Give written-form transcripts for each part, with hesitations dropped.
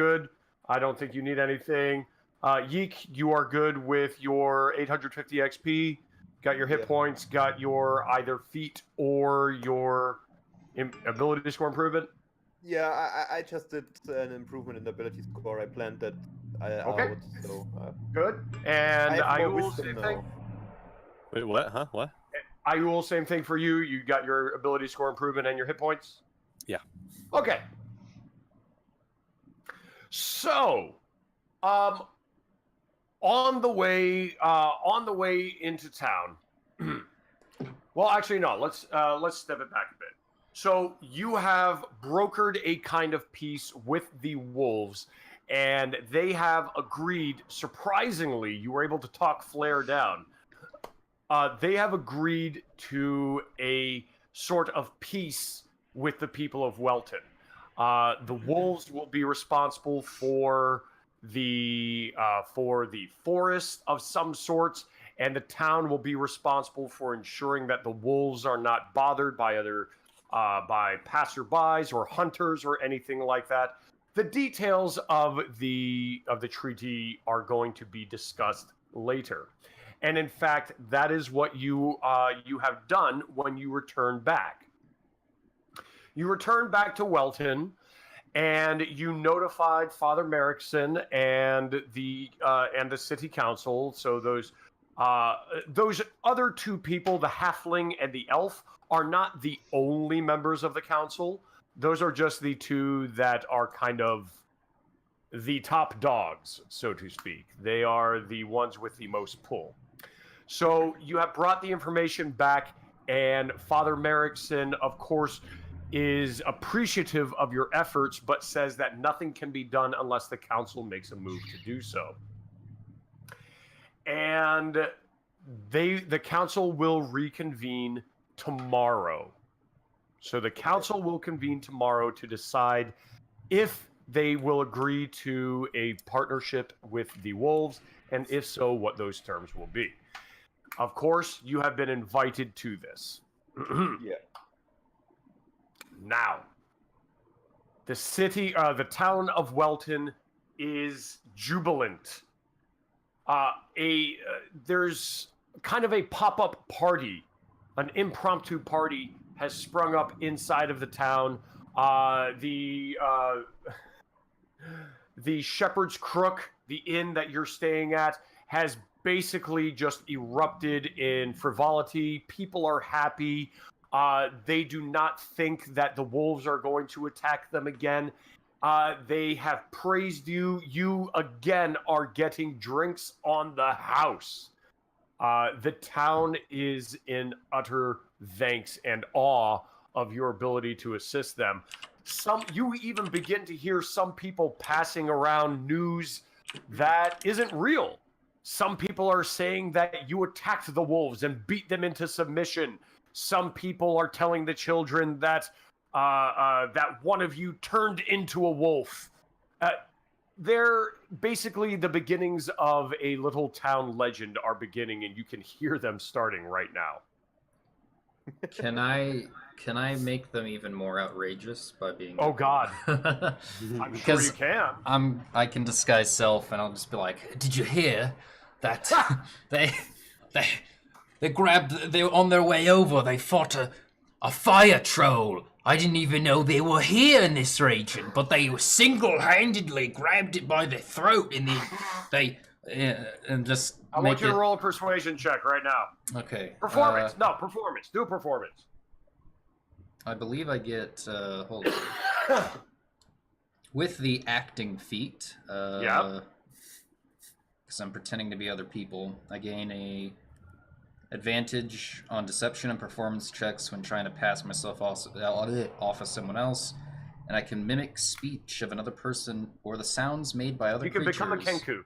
good. I don't think you need anything. Yeek, you are good with your 850 XP. Got your hit points. Got your either feat or your ability to score improvement. Yeah, I just did an improvement in the ability score. I planned that Okay. out, so Good. And I have more Ayul, wisdom same now. thing. Wait, what? Huh? What? Ayul, same thing for you. You got your ability score improvement and your hit points? Yeah. Okay. So, on the way into town. Well, actually, no. Let's step it back a bit. So you have brokered a kind of peace with the wolves, and they have agreed. Surprisingly, you were able to talk Flare down. They have agreed to a sort of peace with the people of Welton. The wolves will be responsible for the forest of some sorts, and the town will be responsible for ensuring that the wolves are not bothered by by passerbys or hunters or anything like that. The details of the treaty are going to be discussed later. And in fact, that is what you have done when you return back. You return back to Welton, and you notified Father Merrickson and the city council. So those other two people, the halfling and the elf, are not the only members of the council. Those are just the two that are kind of the top dogs, so to speak. They are the ones with the most pull. So you have brought the information back, and Father Merrickson, of course, is appreciative of your efforts, but says that nothing can be done unless the council makes a move to do so. And the council will reconvene tomorrow. So the council will convene tomorrow to decide if they will agree to a partnership with the wolves, and if so, what those terms will be. Of course, you have been invited to this. Yeah. Now, the town of Welton is jubilant. There's kind of a pop-up party, an impromptu party has sprung up inside of the town. The Shepherd's Crook, the inn that you're staying at, has basically just erupted in frivolity. People are happy. They do not think that the wolves are going to attack them again. They have praised you. You, again, are getting drinks on the house. The town is in utter thanks and awe of your ability to assist them. You even begin to hear some people passing around news that isn't real. Some people are saying that you attacked the wolves and beat them into submission. Some people are telling the children that that one of you turned into a wolf. They're basically the beginnings of a little town legend are beginning, and you can hear them starting right now. Can I make them even more outrageous by being? Oh God! I'm sure you can. I can disguise self, and I'll just be like, "Did you hear that they grabbed? They were on their way over. They fought a fire troll. I didn't even know they were here in this region, but they single-handedly grabbed it by the throat, and and just. I want you to roll a persuasion check right now. Okay. Performance. No, performance. Do a performance. I believe I get. Hold on. With the acting feat. Yeah. Because I'm pretending to be other people, I gain a advantage on deception and performance checks when trying to pass myself off of someone else, and I can mimic speech of another person or the sounds made by other creatures. You can become a Kenku.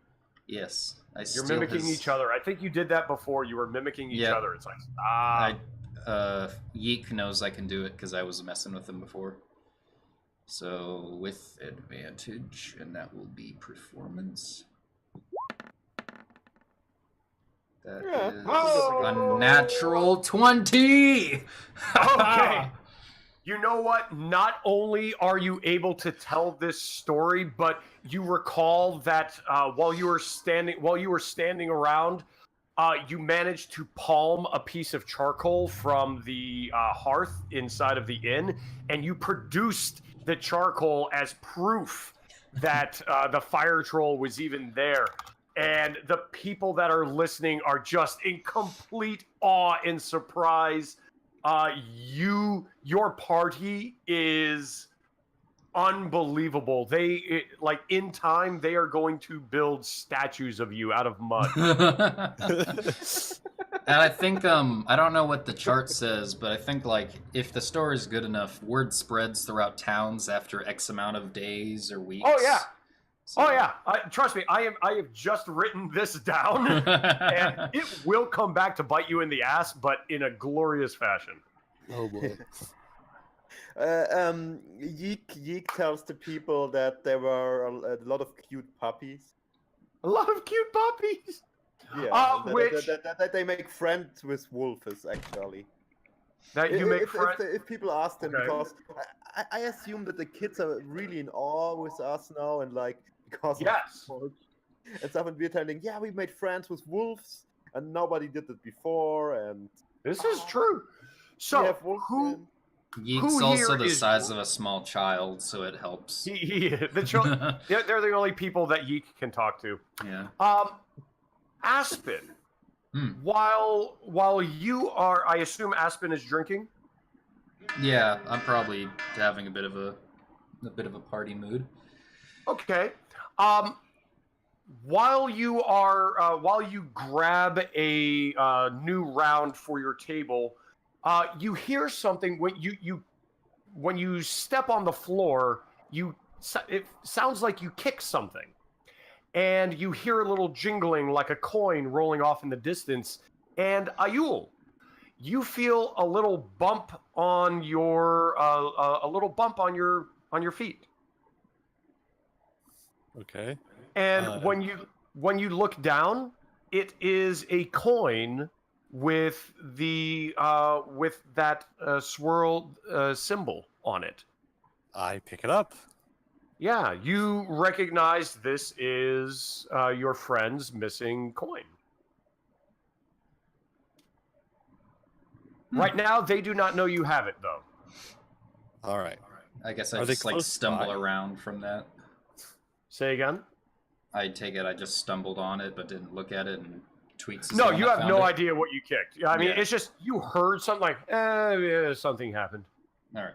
Yes. You're mimicking each other. I think you did that before. You were mimicking each other. It's like, Yeek knows I can do it because I was messing with him before. So, with advantage, and that will be performance. That is a natural 20! Okay. You know what? Not only are you able to tell this story, but you recall that while you were standing around, you managed to palm a piece of charcoal from the hearth inside of the inn, and you produced the charcoal as proof that the fire troll was even there. And the people that are listening are just in complete awe and surprise. Your party is unbelievable. Like in time, they are going to build statues of you out of mud. And I think I don't know what the chart says, but I think like if the story is good enough, word spreads throughout towns after X amount of days or weeks. Oh yeah. So... Oh yeah. Trust me, I have just written this down, and it will come back to bite you in the ass, but in a glorious fashion. Oh boy. Yeek tells the people that there were a lot of cute puppies. A lot of cute puppies. Yeah, which that they make friends with wolves actually. that you make friends. If people ask them, Okay. because I assume that the kids are really in awe with us now, and like because Yes. of and stuff, and we're telling, yeah, we made friends with wolves, and nobody did it before, and This is true. we So have wolf who? friends. Yeek's Who also here the is- size of a small child, so it helps. The children. They're the only people that Yeek can talk to. Yeah. Aspen. Hmm. While you are, I assume Aspen is drinking. Yeah, I'm probably having a bit of a party mood. Okay. While you grab a new round for your table, you hear something when you step on the floor. It sounds like you kick something, and you hear a little jingling like a coin rolling off in the distance. And Ayul, you feel a little bump on your feet. Okay. And when you look down, it is a coin with that swirled symbol on it. I pick it up. Yeah, you recognize this is your friend's missing coin. Right now, they do not know you have it, though. All right. I guess I Are they just like close stumble by? around from that. Say again? I take it I just stumbled on it but didn't look at it and tweaks. No, you have no idea what you kicked. I mean, Yeah. it's just you heard something like, yeah, something happened. All right.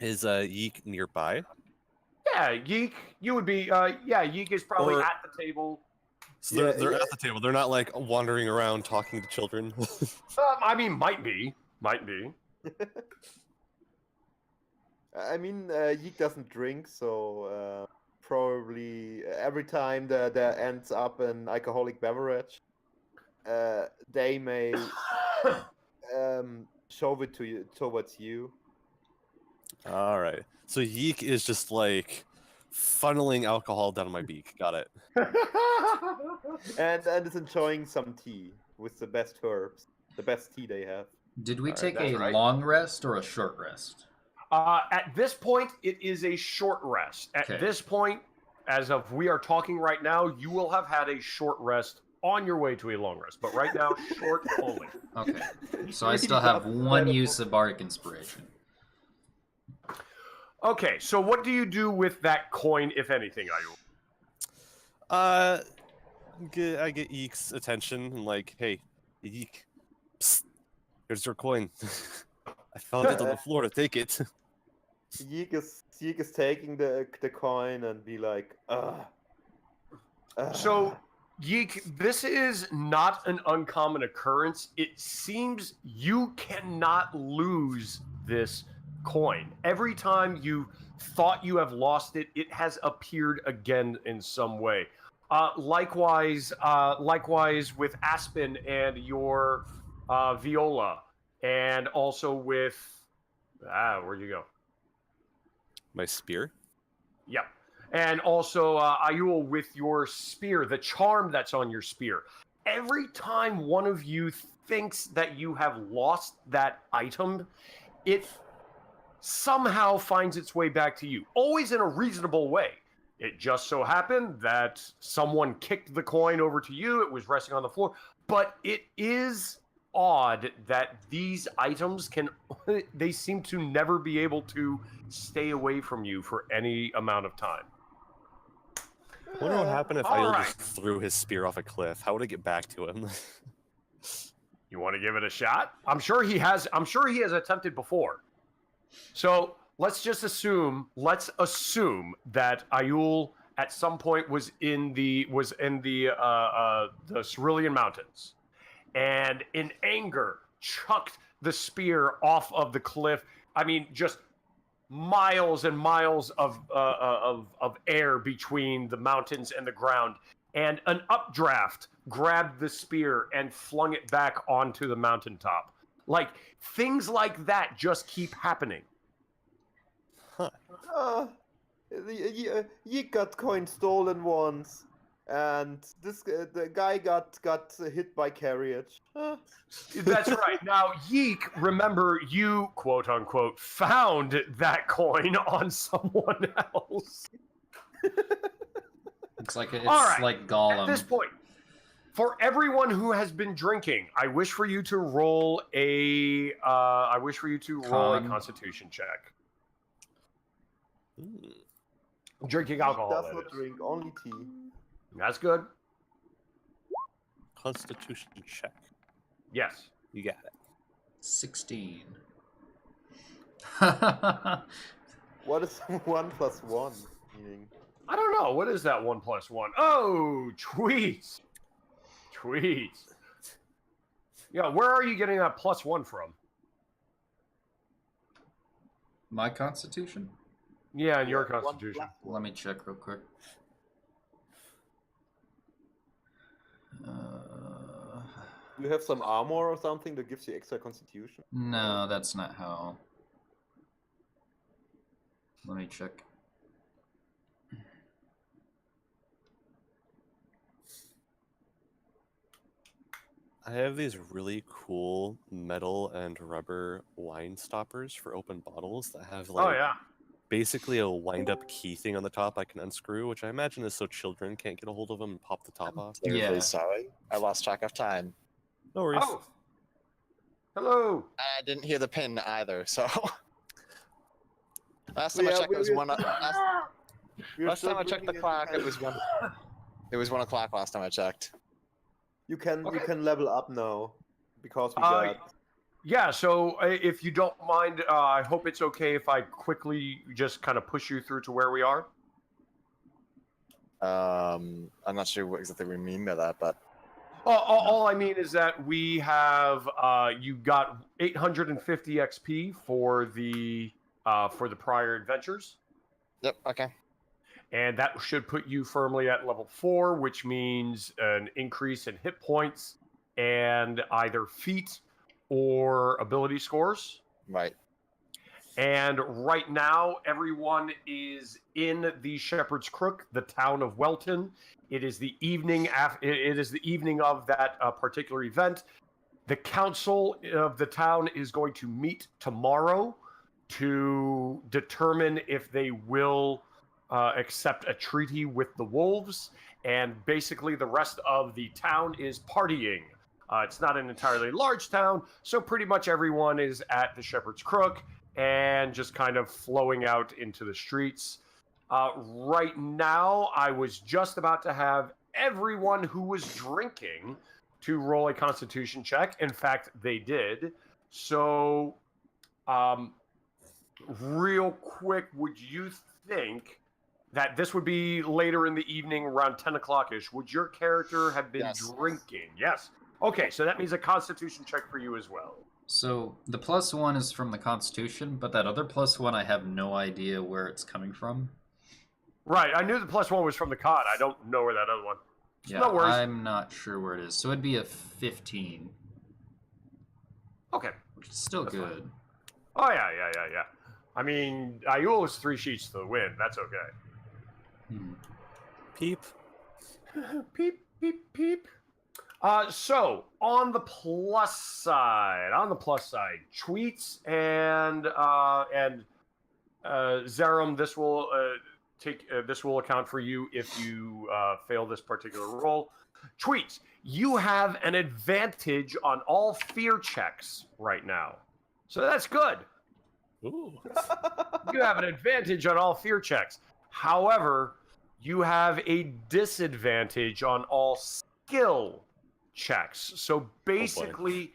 Is Yeek nearby? Yeah, Yeek, you would be, Yeek is probably Or- at the table. So Yeah, they're yeah. at the table. They're not like wandering around talking to children. I mean, might be. I mean, Yeek doesn't drink, so probably every time there ends up an alcoholic beverage, they may shove it to you towards you. All right. So Yeek is just like funneling alcohol down my beak. Got it. And is enjoying some tea with the best herbs, the best tea they have. Did we All right, take that's a right. long rest or a short rest? At this point, it is a short rest. At Okay. this point, as of we are talking right now, you will have had a short rest on your way to a long rest. But right now, short only. Okay. So I still have one use of bardic inspiration. Okay, so what do you do with that coin, if anything, Ayul? I get Yeek's attention and like, hey, Yeek, psst, here's your coin. I found it on the floor to take it. Yeek is taking the coin and be like, So, Yeek, this is not an uncommon occurrence. It seems you cannot lose this coin. Every time you thought you have lost it, it has appeared again in some way. Likewise with Aspen and your Viola, and also with where'd you go? My spear. Yep. And also Ayul with your spear, the charm that's on your spear. every time one of you thinks that you have lost that item, it somehow finds its way back to you, always in a reasonable way. It just so happened that someone kicked the coin over to you. It was resting on the floor. But it is odd that these items they seem to never be able to stay away from you for any amount of time. I wonder what happened if all Ayul right. just threw his spear off a cliff. How would it get back to him? You want to give it a shot? I'm sure he has attempted before. So let's assume that Ayul at some point was in the Cerulean Mountains, and in anger chucked the spear off of the cliff. I mean, just miles and miles of air between the mountains and the ground, and an updraft grabbed the spear and flung it back onto the mountaintop. Like, things like that just keep happening. Yeek got coin stolen once, and the guy got hit by carriage. That's right. Now, Yeek, remember, you, quote unquote, found that coin on someone else. Looks like it's All right. like Gollum. At this point, for everyone who has been drinking, I wish for you to roll a Constitution check. Drinking alcohol. Does that not is. drink, only tea. That's good. Constitution check. Yes. You got it. 16. What is 1 plus 1 meaning? I don't know. What is that 1 plus 1? Oh, tweets. Tweets. Yeah, where are you getting that +1 from? My constitution? Yeah, in your Yeah, 1 Constitution. plus 1. Let me check real quick. You have some armor or something that gives you extra constitution? No, that's not how. Let me check. I have these really cool metal and rubber wine stoppers for open bottles that have like Oh, yeah. basically a wind-up key thing on the top I can unscrew, which I imagine is so children can't get a hold of them and pop the top off. Yeah. Sorry, I lost track of time. No worries. Oh. Hello. I didn't hear the pin either, so. Last time I Yeah, checked, it was we're- one. We're Last still time I checked the drinking clock, and- it was one. It was 1 o'clock last time I checked. You can Okay. level up now because we Uh, got. Yeah, so if you don't mind, I hope it's okay if I quickly just kind of push you through to where we are. I'm not sure what exactly we mean by that, but All I mean is that we have you got 850 XP for the prior adventures, yep, okay. and that should put you firmly at level 4, which means an increase in hit points and either feat or ability scores. Right. And right now, everyone is in the Shepherd's Crook, the town of Welton. It is the evening It is the evening of that particular event. The council of the town is going to meet tomorrow to determine if they will accept a treaty with the wolves. And basically, the rest of the town is partying. It's not an entirely large town, so pretty much everyone is at the Shepherd's Crook and just kind of flowing out into the streets. Right now, I was just about to have everyone who was drinking to roll a Constitution check. In fact, they did. So, real quick, would you think that this would be later in the evening, around 10 o'clock-ish? Would your character have been Yes. drinking? Yes. Okay, so that means a Constitution check for you as well. So the +1 is from the Constitution, but that other +1, I have no idea where it's coming from. Right, I knew the +1 was from the COD. I don't know where that other one. Yeah, No worries. I'm not sure where it is. So it'd be a 15, Okay. which is still That's good. Oh, yeah. I mean, Ayul is 3 sheets to the wind. That's okay. Hmm. Peep. Peep, peep, peep. So on the plus side, tweets and Zerum, this will account for you if you fail this particular roll. Tweets, you have an advantage on all fear checks right now, so that's good. Ooh. You have an advantage on all fear checks. However, you have a disadvantage on all skill checks. So basically,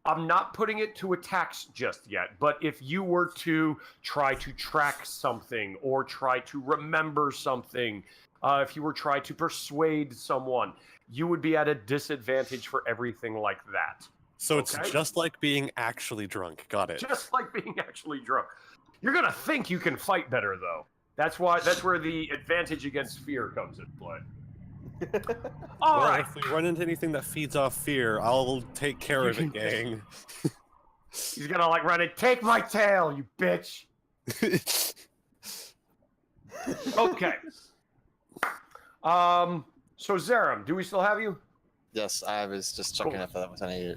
I'm not putting it to attacks just yet, but if you were to try to track something or try to remember something, if you were trying to persuade someone, you would be at a disadvantage for everything like that. So it's Okay. just like being actually drunk. Got it. Just like being actually drunk. You're gonna think you can fight better, though. That's where the advantage against fear comes into play. All Well, right. if we run into anything that feeds off fear, I'll take care of it, gang. He's gonna like run it. Take my tail, you bitch. Okay. So Zerum, do we still have you? Yes, I was just checking Cool. if there was any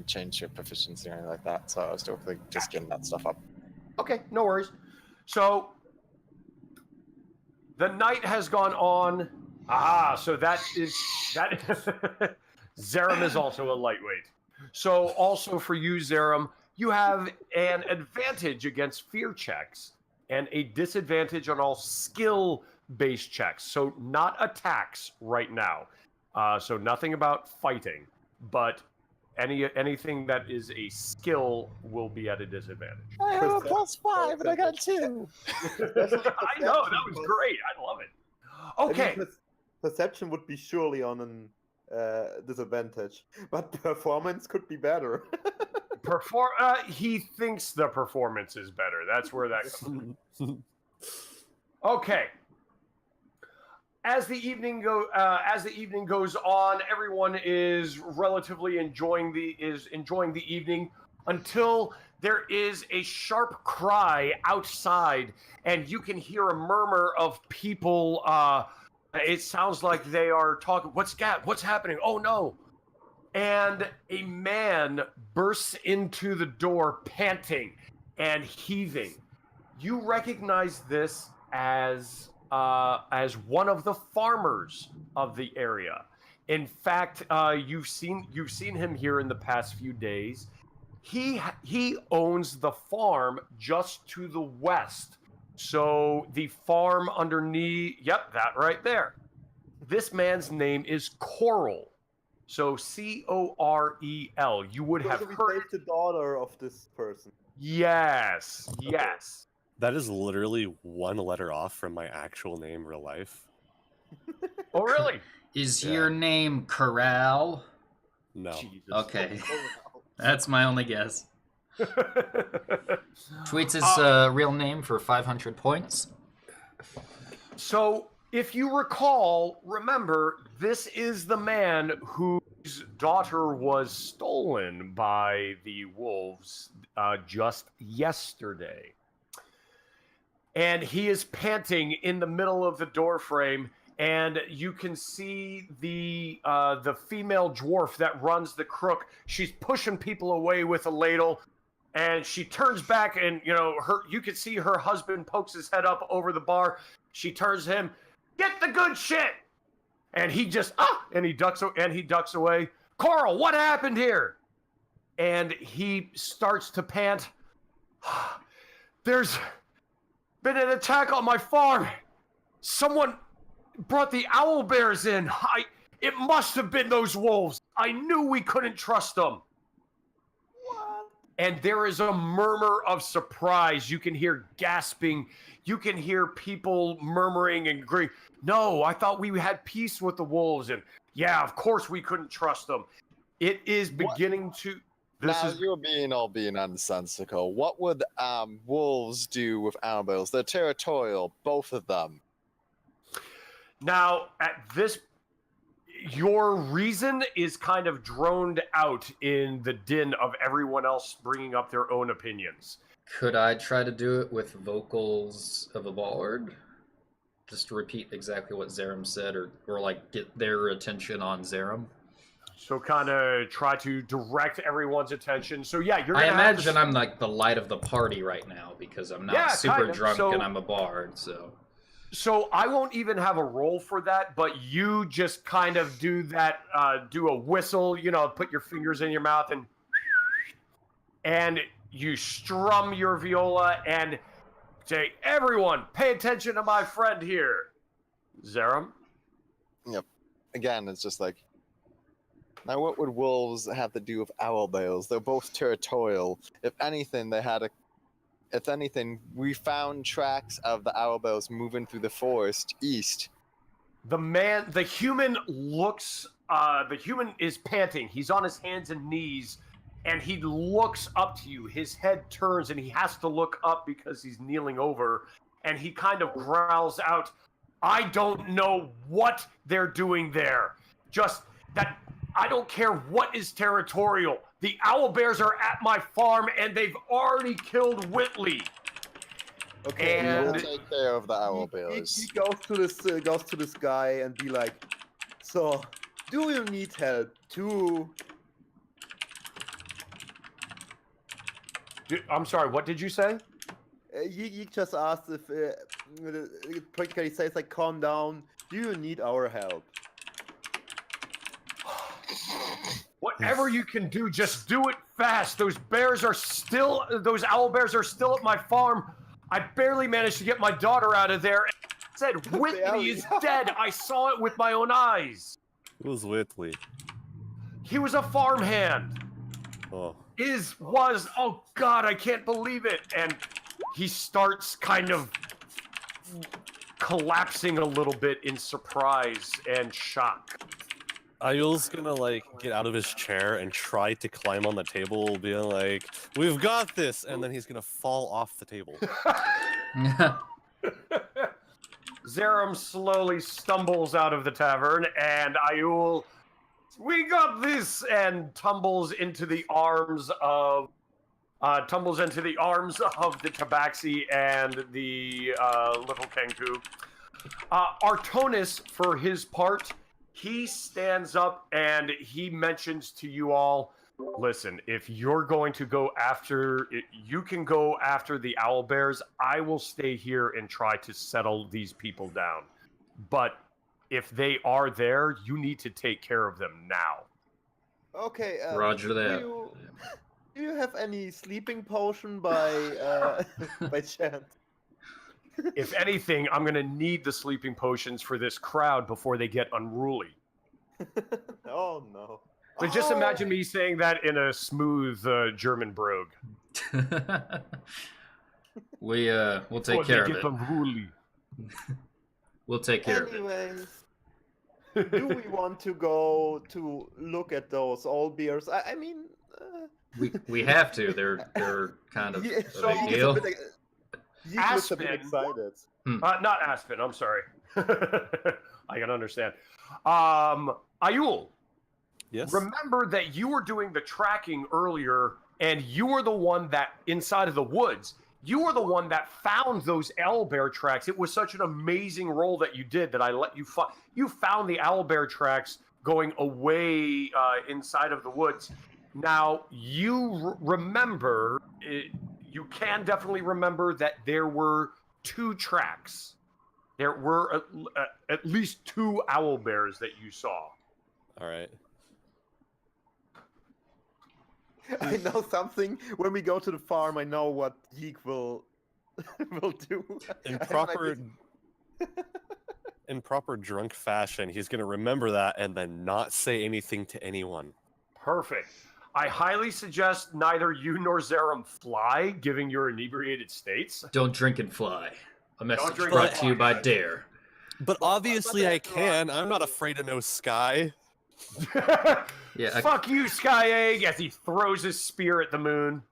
change to your proficiency or anything like that. So I was still just getting that stuff up. Okay, no worries. So the night has gone on. So that. Zerum is also a lightweight. So also for you, Zerum, you have an advantage against fear checks and a disadvantage on all skill-based checks. So not attacks right now. So nothing about fighting, but anything that is a skill will be at a disadvantage. I have a +5 and I got 2. I know, that was great. I love it. Okay. I mean, perception would be surely on an disadvantage, but performance could be better. He thinks the performance is better. That's where that comes from. Okay. As the evening goes on, everyone is relatively enjoying the evening until there is a sharp cry outside, and you can hear a murmur of people. It sounds like they are talking. What's happening? Oh no! And a man bursts into the door, panting and heaving. You recognize this as one of the farmers of the area. In fact, you've seen him here in the past few days. He owns the farm just to the west. So the farm underneath, yep, that right there. This man's name is Coral. So Corel. You would have So we heard. take the daughter of this person. Yes. That is literally one letter off from my actual name, real life. Oh, really? Is Yeah. your name Corral? No. Jesus. Okay, Oh, that's my only guess. Tweets his real name for 500 points. So, if you remember, this is the man whose daughter was stolen by the wolves just yesterday. And he is panting in the middle of the doorframe, and you can see the female dwarf that runs the crook. She's pushing people away with a ladle, and she turns back, and you can see her husband pokes his head up over the bar. She turns to him, "Get the good shit!" And he just he ducks away. "Coral, what happened here?" And he starts to pant. "There's been an attack on my farm. Someone brought the owl bears in. It must have been those wolves. I knew we couldn't trust them." what? And there is a murmur of surprise. You can hear gasping. You can hear people murmuring and agreeing. "No, I thought we had peace with the wolves." And yeah, of course we couldn't trust them. It is beginning to... You're being nonsensical. What would wolves do with animals? They're territorial, both of them. Now, at this... Your reason is kind of droned out in the din of everyone else bringing up their own opinions. Could I try to do it with vocals of a bard? Just to repeat exactly what Zerum said, or like get their attention on Zerum? So kind of try to direct everyone's attention. So yeah, you're. I Gonna have imagine to... I'm like the light of the party right now because I'm not Yeah, super kind of. drunk So- and I'm a bard. So So I won't even have a roll for that, but you just kind of do that, do a whistle, put your fingers in your mouth and you strum your viola and say, everyone, pay attention to my friend here. Zerum? Again, it's just like, now what would wolves have to do with owl bales? They're both territorial. If anything, we found tracks of the owl bales moving through the forest east. The human is panting. He's on his hands and knees, and he looks up to you. His head turns, and he has to look up because he's kneeling over, and he kind of growls out, I don't know what they're doing there. Just that I don't care what is territorial. The owl bears are at my farm, and they've already killed Whitley. Okay, And- We'll take care of the owl he bales. goes to this guy and be like, so, do you need help too? I'm sorry, what did you say? He just asked if, practically says like, calm down, do you need our help? Whatever you can do, just do it fast. Those owl bears are still at my farm. I barely managed to get my daughter out of there. I said, Whitley is dead. I saw it with my own eyes. Who's Whitley? He was a farmhand. Oh. Oh God, I can't believe it. And he starts kind of collapsing a little bit in surprise and shock. Ayul's gonna get out of his chair and try to climb on the table, being like, "We've got this," and then he's gonna fall off the table. Zerum slowly stumbles out of the tavern, and Ayul, we got this, and tumbles into the arms of the Tabaxi and the little Kenku. Artonis, for his part, he stands up and he mentions to you all, listen, if you're going to go after, you can go after the owl bears. I will stay here and try to settle these people down. But if they are there, you need to take care of them now. Okay, Roger that. Do you have any sleeping potion by chance? If anything, I'm going to need the sleeping potions for this crowd before they get unruly. Oh no. But just imagine me saying that in a smooth German brogue. We'll take Before care they of get it. unruly. We'll take care of it. Anyways, do we want to go to look at those old beers? I mean, We have to. They're kind of yeah, a big deal. Yeek looks a bit Aspen. excited. Not Aspen, I'm sorry. I can understand. Ayul, Yes. remember that you were doing the tracking earlier, and you were the one that, inside of the woods, you were the one that found those owlbear tracks. It was such an amazing roll that you did that I let you find. You found the owlbear tracks going away inside of the woods. Now, you remember, you can definitely remember that there were 2 tracks. There were at least 2 owlbears that you saw. All right. I know something. When we go to the farm, I know what Yeek will do. In I have an proper idea. in proper drunk fashion, he's gonna remember that and then not say anything to anyone. Perfect. I highly suggest neither you nor Zerum fly, given your inebriated states. Don't drink and fly. A message drink brought and to you fly. by Dare. But obviously I can. I'm not afraid of no sky. Yeah, Fuck you, Sky Egg, as he throws his spear at the moon.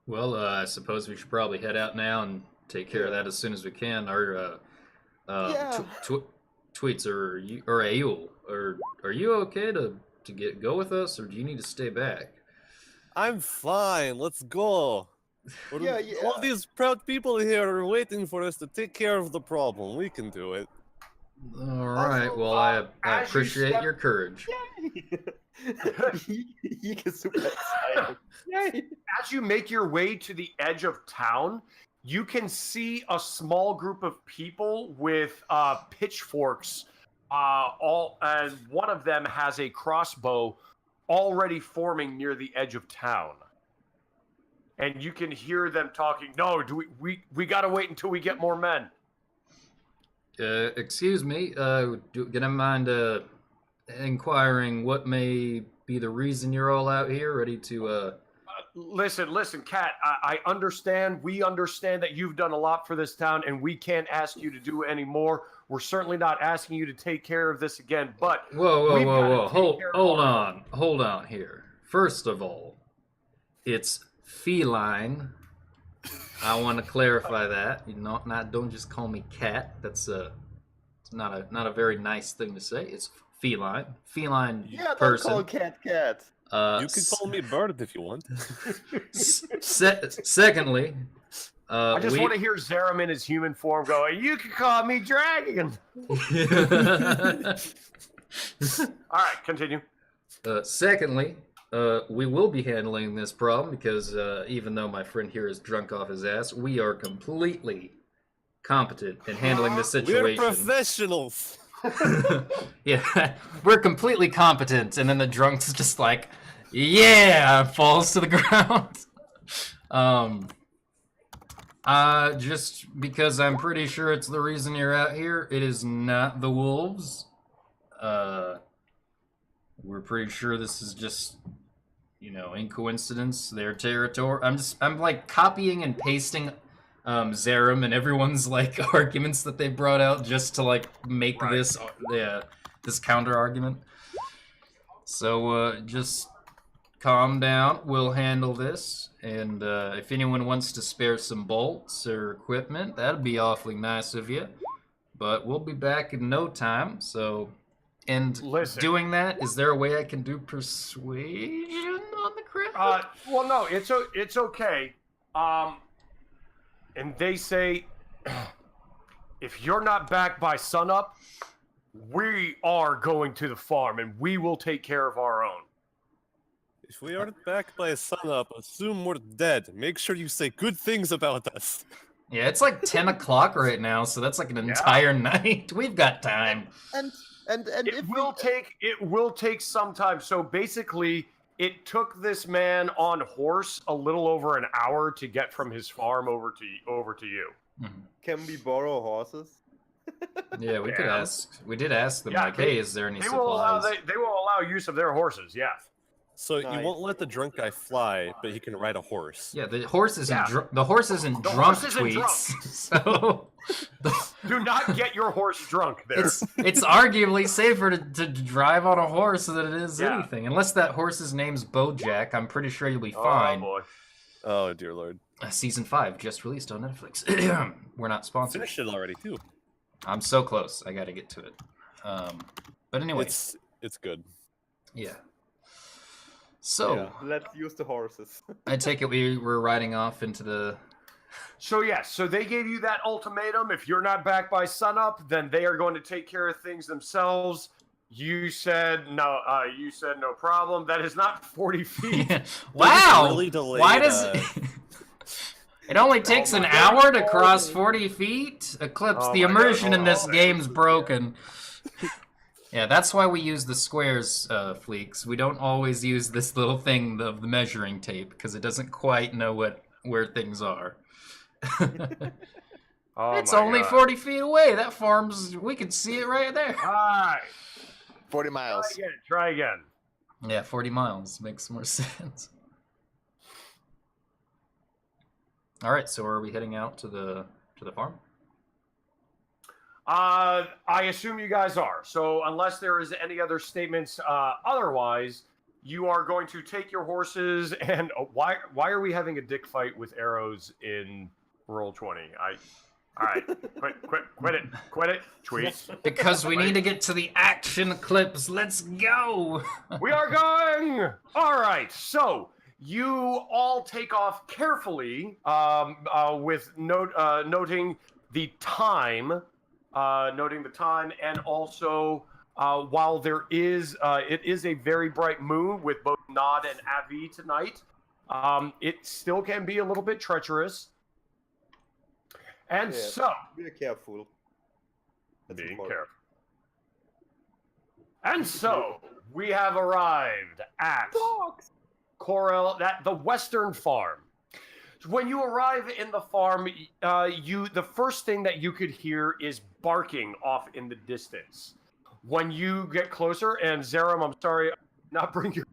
Well, I suppose we should probably head out now and take care of that as soon as we can. Our Yeah. tweets or Ayul, are you okay to go with us, or do you need to stay back? I'm fine. Let's go. Yeah, All these proud people here are waiting for us to take care of the problem. We can do it. All right. Also, Well, I as you appreciate step- your courage. Yeek is super excited. Yay! As you make your way to the edge of town, you can see a small group of people with pitchforks. And one of them has a crossbow already forming near the edge of town. And you can hear them talking. No, we gotta wait until we get more men. Excuse me. Can I mind inquiring what may be the reason you're all out here, ready to? Listen, Kat. I understand. We understand that you've done a lot for this town, and we can't ask you to do any more. We're certainly not asking you to take care of this again. But we've gotta take care of our own. Hold on here. First of all, it's feline. I want to clarify that. Don't just call me cat. That's it's not a very nice thing to say. It's feline. Feline Yeah, don't person. call cat. You can call me Bird if you want. Secondly, I just want to hear Zerum in his human form go, you can call me Dragon. All right, continue. Secondly, we will be handling this problem because even though my friend here is drunk off his ass, we are completely competent in handling this We're situation. professionals. Yeah, we're completely competent. And then the drunk's just like, yeah, falls to the ground. Just because I'm pretty sure it's the reason you're out here, it is not the wolves. We're pretty sure this is just, in coincidence, their territory. I'm like copying and pasting Zerum and everyone's like arguments that they brought out just to like make this counter argument. So just calm down. We'll handle this. And if anyone wants to spare some bolts or equipment, that'd be awfully nice of you. But we'll be back in no time. So, and Listen. doing that, is there a way I can do persuasion on the crowd? Well, no, it's okay. And they say, if you're not back by sunup, we are going to the farm and we will take care of our own. If we aren't back by sunup, assume we're dead. Make sure you say good things about us. Yeah, it's like 10 o'clock right now, so that's like an entire night. We've got time. And It will take some time. So basically, it took this man on horse a little over an hour to get from his farm over to you. Can we borrow horses? Yeah, we could ask. We did ask them, Yeah, like, hey, is there any They will allow supplies? they will allow use of their horses. Yeah. So Nice. you won't let the drunk guy fly, but he can ride a horse. Yeah, the horse isn't Yeah. the horse isn't The drunk horse isn't tweets. drunk. So Do not get your horse drunk there. it's arguably safer to drive on a horse than it is Yeah. anything. Unless that horse's name's Bojack, I'm pretty sure you'll be Oh fine. boy. Oh dear lord. Season 5 just released on Netflix. We're not sponsored. Finished it already too. I'm so close. I got to get to it. But anyway, It's good. yeah. So Yeah. Let's use the horses. I take it we're riding off into the. So yes, so they gave you that ultimatum. If you're not back by sunup, then they are going to take care of things themselves. You said no. You said no problem. That is not 40 feet. Wow! really delayed, Why does it only takes an hour to cross 40 feet? Eclipse, Oh the my immersion God. in this Oh, game's broken. Yeah, that's why we use the squares, Fleeks. We don't always use this little thing of the measuring tape because it doesn't quite know where things are. Oh It's my only God. 40 feet away. That farm's, we can see it right there. All right. 40 miles. Try again. Yeah, 40 miles makes more sense. All right, so are we heading out to the farm? I assume you guys are. So unless there is any other statements otherwise, you are going to take your horses and why are we having a dick fight with arrows in Roll 20? All right, quit it, tweet. Because we need to get to the action clips. Let's go. We are going. All right, so you all take off carefully, with noting the time noting the time, and also while there is, it is a very bright moon with both Nod and Avi tonight. It still can be a little bit treacherous, and Yeah. so Be careful. That's being important. careful. And so we have arrived at Dogs. Corel, the Western Farm. When you arrive in the farm, the first thing that you could hear is barking off in the distance. When you get closer, and Zerum, I'm sorry, not bring your.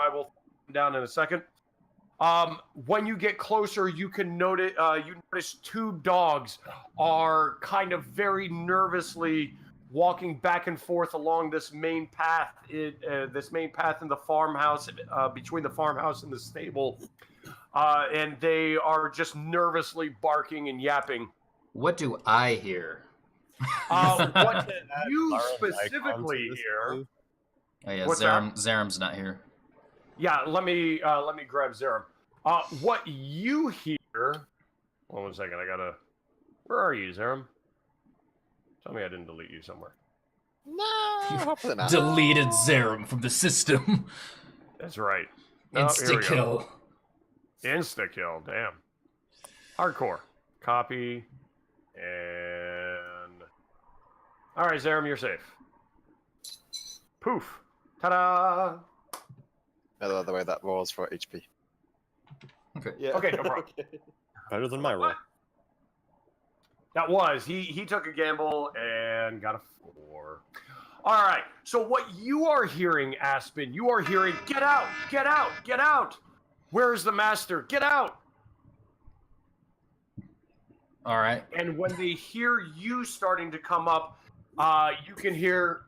I will down in a second. When you get closer, you can notice two dogs are kind of very nervously walking back and forth along this main path. This main path in the farmhouse, between the farmhouse and the stable. And they are just nervously barking and yapping. What do I hear? What you Icons specifically in this hear? blue. Oh yeah, What's that? Zarum's not here. Yeah, let me grab Zerum. What you hear? Hold on 1 second. I gotta. Where are you, Zerum? Tell me I didn't delete you somewhere. No, hopefully not. Deleted Zarum from the system. That's right. Oh, here we Insta go. kill. Insta kill. Damn. Hardcore. Copy. And. All right, Zerum, you're safe. Poof. Ta-da! By the way, that was for HP. Okay. Yeah. Okay, no problem. Okay. Better than my roll. That was. He took a gamble and got a 4. All right. So what you are hearing, Aspen, you are hearing, get out, get out, get out. Where's the master? Get out. All right. And when they hear you starting to come up, you can hear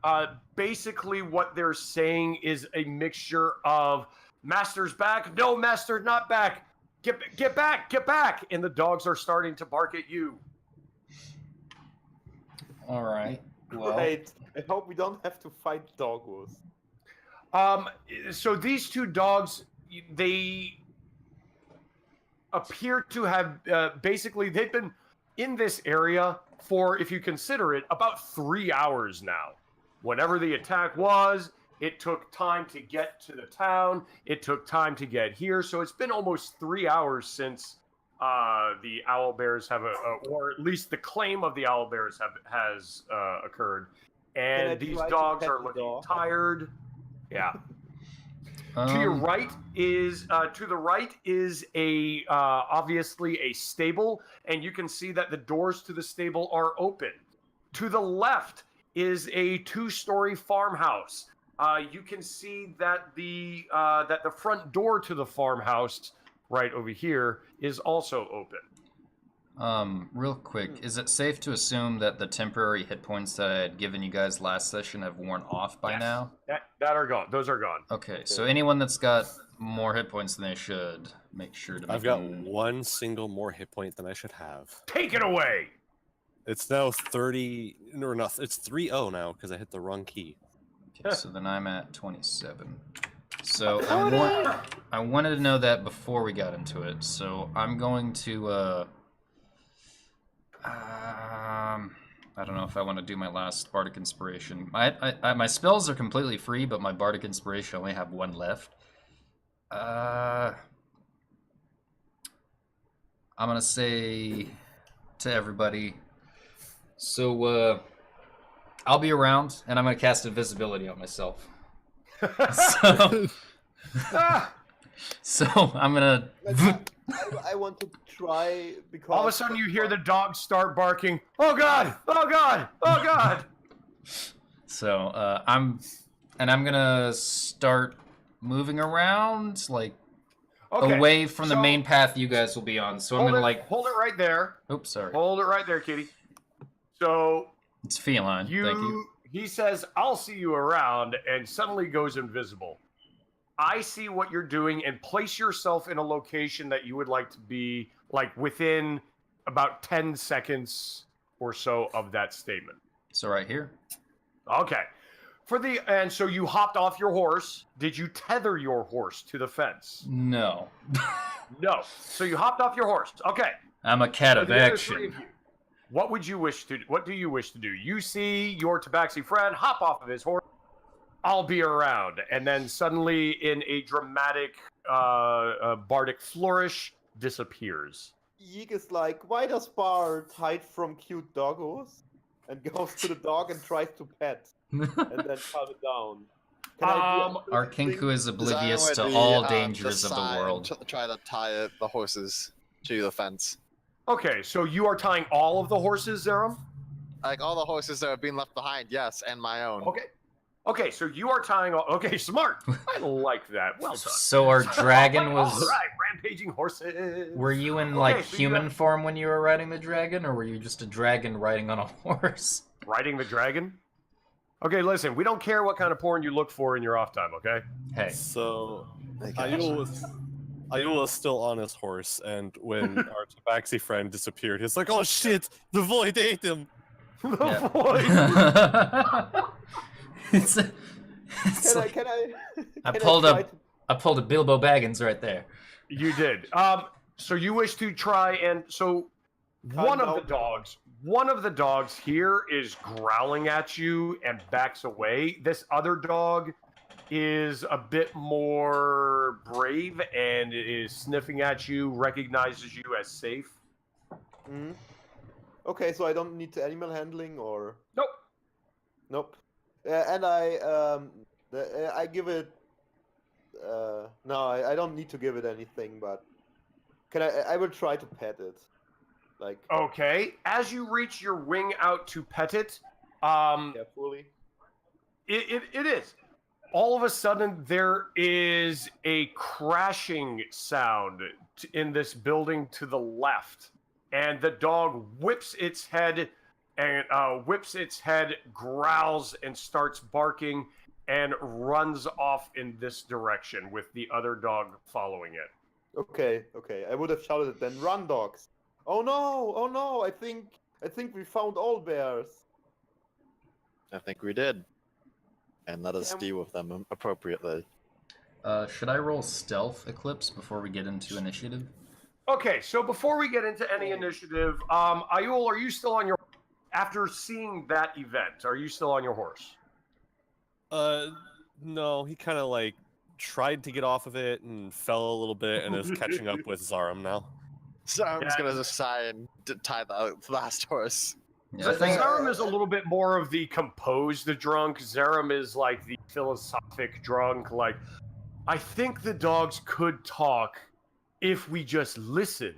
basically what they're saying is a mixture of master's back. No, master, not back. Get back, get back. And the dogs are starting to bark at you. All right. Well, Great. I hope we don't have to fight dog wars. So these two dogs, they appear to have basically, they've been in this area for, if you consider it, about 3 hours now. Whenever the attack was, it took time to get to the town. It took time to get here. So it's been almost 3 hours since the owl bears have, or at least the claim of the owl bears has occurred. And these try to dogs pet are the looking dog? tired. Yeah. To your right is a obviously a stable, and you can see that the doors to the stable are open. To the left is a 2-story farmhouse. You can see that the front door to the farmhouse right over here is also open. Real quick, is it safe to assume that the temporary hit points that I had given you guys last session have worn off by Yes. now? That are gone. Those are gone. Okay, so anyone that's got more hit points than they should, make sure to. I've got one single more hit point than I should have. Take it away. It's now 30, or not, it's 3-0 now because I hit the wrong key. Okay, so then I'm at 27. So I wanted to know that before we got into it. So I'm going to. I don't know if I want to do my last Bardic Inspiration. My spells are completely free, but my Bardic Inspiration only have 1 left. I'm gonna say to everybody. So I'll be around, and I'm gonna cast Invisibility on myself. So I'm gonna. I want to try because All of a sudden, you hear the dogs start barking. Oh God! Oh God! Oh God! So I'm gonna start moving around, like Okay. away from the so main path you guys will be on. So I'm gonna like. hold it right there. Oops, sorry. Hold it right there, kitty. So It's feline. Thank you. he says, "I'll see you around," and suddenly goes invisible. I see what you're doing, and place yourself in a location that you would like to be, like within about 10 seconds or so of that statement. So right here. Okay. And so you hopped off your horse. Did you tether your horse to the fence? No. No. So you hopped off your horse. Okay. I'm a cat For of the other 3 action. of you, What do you wish to do? You see your tabaxi friend hop off of his horse. I'll be around, and then suddenly, in a dramatic bardic flourish, disappears. Yeek is like, why does Bart hide from cute doggos? And goes to the dog and tries to pet, and then calm it down. Can I do Our something? Kinku is oblivious Zara to would be, all the dangers of the side and world. Try to tie the horses to the fence. Okay, so you are tying all of the horses, Zerum? Like all the horses that have been left behind, yes, and my own. Okay, so you are tying all... Okay, smart. I like that. Well done. So our dragon was... All right, rampaging horses. Were you in, Okay, like, so you human got- form when you were riding the dragon, or were you just a dragon riding on a horse? Riding the dragon? Okay, listen, we don't care what kind of porn you look for in your off time, okay? Hey. So I guess. Ayul was still on his horse, and when our tabaxi friend disappeared, he's like, "Oh shit! The void ate him." Yeah. Boy. it's like, Can I? I can pulled try up. I pulled a Bilbo Baggins right there. You did. So you wish to try and one of the dogs here is growling at you and backs away. This other dog is a bit more brave and is sniffing at you, recognizes you as safe. Mhm. Okay, so I don't need the animal handling, or Nope. nope. And I give it. No, I don't need to give it anything, but can I will try to pet it. Like, Okay. As you reach your wing out to pet it, carefully. it is. All of a sudden, there is a crashing sound in this building to the left, and the dog whips its head, growls, and starts barking, and runs off in this direction with the other dog following it. Okay. I would have shouted it then. Run, dogs! Oh no! I think we found all bears. I think we did. And let us Damn. deal with them appropriately. Should I roll Stealth Eclipse before we get into initiative? Okay, so before we get into any initiative, Ayul, are you still on your... After seeing that event, are you still on your horse? No, he kind of like tried to get off of it and fell a little bit, and is catching up with Zarum now. So I'm just Yeah. gonna just try and tie the last horse. Yeah, I think Zerum is a little bit more of the composed drunk. Zerum is like the philosophic drunk. Like, I think the dogs could talk if we just listened.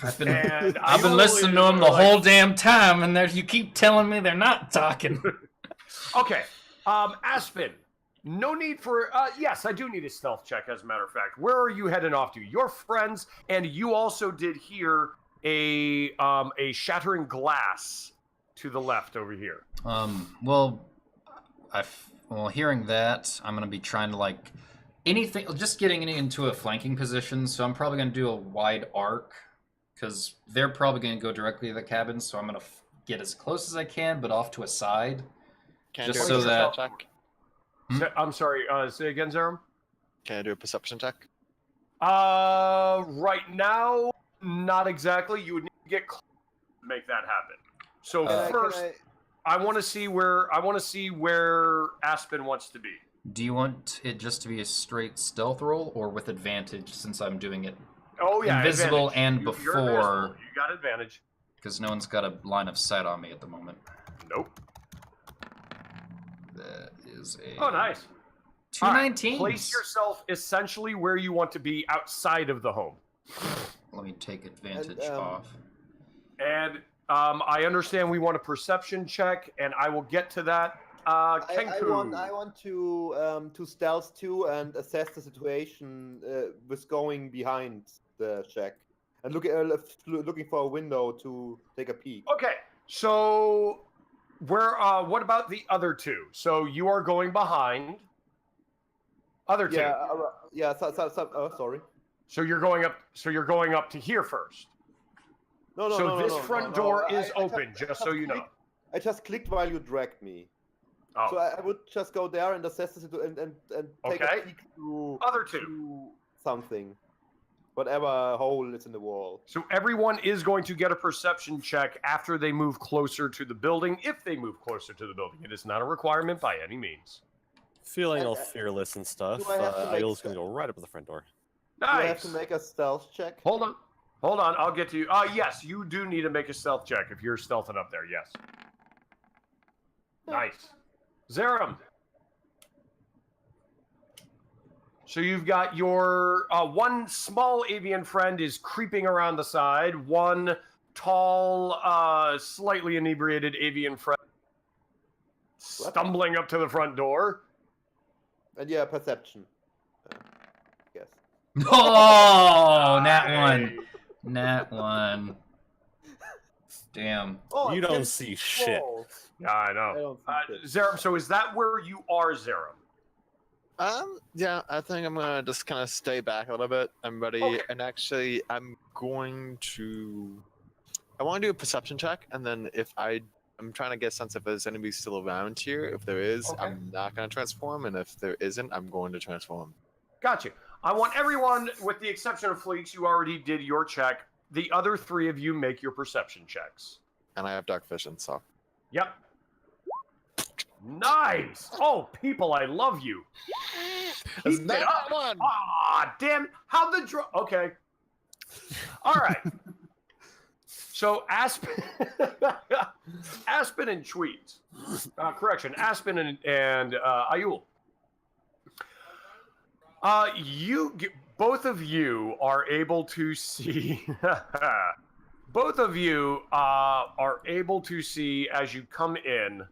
I've been And I've been Ayul listening to is them the like- whole damn time, and you keep telling me they're not talking. Okay, Aspen. No need for... yes, I do need a stealth check, as a matter of fact. Where are you heading off to? Your friends, and you also did hear a shattering glass to the left over here. Well, hearing that, I'm gonna be trying to like anything, just getting into a flanking position. So I'm probably gonna do a wide arc because they're probably gonna go directly to the cabin. So I'm gonna get as close as I can, but off to a side. Can I Just do a so perception that- check? I'm sorry, say again, Zerum? Can I do a perception check? Right now, not exactly. You would need to get close to make that happen. So first, I want to see where Aspen wants to be. Do you want it just to be a straight stealth roll, or with advantage since I'm doing it? Oh yeah, Invisible advantage. and You're before- invisible. You got advantage. Because no one's got a line of sight on me at the moment. Nope. That is a Oh, nice. 219. Place yourself essentially where you want to be outside of the home. Let me take advantage And, off. And I understand we want a perception check, and I will get to that. I Kenku. want to stealth too and assess the situation with going behind the shack and looking for a window to take a peek. Okay, so what about the other two? So you are going behind. Other two. Yeah. Sorry. So you're going up. So you're going up to here first. No. So no, this no, front no, door no. is open, just so you know. I just clicked while you dragged me. Oh, So I would just go there and assess the situation and take Okay. a peek to other two. to something. whatever hole is in the wall. So everyone is going to get a perception check after they move closer to the building, if they move closer to the building. It is not a requirement by any means. Feeling all fearless and stuff, do I have to make Ayul's gonna go right up to the front door. Do I have Nice. to make a stealth check? Hold on. I'll get to you. Yes, you do need to make a stealth check if you're stealthing up there. Yes. Nice. Zerum. So you've got your one small avian friend is creeping around the side. One tall, slightly inebriated avian friend stumbling up to the front door. And yeah, perception. Yes. Oh, Nat one. Damn. Oh, You don't against see shit. walls. Yeah, I I know. don't see shit. Zerum, so is that where you are, Zerum? Yeah, I think I'm gonna just kind of stay back a little bit. I'm ready, Okay. and actually, I want to do a perception check, and then I'm trying to get a sense if there's anybody still around here. If there is, Okay. I'm not gonna transform, and if there isn't, I'm going to transform. Gotcha. I want everyone, with the exception of Fleeks, you already did your check. The other three of you make your perception checks. And I have dark vision, so. Yep. Nice. Oh, people, I love you. It's Keep not it up. one. Ah, damn. How the draw? Okay. All right. So Aspen, Aspen and Tweets. Aspen and Ayul. Both of you are able to see. Both of you are able to see as you come in.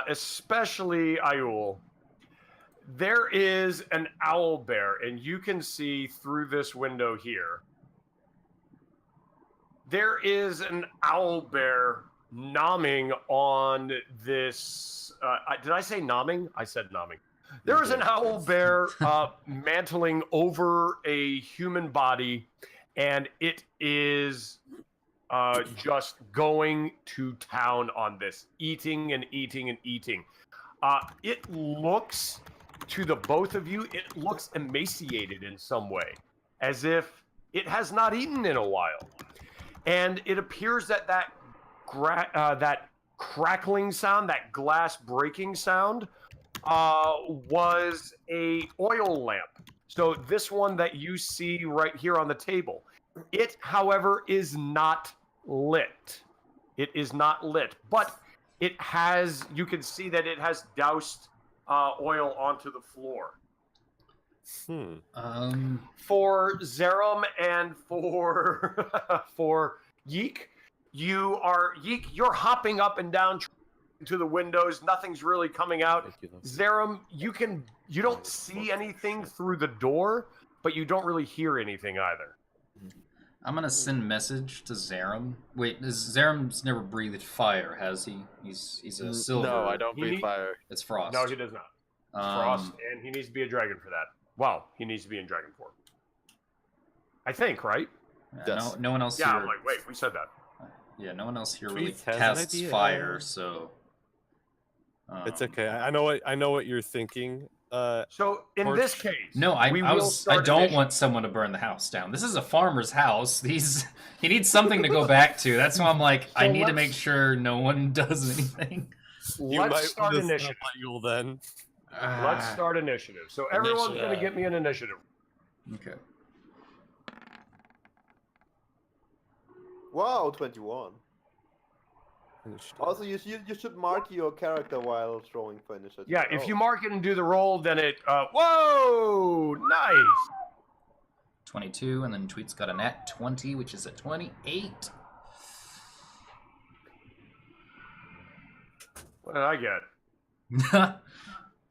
Especially Ayul. There is an owl bear, and you can see through this window here. There is an owl bear nomming on this. Did I say nomming? I said nomming. There is an owl bear mantling over a human body, and it is just going to town on this, eating and eating and eating. It looks, to the both of you, it looks emaciated in some way, as if it has not eaten in a while. And it appears that that crackling sound, that glass breaking sound, was a oil lamp. So this one that you see right here on the table, it, however, is not lit. It is not lit, but it has, you can see that it has doused oil onto the floor. For Zerum and for Yeek, you're hopping up and down to the windows. Nothing's really coming out. Zerum, you don't see anything through the door, but you don't really hear anything either. I'm gonna send message to Zerum. Wait, Zerum's never breathed fire, has he? He's a silver. No, I don't breathe fire. It's Frost. No, he does not. Frost, and he needs to be a dragon for that. Well, he needs to be in dragon form. I think, right? Yes. No one else Yeah, here. I'm like, wait, we said that. Yeah, no one else here really Tweets has an casts idea. fire, so. It's okay. I know what you're thinking. So in Torch. this case, No, I we will don't start want someone to burn the house down. This is a farmer's house. He needs something to go back to. That's why I'm like, I need to make sure no one does anything. Let's start initiative. You'll then. Let's start initiative. So everyone's going to Initiative. get me an initiative. Okay. Wow, 21. Also, you should mark your character while throwing for initiative. Yeah, if Oh. you mark it and do the roll, then it. Whoa! Nice. 22, and then Tweet's got a nat 20, which is a 28. What did I get?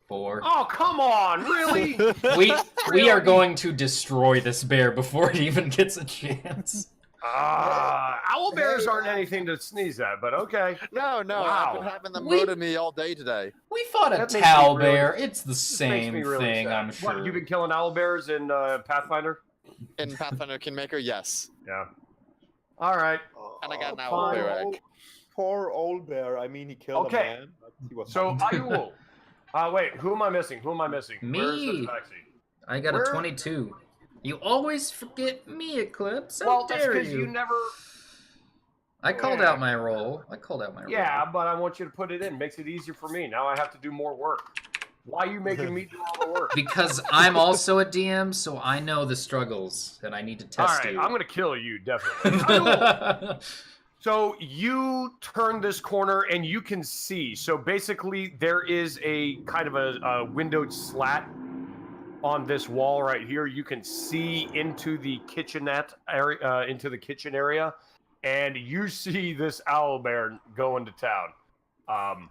4. Oh, come on! Really? We are going to destroy this bear before it even gets a chance. Owl bears aren't anything to sneeze at, but okay. No, Wow. I've been having them murder me all day today. We fought a That makes me towel really- bear. It's the This makes same me really thing, sad. I'm sure. What, you've been killing owl bears in Pathfinder? In Pathfinder Kingmaker, yes. Yeah. All right. And I got an Oh, owl fine. bear egg. Poor old bear. I mean, he killed Okay. a man. But he was So Ayul. Wait, who am I missing? Who am I missing? Me. Where's the taxi? I got Where- a 22. You always forget me, Eclipse. How Well, that's dare because you? you never. I called Yeah. out my roll. Yeah, roll. but I want you to put it in. Makes it easier for me. Now I have to do more work. Why are you making me do all the work? Because I'm also a DM, so I know the struggles, and I need to All test right, you. I'm gonna kill you definitely. Ayul! So you turn this corner and you can see. So basically, there is a kind of a windowed slat on this wall right here. You can see into the kitchenette area, into the kitchen area, and you see this owlbear go into town.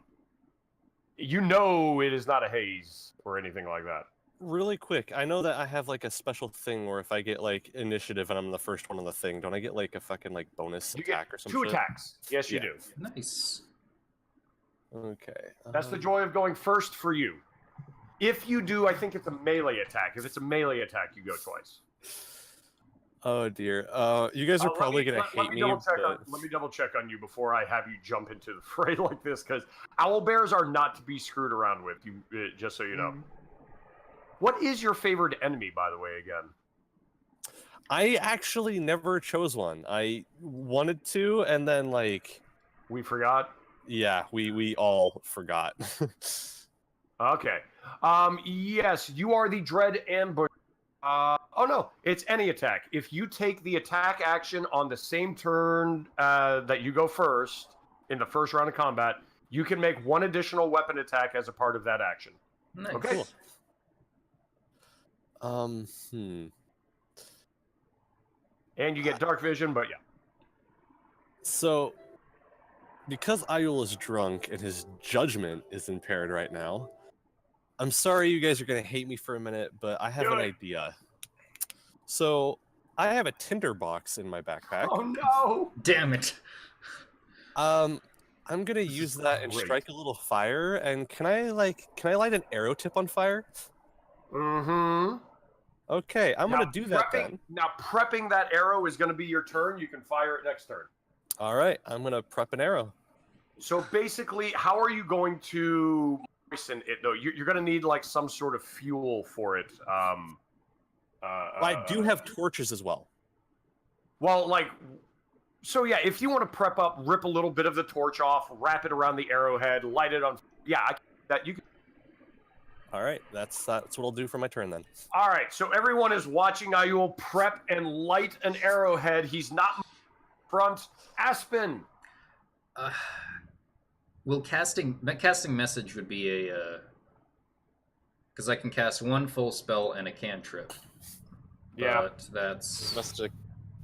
You know it is not a haze or anything like that. Really quick, I know that I have like a special thing where if I get like initiative and I'm the first one on the thing, don't I get like a fucking like bonus You attack get or some 2 shit? attacks. Yes, you Yeah. do. Nice. Okay. That's the joy of going first for you. If you do, I think it's a melee attack. If it's a melee attack, you go twice. Oh dear. You guys are probably gonna hate me, but Let me double check on you before I have you jump into the fray like this, because owl bears are not to be screwed around with. You, just so you know. What is your favorite enemy, by the way? Again, I actually never chose one. I wanted to, and then like, we forgot. yeah, we all forgot. Okay. Yes, you are the dread ambush. Oh no, it's any attack. If you take the attack action on the same turn that you go first in the first round of combat, you can make 1 additional weapon attack as a part of that action. Nice. Okay. Cool. And you get dark vision, but yeah. So, because Ayul is drunk and his judgment is impaired right now, I'm sorry you guys are gonna hate me for a minute, but I have Do an it. idea. So, I have a tinder box in my backpack. Oh no! Damn it. I'm gonna This is use that and great. strike a little fire. And can I light an arrow tip on fire? Mm-hmm. Okay, I'm Now, gonna do that then. Now, prepping that arrow is going to be your turn. You can fire it next turn. All right, I'm gonna prep an arrow. So basically, how are you going to moisten it? Though you're going to need like some sort of fuel for it. I do have torches as well. Well, like, so yeah. If you want to prep up, rip a little bit of the torch off, wrap it around the arrowhead, light it on. Yeah, that you can. All right, that's what I'll do for my turn then. All right, so everyone is watching Ayul prep and light an arrowhead. He's not front. Aspen. Will casting message would be a because I can cast 1 full spell and a cantrip. Yeah. But that's Message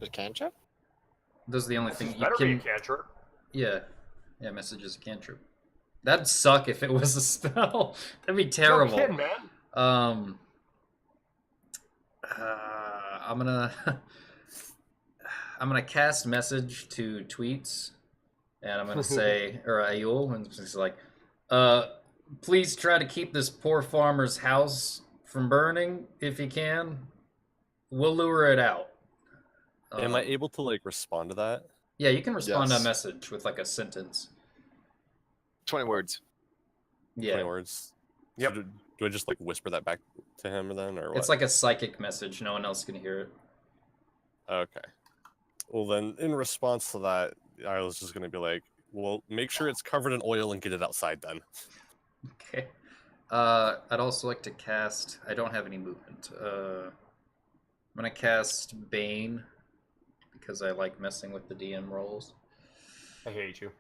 a cantrip? those are the only thing you Better be a can. cantrip. Yeah, message is a cantrip. That'd suck if it was a spell. That'd be terrible. No kidding, man. I'm gonna cast message to tweets, and I'm gonna say, or Ayul, and it's like, please try to keep this poor farmer's house from burning if you can. We'll lure it out. Am I able to like respond to that? Yeah, you can respond to a Yes. message with like a sentence. 20 words. 20 Yeah, words. Yep. So do I just like whisper that back to him then, or what? it's like a psychic message. No one else can hear it. Okay. Well then, in response to that, I was just gonna be like, well, make sure it's covered in oil and get it outside then. Okay. I'd also like to cast. I don't have any movement. I'm gonna cast Bane because I like messing with the DM rolls. I hate you.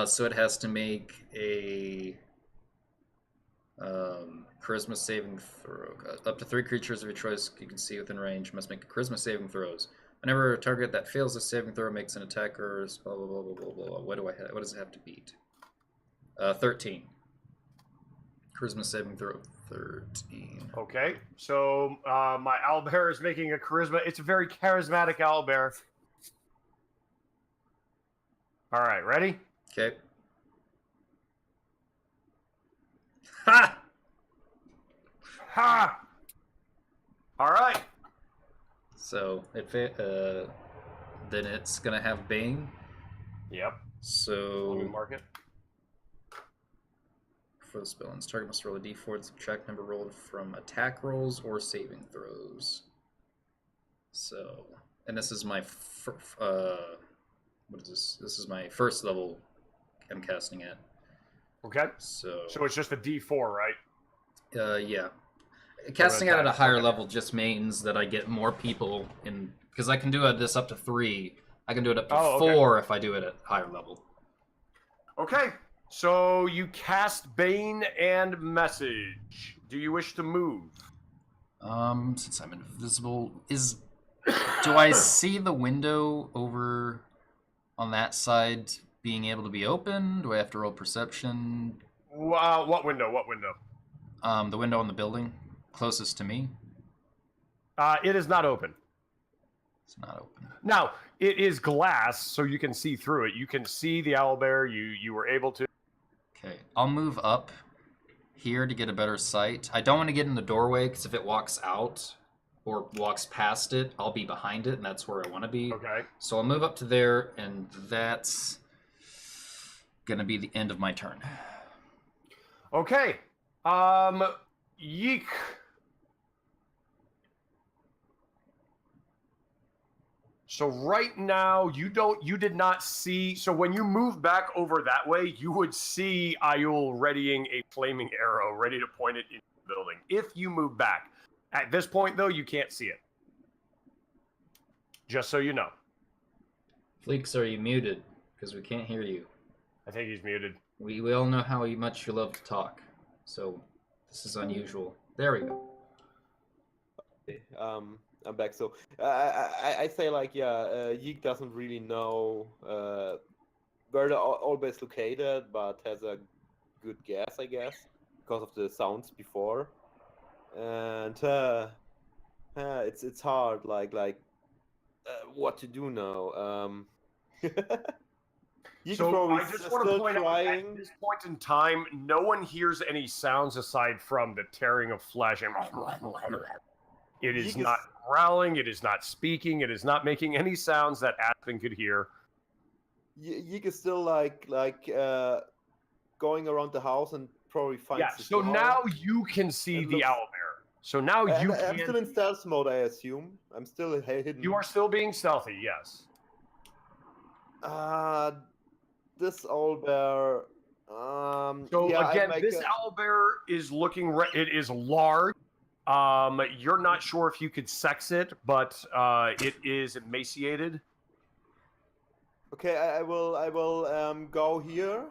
So it has to make a charisma saving throw. Up to 3 creatures of your choice you can see within range must make charisma saving throws. Whenever a target that fails a saving throw makes an attack or blah blah blah blah blah blah. What do I have? What does it have to beat? 13. Charisma saving throw 13. Okay, so my owlbear is making a charisma. It's a very charismatic owlbear. All right, ready? Okay. Ha! Ha! All right. So then it's gonna have Bane. Yep. Let me So mark it. before the spell ends. Target must roll a d4 and subtract number rolled from attack rolls or saving throws. So, and this is my what is this? This is my first level I'm casting at. Okay. So it's just a D4, right? Yeah. Casting out at a attacks, higher okay. level just means that I get more people in, because I can do this up to 3. I can do it up to 4 if I do it at higher level. Okay. So you cast Bane and Message. Do you wish to move? Since I'm invisible, do I see the window over on that side being able to be open? Do I have to roll perception? What window? What window? The window in the building closest to me. It is not open. It's not open. Now, it is glass, so you can see through it. You can see the owlbear. You were able to. Okay, I'll move up here to get a better sight. I don't want to get in the doorway, because if it walks out or walks past it, I'll be behind it, and that's where I want to be. Okay. So I'll move up to there, and that's going to be the end of my turn. Okay. Yeek. So right now, you did not see. So when you move back over that way, you would see Ayul readying a flaming arrow, ready to point it into the building. If you move back. At this point, though, you can't see it. Just so you know. Fleeks, are you muted? Because we can't hear you. I think he's muted. We all know how much you love to talk. So this is unusual. There we go. I'm back. So I say like Yeek doesn't really know where the owlbear is located, but has a good guess, I guess, because of the sounds before. And it's hard, like what to do now. So I just want to point out, at this point in time, no one hears any sounds aside from the tearing of flesh. And it is not growling, it is not speaking, it is not making any sounds that Aspen could hear. Yeek is still like going around the house and probably finds. Yeah. So now you can see the owlbear. So now you can. I'm still in stealth mode, I assume. I'm still hidden. You are still being stealthy, yes. This owlbear. So yeah, again, this owlbear is looking. It is large. You're not sure if you could sex it, but it is emaciated. Okay, I will go here.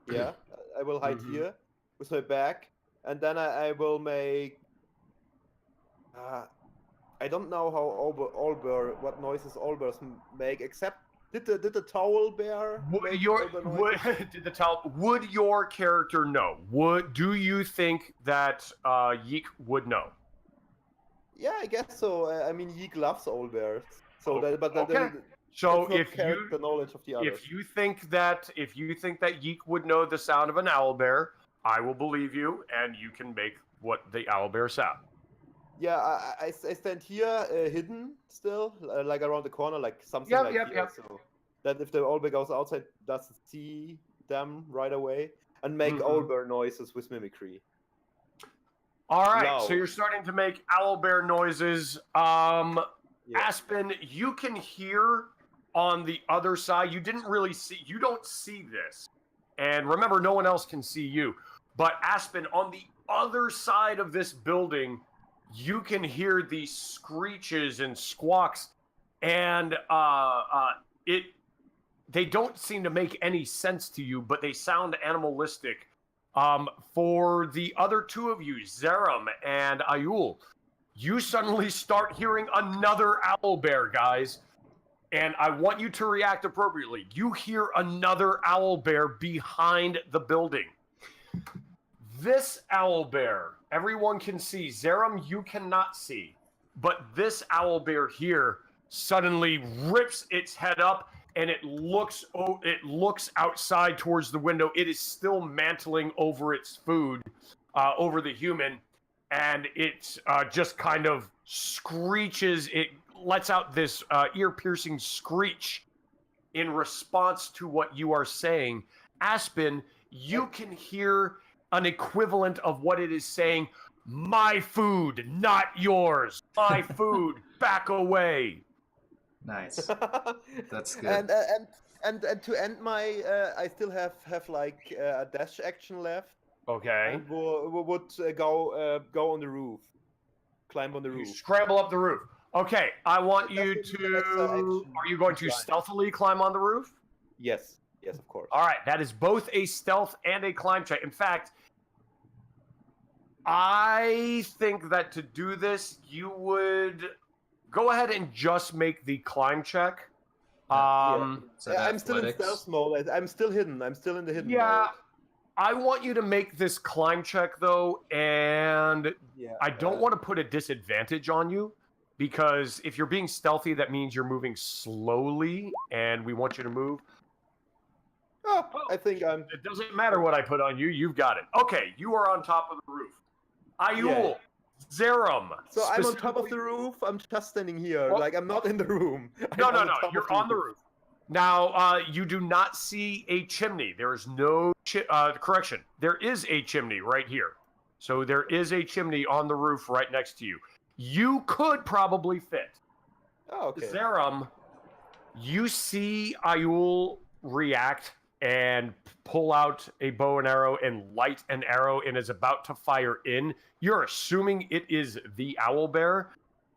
Yeah, I will hide here with my back, and then I will make. I don't know how owlbear, what noises owlbears make, except did the towel bear? Would your character know? Do you think that Yeek would know? Yeah, I guess so. I mean, Yeek loves owlbears, so So if the knowledge of the others. If you think that Yeek would know the sound of an owlbear, I will believe you, and you can make what the owlbear sound. Yeah, I stand here hidden still, like around the corner, like something here, so that if the owlbear goes outside, doesn't see them right away, and make owlbear noises with mimicry. All right, so you're starting to make owlbear noises. Aspen, you can hear on the other side. You don't see this. And remember, no one else can see you. But Aspen, on the other side of this building, you can hear these screeches and squawks, and they don't seem to make any sense to you, but they sound animalistic. For the other two of you, Zerum and Ayul, you suddenly start hearing another owlbear, guys, and I want you to react appropriately. You hear another owlbear behind the building. This owlbear, everyone can see. Zerum, you cannot see. But this owlbear here suddenly rips its head up, and it looks outside towards the window. It is still mantling over its food, over the human, and it just kind of screeches. It lets out this ear-piercing screech in response to what you are saying. Aspen, you can hear an equivalent of what it is saying, my food, not yours. My food, back away. Nice. That's good. And to end my, I still have like a dash action left. Okay. And would go on the roof, climb on the You roof. scramble up the roof. Okay, I want you That's to. an extra action Are you going to climb. stealthily climb on the roof? Yes, of course. All right, that is both a stealth and a climb check. In fact, I think that to do this, you would go ahead and just make the climb check. Is that I'm still in athletics? stealth mode. I'm still hidden. I'm still in the hidden Yeah, mode. I want you to make this climb check though, and Yeah. I don't want to put a disadvantage on you because if you're being stealthy, that means you're moving slowly, and we want you to move. Oh, I think I'm. It doesn't matter what I put on you. You've got it. Okay, you are on top of the roof. Ayul, Zerum. So I'm on top of specifically- the roof. I'm just standing here. Well- like I'm not in the room. No, I'm no, on no. top of You're on the roof. Now, you do not see a chimney. There is no correction. There is a chimney right here. So there is a chimney on the roof right next to you. You could probably fit. Oh, okay. Zerum, you see Ayul react and pull out a bow and arrow and light an arrow and is about to fire in. You're assuming it is the owlbear.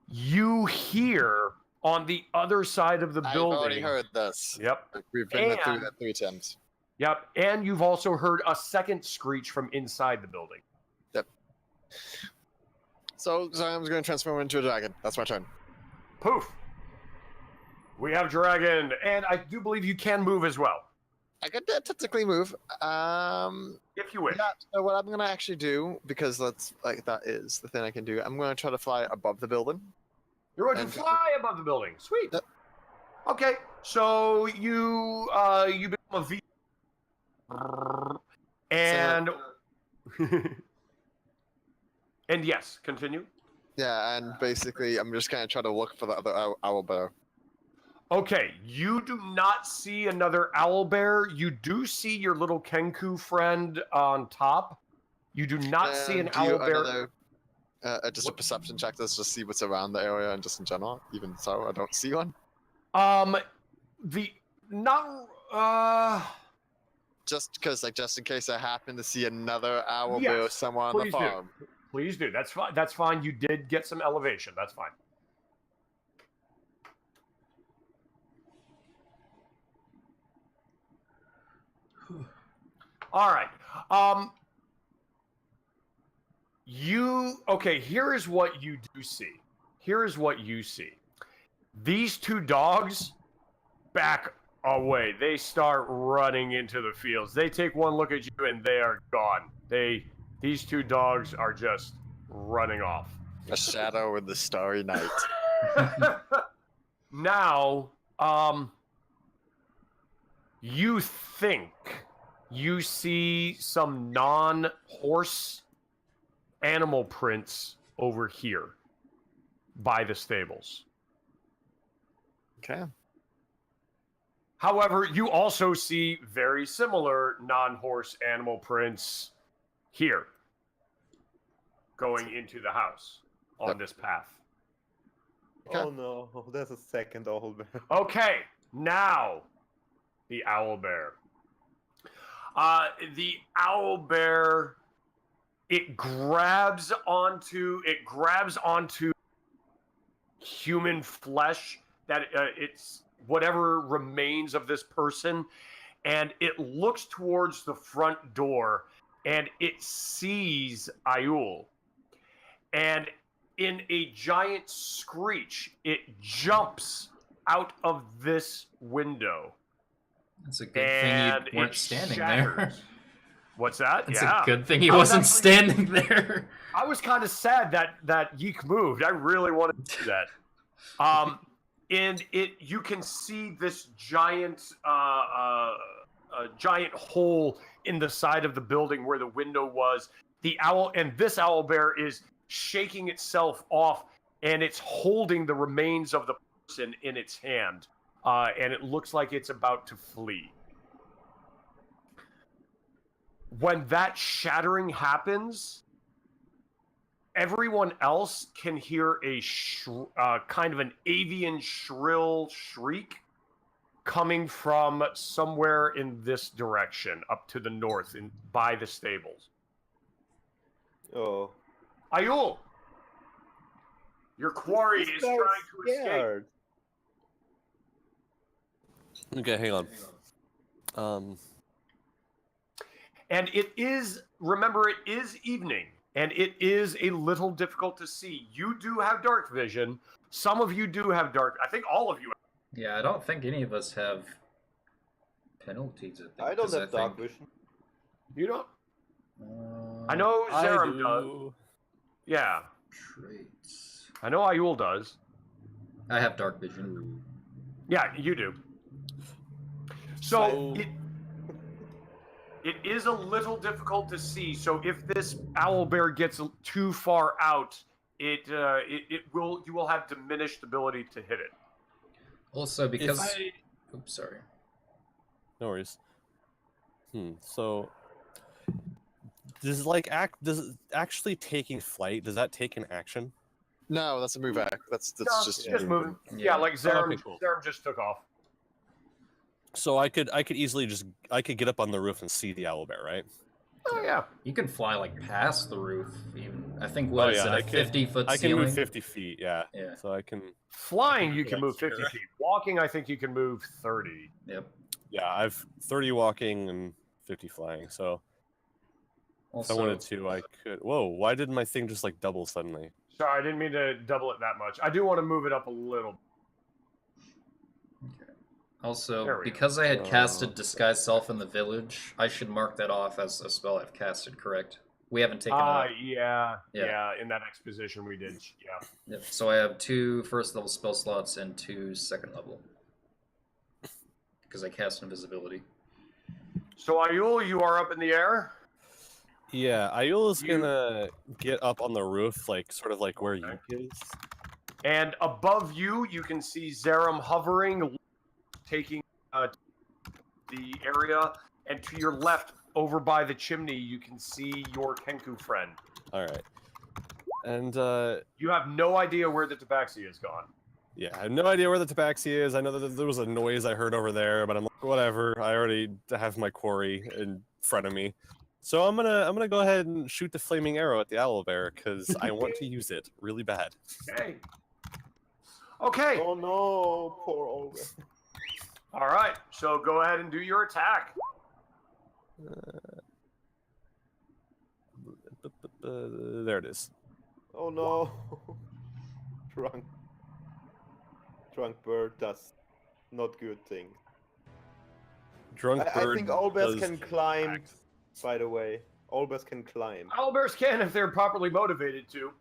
You hear on the other side of the I've building. already heard this. Yep. We've been through And- that 3 times. Yep. And you've also heard a second screech from inside the building. So I'm going to transform into a dragon. That's my turn. Poof. We have dragon, and I do believe you can move as well, I could technically move. if you wish. Yeah, so what I'm going to actually do, because that is the thing I can do, I'm going to try to fly above the building. You're going to And- fly above the building. Sweet. Yep. Okay, so you become a V, and and yes, continue. Yeah, and basically I'm just going to try to look for the other owlbear. Okay, you do not see another owlbear. You do see your little Kenku friend on top. You do not see an And do you- owlbear. just a perception check to just see what's around the area and just in general. Even so, I don't see one. Just because, just in case I happen to see another owlbear Yes, somewhere on the please do. farm. Please do. That's fine. That's fine. You did get some elevation. That's fine. All right. Okay, here is what you do see. Here is what you see. These two dogs back away. They start running into the fields. They take one look at you and they are gone. These two dogs are just running off. A shadow in the starry night. Now, you think you see some non-horse animal prints over here by the stables. Okay. However, you also see very similar non-horse animal prints here going into the house on Yep. this path. Oh no, there's a second owlbear. Okay, now the owlbear. The owlbear, it grabs onto human flesh that it's whatever remains of this person, and it looks towards the front door and it sees Ayul. And in a giant screech, it jumps out of this window. It's a good And thing you weren't it standing shatters. there. What's that? It's Yeah. a good thing he I was wasn't actually- standing there. I was kind of sad that Yeek moved. I really wanted to do that. And you can see this giant giant hole in the side of the building where the window was. The owl and this owlbear is shaking itself off, and it's holding the remains of the person in its hand, and it looks like it's about to flee. when that shattering happens, everyone else can hear a kind of an avian shrill shriek coming from somewhere in this direction, up to the north, by the stables. Oh. Ayul, your quarry is trying to escape. Okay, hang on. And it is, remember, it is evening, and it is a little difficult to see. You do have dark vision. Some of you do have dark. I think all of you. Yeah, I don't think any of us have penalties. I don't have dark vision. You don't? I know Zerum does. Yeah. Traits. I know Ayul does. I have dark vision. Yeah, you do. So it is a little difficult to see. So if this owlbear gets too far out, you will have diminished ability to hit it. Also, because oops, sorry. No worries. So does actually taking flight, does that take an action? No, that's a move act. That's just moving. Yeah, like Zerum, okay, cool. Zerum just took off. So I could easily get up on the roof and see the owlbear, right? Oh yeah. You can fly like past the roof. Even I think a 50-foot I ceiling. can move 50 feet. Yeah. Yeah. So I can. Flying, you can move 50 feet. Walking, I think you can move 30. Yep. Yeah, I've 30 walking and 50 flying. So Also, if I wanted to, I could. Whoa! Why did my thing just like double suddenly? Sorry, I didn't mean to double it that much. I do want to move it up a little. okay. Also, because I had casted Disguise Self in the village, I should mark that off as a spell I've casted, correct? We haven't taken yeah. In that exposition we did, yeah. Yep. So I have 2 first level spell slots and 2 second level. Because I cast Invisibility. So Ayul, you are up in the air? Yeah, Ayul is gonna get up on the roof, sort of like where Yuke is. And above you, you can see Zerum hovering, taking the area. And to your left, over by the chimney, you can see your Kenku friend. All right. And you have no idea where the tabaxi has gone. Yeah, I have no idea where the tabaxi is. I know that there was a noise I heard over there, but I'm like, whatever. I already have my quarry in front of me. So I'm gonna go ahead and shoot the flaming arrow at the owlbear because I want to use it really bad. Okay. Oh no, poor owlbear. All right, so go ahead and do your attack. There it is. Oh no. Drunk bird does not good things. Drunk bird. I think owlbears can climb. By the way, owlbears can climb. Owlbears can if they're properly motivated to.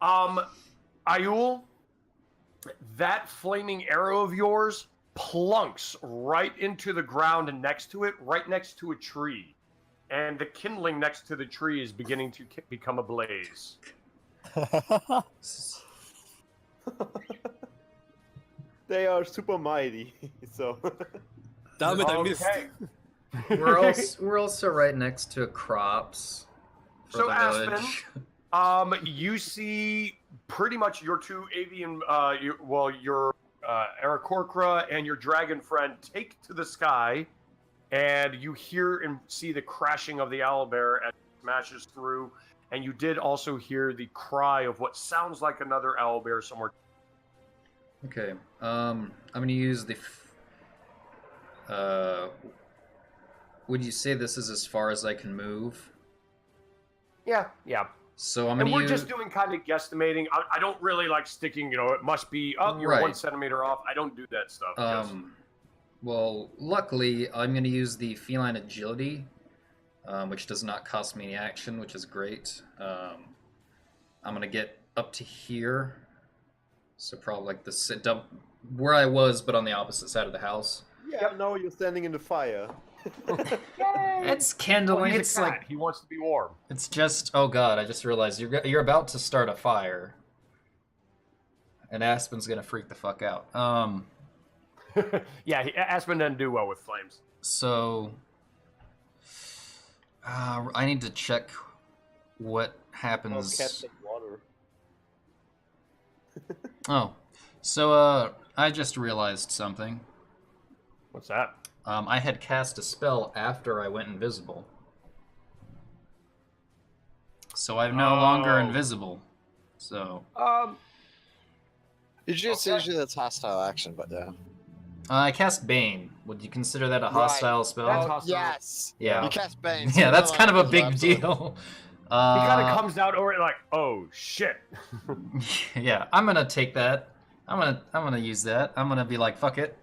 Ayul, that flaming arrow of yours plunks right into the ground and next to it, right next to a tree. And the kindling next to the tree is beginning to become ablaze. They are super mighty, so. Damn it, I missed. We're also right next to crops. So Aspen, you see pretty much your 2 avian, your Aarakocra and your dragon friend take to the sky, and you hear and see the crashing of the owlbear as it smashes through, and you did also hear the cry of what sounds like another owlbear somewhere. Okay, I'm gonna use the. Would you say this is as far as I can move? Yeah. So I'm gonna we're just doing kind of guesstimating. I don't really like sticking, it must be, you're right. 1 centimeter off. I don't do that stuff. Well, luckily, I'm gonna use the feline agility, which does not cost me any action, which is great. I'm gonna get up to here. So probably like the where I was, but on the opposite side of the house. Yeah, no, you're standing in the fire. It's kindling. He's It's a cat. like He wants to be warm. it's just. Oh God! I just realized you're about to start a fire, and Aspen's gonna freak the fuck out. Yeah, Aspen doesn't do well with flames. So I need to check what Oh, happens. cats in water. Oh, so I just realized something. What's that? I had cast a spell after I went invisible. So I'm no longer Oh. invisible. So Usually that's hostile action, but yeah. I cast Bane. Would you consider that a Right. hostile spell? That's hostile. Yes. Yeah. You cast Bane. so Yeah, you're that's no kind of a longer big invisible, deal. He kind of comes out over it like, oh shit. Yeah, I'm gonna take that. I'm gonna use that. I'm gonna be like, fuck it.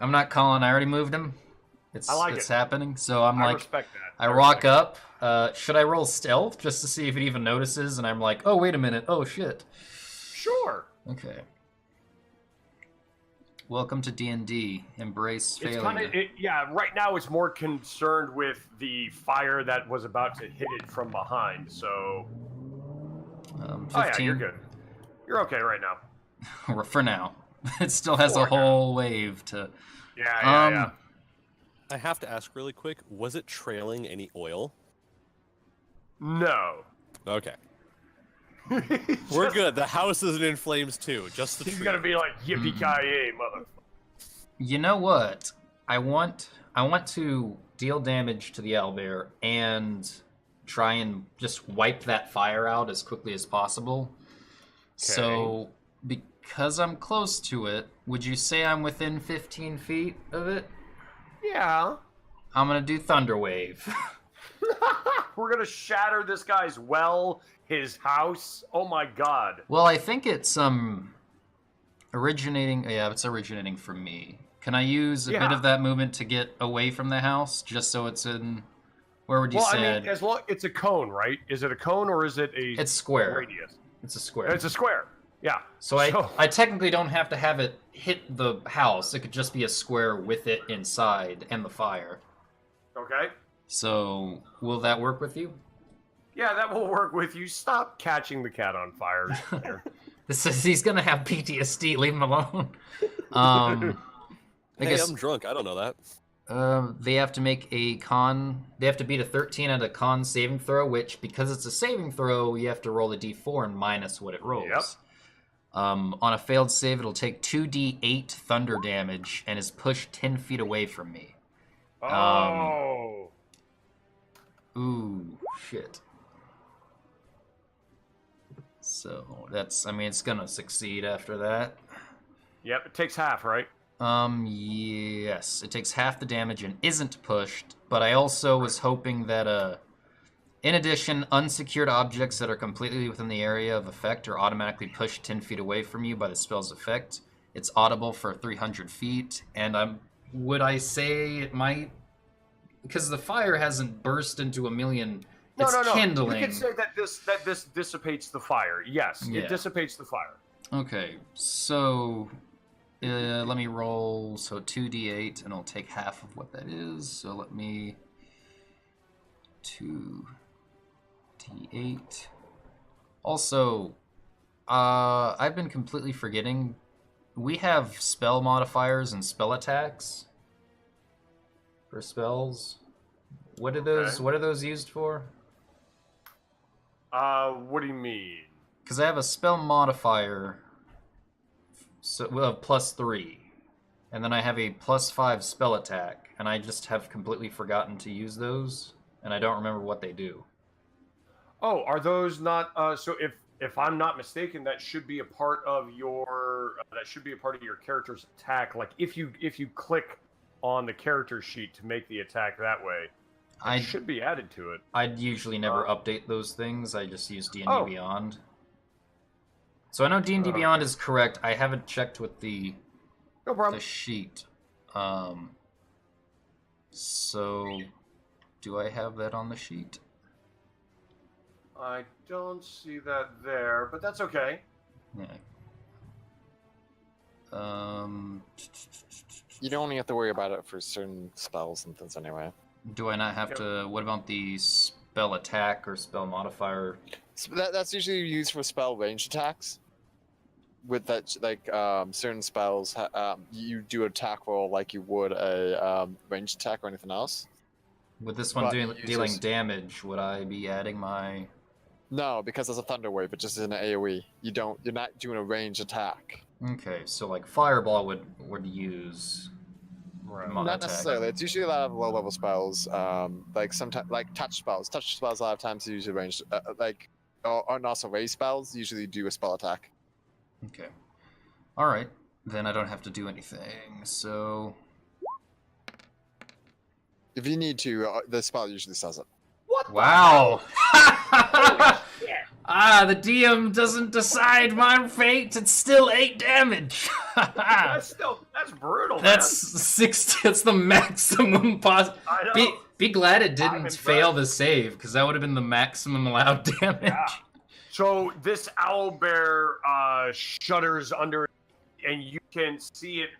I'm not calling. I already moved him. It's I like it's it. happening. So I'm I like, respect that. I rock up. Should I roll stealth just to see if it even notices? And I'm like, oh wait a minute. Oh shit. Sure. Okay. Welcome to D&D. Embrace failure. It's kind of yeah. Right now, it's more concerned with the fire that was about to hit it from behind. So, 15. oh yeah, you're good. You're okay right now. For now. It still has a For now. whole wave to. Yeah. I have to ask really quick, was it trailing any oil? No. Okay. We're good. The house isn't in flames too. Just the He's tree. gonna be like yippee ki yay, mother. You know what? I want to deal damage to the owlbear and try and just wipe that fire out as quickly as possible. So, because I'm close to it, would you say I'm within 15 feet of it? Yeah. I'm gonna do Thunder Wave. We're gonna shatter this guy's well, his house. Oh my god. Well, I think it's originating. Yeah, it's originating from me. Can I use a bit Yeah. of that movement to get away from the house, just so it's in? Where would you Well, say? I mean, as long it's a cone, right? Is it a cone or is it a It's square. radius? It's a square. It's a square. Yeah. So I technically don't have to have it hit the house. It could just be a square with it inside and the fire. Okay. So will that work with you? Yeah, that will work with you. Stop catching the cat on fire. This is he's gonna have PTSD. Leave him alone. I Hey, guess I'm drunk. I don't know that. they have to make a con. They have to beat a 13 at a con saving throw, which because it's a saving throw, you have to roll a d4 and minus what it rolls. Yep. On a failed save, it'll take 2d8 thunder damage and is pushed 10 feet away from me. Oh. Ooh, shit. So that's, I mean, it's gonna succeed after that. Yep, it takes half, right? Yes, it takes half the damage and isn't pushed, but I also was hoping that, in addition, unsecured objects that are completely within the area of effect are automatically pushed 10 feet away from you by the spell's effect. It's audible for 300 feet, and would I say it might? Because the fire hasn't burst into a million. It's No. kindling. You can say that this dissipates the fire. Yes, Yeah. it dissipates the fire. Okay, so let me roll. So 2d8, and I'll take half of what that is. So let me 2d8. Also, I've been completely forgetting. We have spell modifiers and spell attacks for spells. What are those? Okay. What are those used for? What do you mean? Because I have a spell modifier, so of +3, and then I have a +5 spell attack, and I just have completely forgotten to use those, and I don't remember what they do. Oh, are those not? So if I'm not mistaken, that should be a part of your character's attack. Like if you click on the character sheet to make the attack that way, it should be added to it. I'd usually never update those things. I just use D&D Oh. Beyond. So I know D&D Beyond is correct. I haven't checked with the No problem. sheet. So do I have that on the sheet? I don't see that there, but that's okay. Yeah. You don't only have to worry about it for certain spells and things anyway. Do I not have to? What about the spell attack or spell modifier? So that's usually used for spell range attacks. With that, like certain spells, you do attack roll like you would a range attack or anything else. With this one But dealing uses- damage, would I be adding my? No, because there's a thunder wave, but just in an AOE. You're not doing a ranged attack. Okay, so like fireball would use. Right. Not Not attack. necessarily. It's usually a lot of low level spells, like sometimes like touch spells. Touch spells a lot of times are usually ranged, and also raise spells usually do a spell attack. Okay. All right. Then I don't have to do anything. So If you need to, the spell usually says it. What? wow. Yeah. The DM doesn't decide my fate. It's still 8 damage. That's brutal. That's 6. That's the maximum possible. Man. I know. Be glad it I'm didn't impressed. fail the save, because that would have been the maximum allowed damage. Yeah. So this owl bear shudders under, and you can see it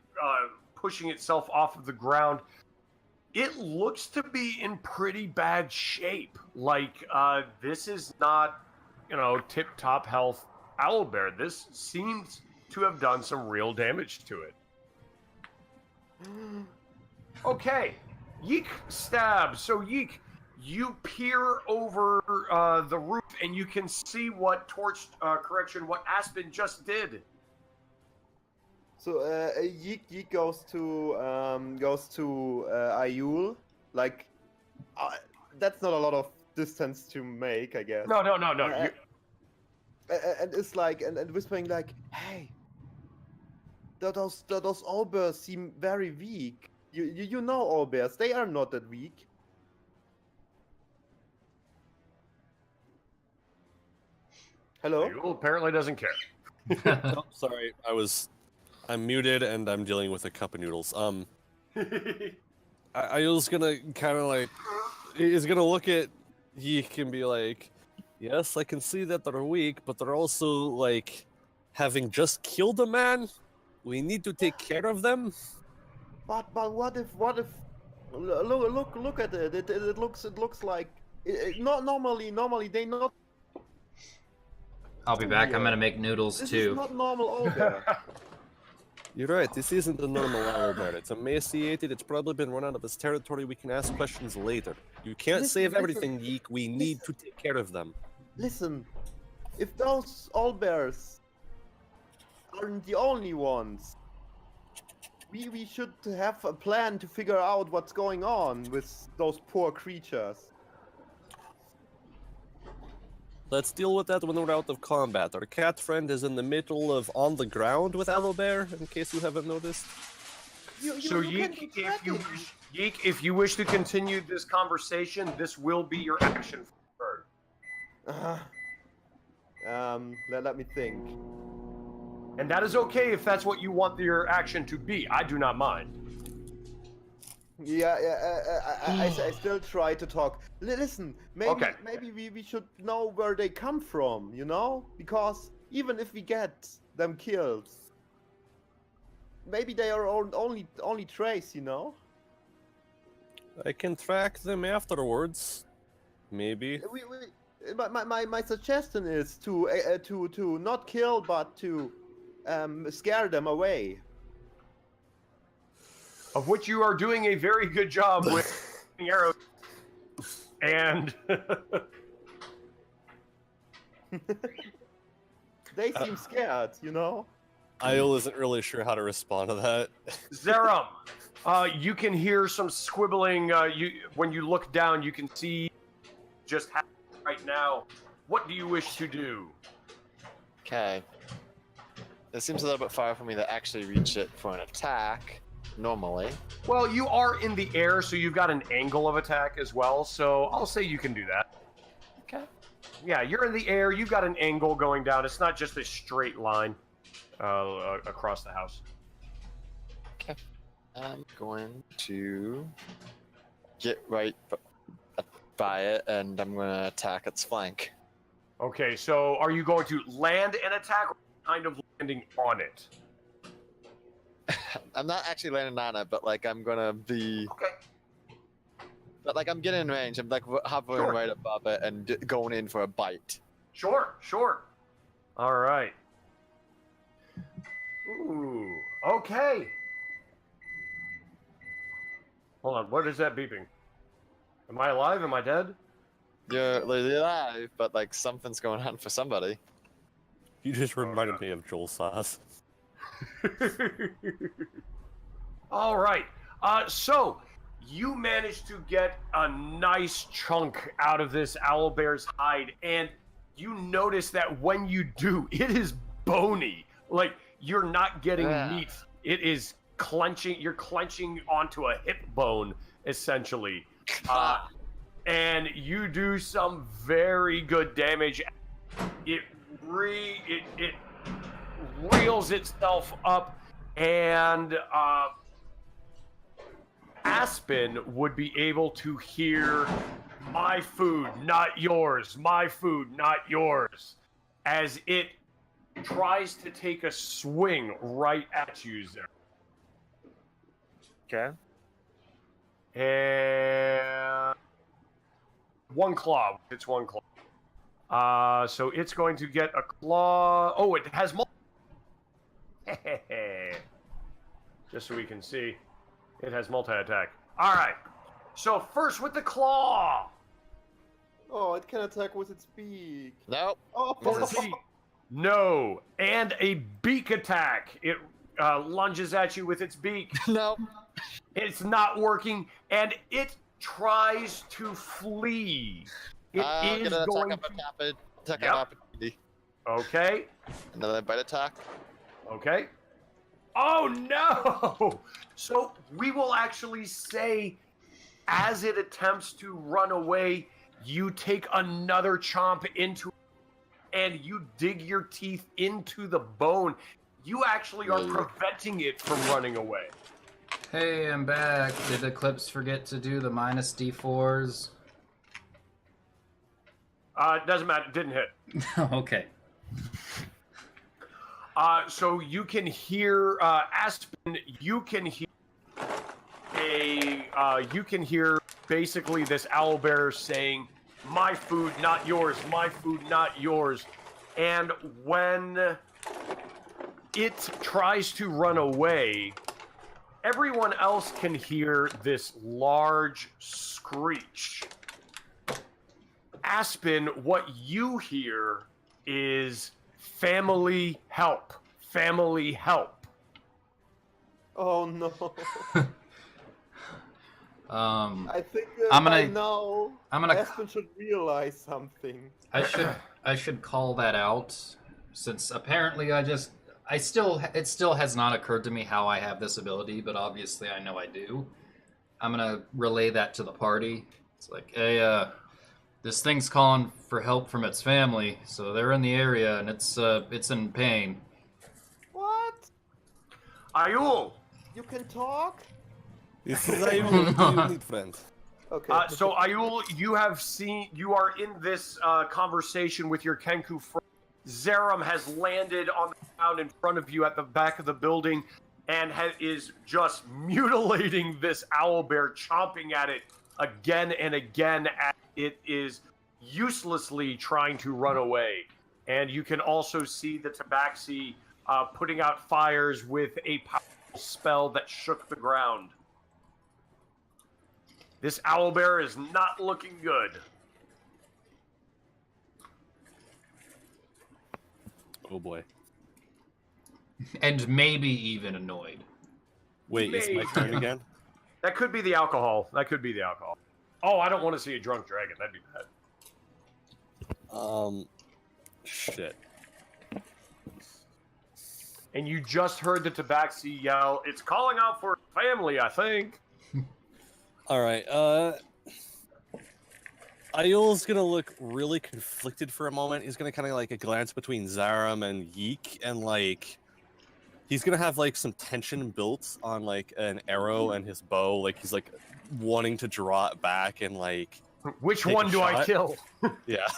pushing itself off of the ground. It looks to be in pretty bad shape. Like this is not, tip-top health owl bear. This seems to have done some real damage to it. Okay, Yeek stab. So Yeek, you peer over the roof and you can see what what Aspen just did. So Yeek goes to Ayul. Like, that's not a lot of distance to make, I guess. No. And it's like, and whispering like, hey, those owlbears seem very weak. You know owlbears, they are not that weak. Hello? Yule apparently doesn't care. Oh, sorry, I'm muted and I'm dealing with a cup of noodles. I was gonna kind of like, he's gonna look at Yeek and be like, yes, I can see that they're weak, but they're also like, having just killed a man, we need to take care of them. But what if look at it. It looks like not normally they not. I'll be back. I'm gonna make noodles This too. is not normal owlbear. You're right, this isn't a normal owlbear. It's emaciated, it's probably been run out of its territory, we can ask questions later. You can't Listen, save listen. everything, Yeek, we need to take care of them. Listen, if those owlbears aren't the only ones, we should have a plan to figure out what's going on with those poor creatures. Let's deal with that when we're out of combat. Our cat friend is in the middle of on the ground with Owlbear, in case you haven't noticed. So Yeek, if you wish to continue this conversation, this will be your action for Let me think. and that is okay if that's what you want your action to be. I do not mind. Yeah, I still try to talk. Listen, Okay. maybe we should know where they come from, Because even if we get them killed, maybe they are only trace, I can track them afterwards. Maybe. My suggestion is to not kill, but to scare them away. Of which you are doing a very good job with arrows. And They seem scared, Io isn't really sure how to respond to that. Zerum, you can hear some squibbling. When you look down, you can see just happening right now. What do you wish to do? Okay. It seems a little bit far for me to actually reach it for an attack, normally. Well, you are in the air, so you've got an angle of attack as well, so I'll say you can do that. Okay. Yeah, you're in the air, you've got an angle going down. It's not just a straight line across the house. Okay. I'm going to get right by it, and I'm going to attack its flank. Okay, so are you going to land an attack or kind of landing on it? I'm not actually landing on it, but like I'm gonna be. Okay. But like I'm getting in range. I'm like hovering Sure. right above it and going in for a bite. Sure. All right. Ooh, okay. Hold on, what is that beeping? Am I alive? Am I dead? You're alive, but like something's going on for somebody. You just reminded me of Joel Sauce. All right. So you managed to get a nice chunk out of this owlbear's hide, and you notice that when you do, it is bony. Like you're not getting meat. It is clenching. You're clenching onto a hip bone, essentially. And you do some very good damage. It reels itself up, and Aspen would be able to hear "My food, not yours. My food, not yours," as it tries to take a swing right at you, Zara. Okay. And one claw. It's one claw. So it's going to get a claw. Oh, it has multiple. Just so we can see, it has multi-attack. All right. So first with the claw. Oh, it can attack with its beak. Nope. Oh, 14. No. And a beak attack. It lunges at you with its beak. Nope. It's not working, and it tries to flee. It is Gonna going attack to... attack Yep. of opportunity. Okay. Another bite attack. Okay. Oh, no! So we will actually say, as it attempts to run away, you take another chomp into it, and you dig your teeth into the bone. You actually are preventing it from running away. Hey, I'm back. Did Eclipse forget to do the minus D4s? It doesn't matter. It didn't hit. Okay. So you can hear Aspen. You can hear You can hear basically this owlbear saying, "My food, not yours. My food, not yours." And when it tries to run away, everyone else can hear this large screech. Aspen, what you hear is family help. Family help. Oh no. I think I'm gonna- by now I'm gonna- Aspen should realize something. I should call that out, since apparently it still has not occurred to me how I have this ability, but obviously I know I do. I'm gonna relay that to the party. It's like, hey, this thing's calling for help from its family, so they're in the area and it's in pain. What? Ayul! You can talk? This is how you need friends. Okay. So Ayul, you are in this conversation with your Kenku friend. Zerum has landed on the ground in front of you at the back of the building and is just mutilating this owlbear, chomping at it again and again as it is uselessly trying to run away. And you can also see the Tabaxi putting out fires with a powerful spell that shook the ground. This owlbear is not looking good. Oh boy. And maybe even annoyed. Wait, it's my turn again? That could be the alcohol. Oh, I don't want to see a drunk dragon. That'd be bad. Shit. And you just heard the Tabaxi yell, "It's calling out for family, I think." Alright, Ayul's gonna look really conflicted for a moment. He's gonna kind of like a glance between Zaram and Yeek, and like he's gonna have like some tension built on like an arrow and his bow. Like he's like wanting to draw it back and like Which take a one do I shot. kill? Yeah.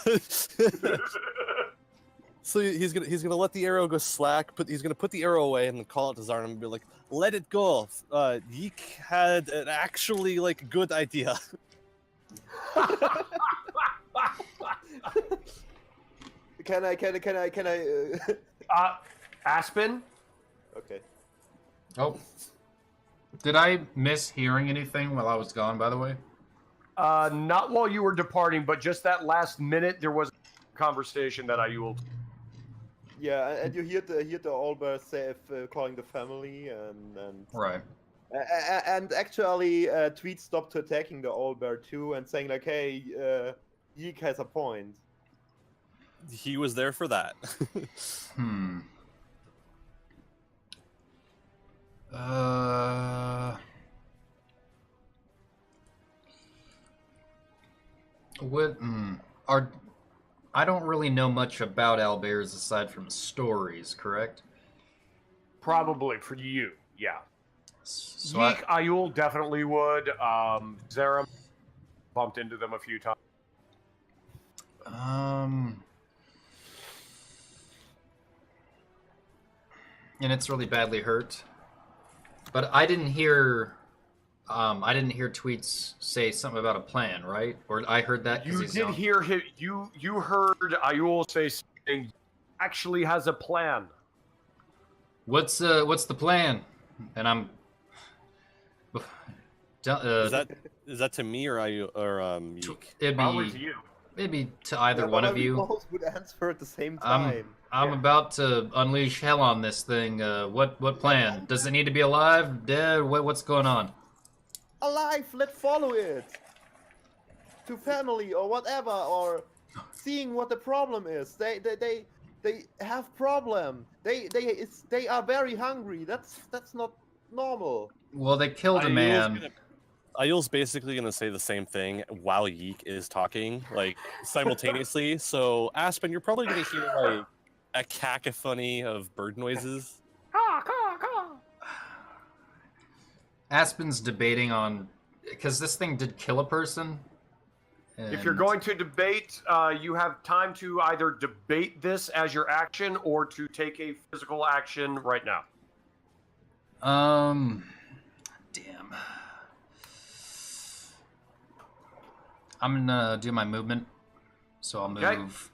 So he's gonna let the arrow go slack. He's gonna put the arrow away and then call it to Zaram and be like, "Let it go. Yeek had an actually like good idea." Can I? Aspen? Okay. Oh. Did I miss hearing anything while I was gone, by the way? Not while you were departing, but just that last minute, there was a conversation that Ayul. Yeah, and you hear the Allbear say calling the family and Right. and actually Tweet stopped attacking the Allbear too and saying like, hey, Yeek has a point. He was there for that. Hmm. What? I don't really know much about owlbears aside from stories, correct? Probably for you, yeah. So Yeek, Ayul definitely would. Zera bumped into them a few times. And it's really badly hurt. But I didn't hear Tweets say something about a plan, right? Or I heard that because You he's did young. hear him. You heard Ayul say something. Actually, has a plan. What's the plan? And I'm. Is that to me or Yeek? It'd Probably to be you. maybe to either Yeah, one but of we you. both would answer at the same time. I'm about to unleash hell on this thing. What plan? Does it need to be alive, dead? What's going on? Alive, let's follow it to family or whatever, or seeing what the problem is. They have problem. They are very hungry. That's not normal. Well, they killed a man. Ayul's basically gonna say the same thing while Yeek is talking, like simultaneously. So Aspen, you're probably gonna hear like a cacophony of bird noises. Aspen's debating on because this thing did kill a person. If you're going to debate, you have time to either debate this as your action or to take a physical action right now. Damn. I'm gonna do my movement, so I'll move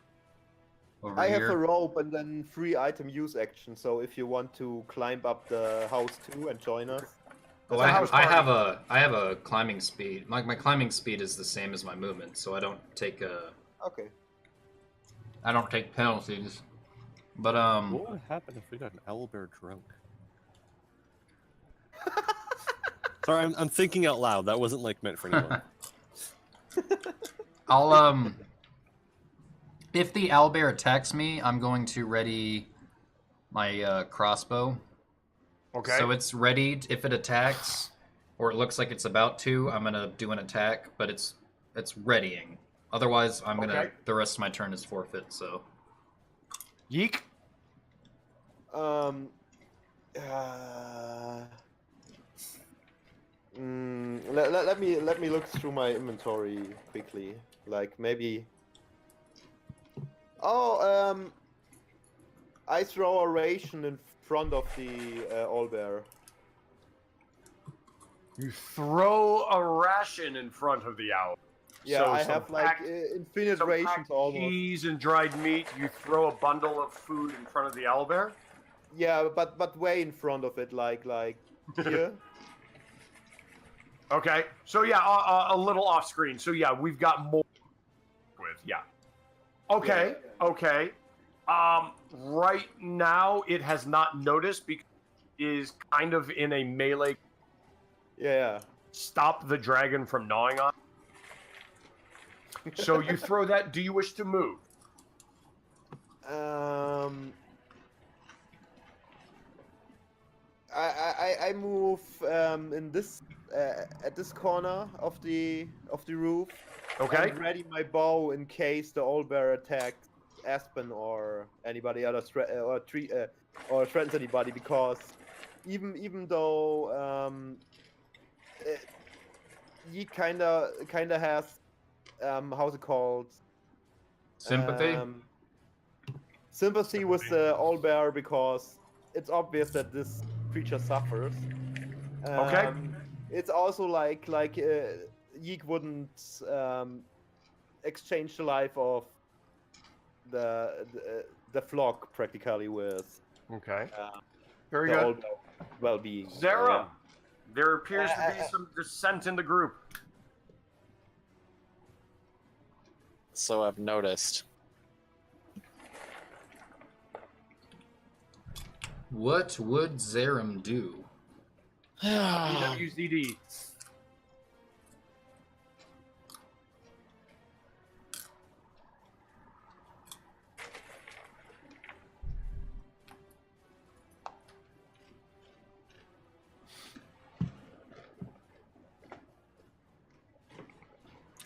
over I here. have a rope and then free item use action. So if you want to climb up the house too and join us. Oh, I have a climbing speed. My climbing speed is the same as my movement, so I don't take Okay. I don't take penalties. But What would happen if we got an owlbear drunk? Sorry, I'm thinking out loud. That wasn't like meant for anyone. I'll if the owlbear attacks me, I'm going to ready my crossbow. Okay. So it's ready if it attacks, or it looks like it's about to. I'm gonna do an attack, but it's readying. Otherwise, I'm gonna Okay. the rest of my turn is forfeit. So Yeek. Let me look through my inventory quickly. Like maybe. Oh, I throw a ration in front of the owlbear. You throw a ration in front of the owl. Yeah, So I some have like packed- infinite Some rations packed almost. cheese and dried meat. You throw a bundle of food in front of the owlbear. Yeah, but way in front of it, like here. Okay. So yeah, a little off screen. So yeah, we've got more with Okay. Yeah. Okay. Right now it has not noticed because it is kind of in a melee. Yeah. Stop the dragon from gnawing on. So you throw that. Do you wish to move? I move in this at this corner of the roof. Okay. And ready my bow in case the owlbear attacks Aspen or anybody else or threatens anybody, because even though he kinda has how's it called, sympathy. Sympathy with the owlbear, because it's obvious that this creature suffers. Okay. It's also like Yeek wouldn't exchange the life of the flock practically with Okay. Very the good. old well-being. Zera, there appears to be some dissent in the group. so I've noticed. What would Zerum do? WZD.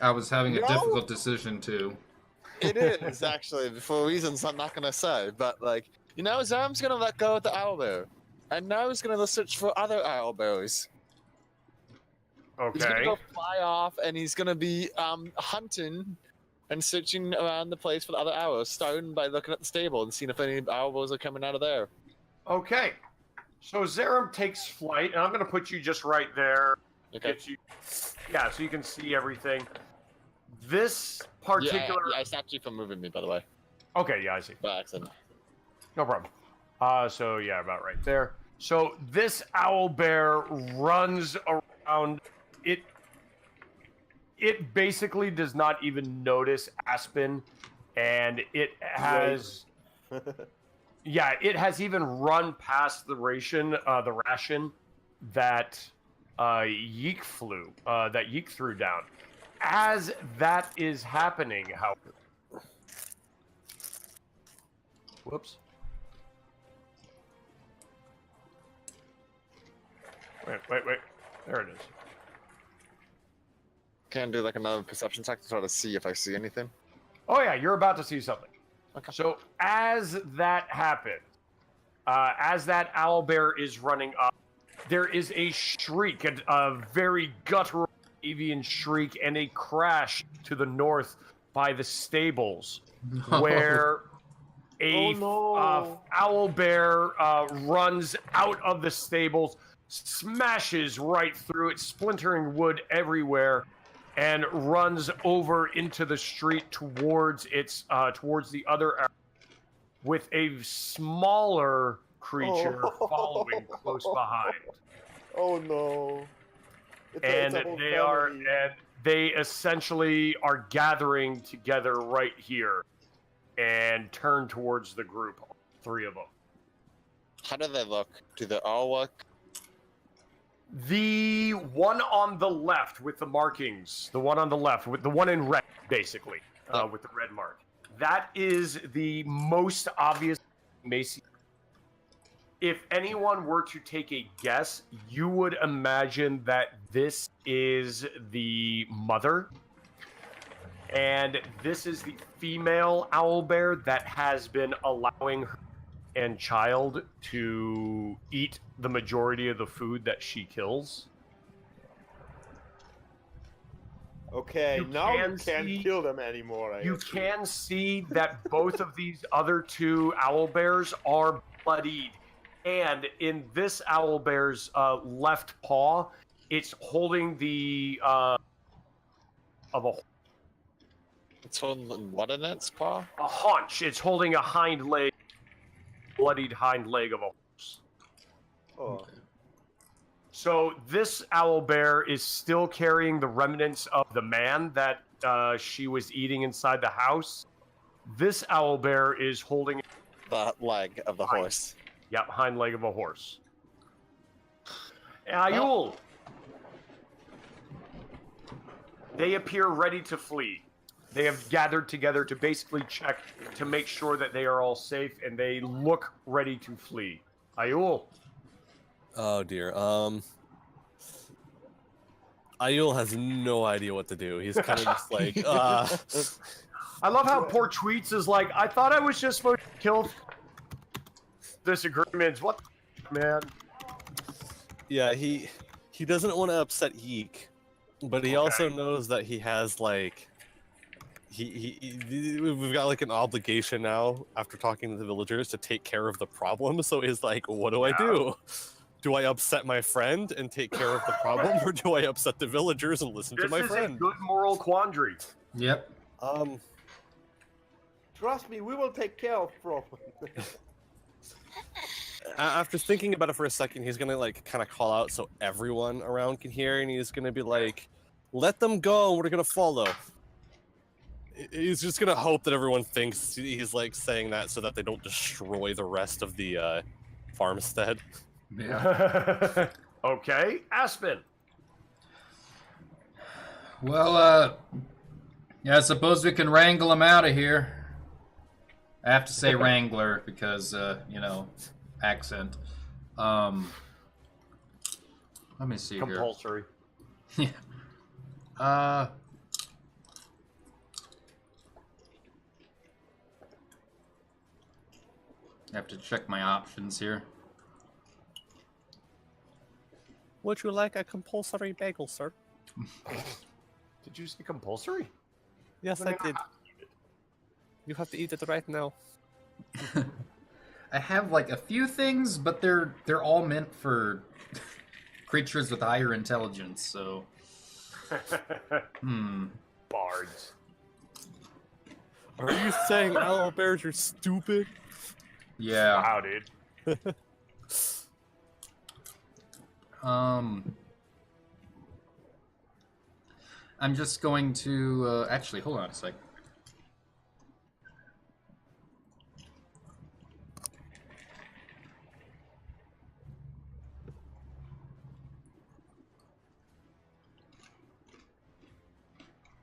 I was having a No. difficult decision too. It is actually for reasons I'm not gonna say, but like Zerum's gonna let go of the owlbear, and now he's gonna search for other owlbears. He's gonna Okay. go fly off, and he's gonna be hunting and searching around the place for the other owls, starting by looking at the stable and seeing if any owls are coming out of there. Okay. So Zerum takes flight, and I'm going to put you just right there. Okay. Get you, yeah, so you can see everything. This particular. Yeah, I stopped you from moving me, by the way, Okay, yeah, I see. by accident. No problem. So yeah, about right there. So this owl bear runs around. It basically does not even notice Aspen, and it has. Yeah, it has even run past the ration that Yeek threw down. As that is happening, however, whoops. Wait. There it is. Can I do like another perception check to try to see if I see anything? Oh yeah, you're about to see something. Okay. So as that happens, as that owlbear is running up, there is a shriek, a very guttural avian shriek, and a crash to the north by the stables, where a owlbear runs out of the stables, smashes right through it, splintering wood everywhere, and runs over into the street towards the other area, with a smaller creature following close behind. Oh no! And it's a whole and family. they essentially are gathering together right here, and turn towards the group. Three of them. How do they look? Do they all look? The one on the left with the markings, the one on the left with the one in red, basically, with the red mark. That is the most obvious. Macy. If anyone were to take a guess, you would imagine that this is the mother, and this is the female owlbear that has been allowing her and child to eat the majority of the food that she kills. Okay, You now can you can't see- kill them anymore. You can see that both of these other two owlbears are bloodied, and in this owlbear's left paw, it's holding the of It's holding what in its paw? a haunch. It's holding a hind leg, bloodied hind leg of a horse. Oh. So this owlbear is still carrying the remnants of the man that she was eating inside the house. This owlbear is holding, The leg of the horse. yep, hind leg of a horse. Ayul. They appear ready to flee. They have gathered together to basically check to make sure that they are all safe, and they look ready to flee. Ayul. Oh dear. Ayul has no idea what to do. He's kind of just like, I love how poor Tweets is like, I thought I was just supposed to kill disagreements. What the man? yeah, he doesn't want to upset Yeek, but he also knows that he has like, we've got like an obligation now after talking to the villagers to take care of the problem. So he's like, what do I do? Do I upset my friend and take care of the problem, or do I upset the villagers and listen to my This is a friend? good moral quandary. Yep. Trust me, we will take care of problem. After thinking about it for a second, he's gonna like kind of call out so everyone around can hear, and he's gonna be like, "Let them go. We're gonna follow." He's just gonna hope that everyone thinks he's like saying that so that they don't destroy the rest of the farmstead. Yeah. Okay, Aspen. Well, yeah, I suppose we can wrangle him out of here. I have to say wrangler because, accent. Let me see Compulsory. here. Yeah. I have to check my options here. Would you like a compulsory bagel, sir? Did you say compulsory? Yes, I did. You have to eat it right now. I have like a few things, but they're all meant for creatures with higher intelligence, so Bards. Are you saying owlbears are stupid? yeah. Wow, dude. I'm just going to actually hold on a sec.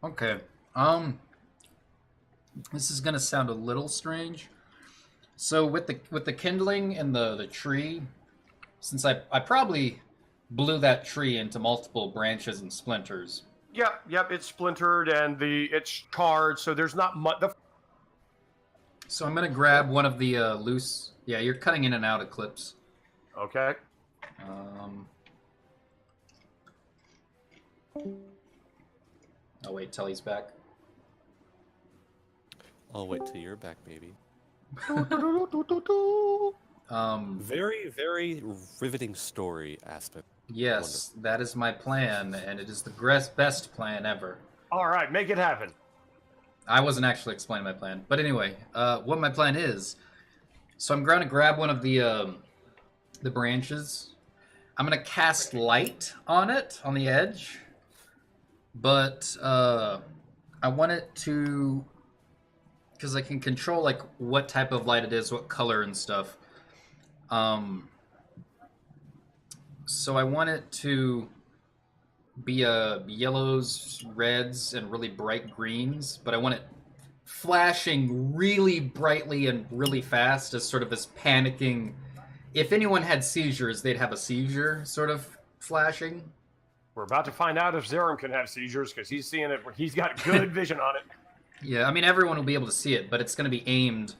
Okay. This is gonna sound a little strange. So with the kindling and the tree, since I probably blew that tree into multiple branches and splinters. Yep, it's splintered and it's charred, so there's not much. So I'm gonna grab one of the loose. Yeah, you're cutting in and out of clips. Okay. I'll wait till he's back. I'll wait till you're back, baby. Very, very riveting story, Aspen. Yes, that is my plan, and it is the best plan ever. All right, make it happen. I wasn't actually explaining my plan, but anyway, what my plan is. So I'm going to grab one of the branches. I'm going to cast light on it on the edge, but I want it to, because I can control like what type of light it is, what color and stuff. So I want it to be yellows, reds, and really bright greens, but I want it flashing really brightly and really fast as sort of this panicking. If anyone had seizures, they'd have a seizure sort of flashing. We're about to find out if Zerum can have seizures because he's seeing it. He's got good vision on it. Yeah, I mean, everyone will be able to see it, but it's going to be aimed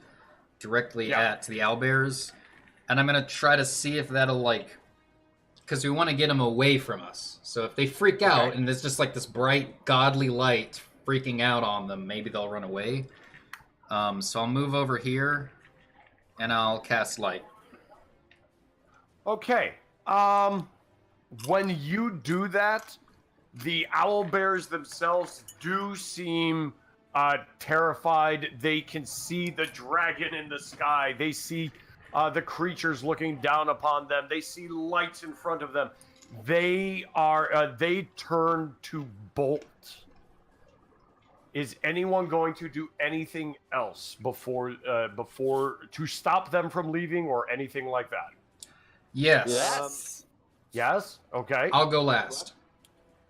directly at the owlbears. And I'm going to try to see if that'll, like... Because we want to get them away from us. So if they freak out and there's just, like, this bright, godly light freaking out on them, maybe they'll run away. So I'll move over here, and I'll cast light. Okay. When you do that, the owlbears themselves do seem terrified. They can see the dragon in the sky. They see the creatures looking down upon them. They see lights in front of them. They turn to bolt. Is anyone going to do anything else before to stop them from leaving or anything like that? Yes. Yes? Okay. I'll go last.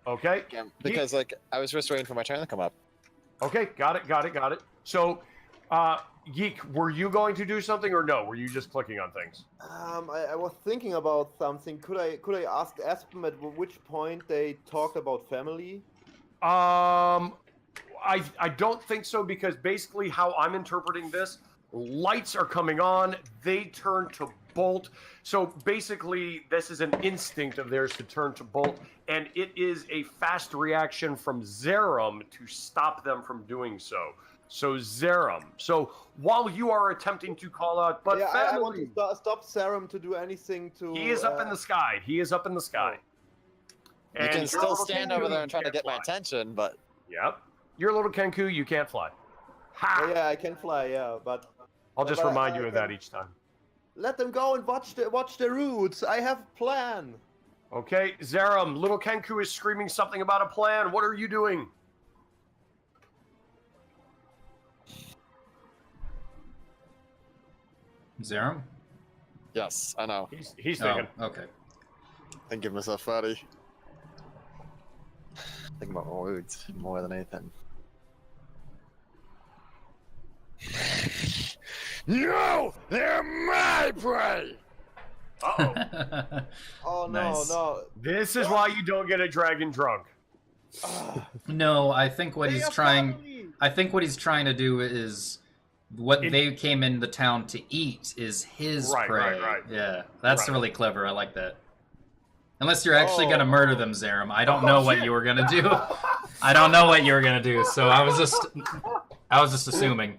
Okay. Yeah, because like I was just waiting for my turn to come up. Okay, got it. So, Yeek, were you going to do something or no? Were you just clicking on things? I was thinking about something. Could I ask Aspen at which point they talked about family? I don't think so, because basically how I'm interpreting this, lights are coming on, they turn to bolt. So basically this is an instinct of theirs to turn to bolt, and it is a fast reaction from Zerum to stop them from doing so. So Zerum. So while you are attempting to call out, but yeah, family, I want to stop Zerum to do anything to... he is up in the sky. He is up in the sky. You can your still little stand Kenku, over there you and try to can't get my fly. attention, but Yep. You're a little Kenku, you can't fly. Ha! Yeah, I can fly, yeah, but... I'll just but remind I you of can- that each time. Let them go and watch the routes. I have a plan. Okay, Zerum, little Kenku is screaming something about a plan. What are you doing? Zerum? Yes, I know. He's thinking. Oh, okay. Thinking myself ready. Think about my words more than anything. No! They're my prey! Uh-oh. Oh no, Nice. no. This is why you don't get a dragon drunk. Ah, No, I think what they he's are trying. family. I think what he's trying to do is what It- they came into town to eat is his Right, prey. right. Yeah, that's Right. really clever. I like that. Unless you're actually Oh. gonna murder them, Zerum. I don't Oh, know what shit. you were gonna do. I don't know what you were gonna do. So I was just assuming.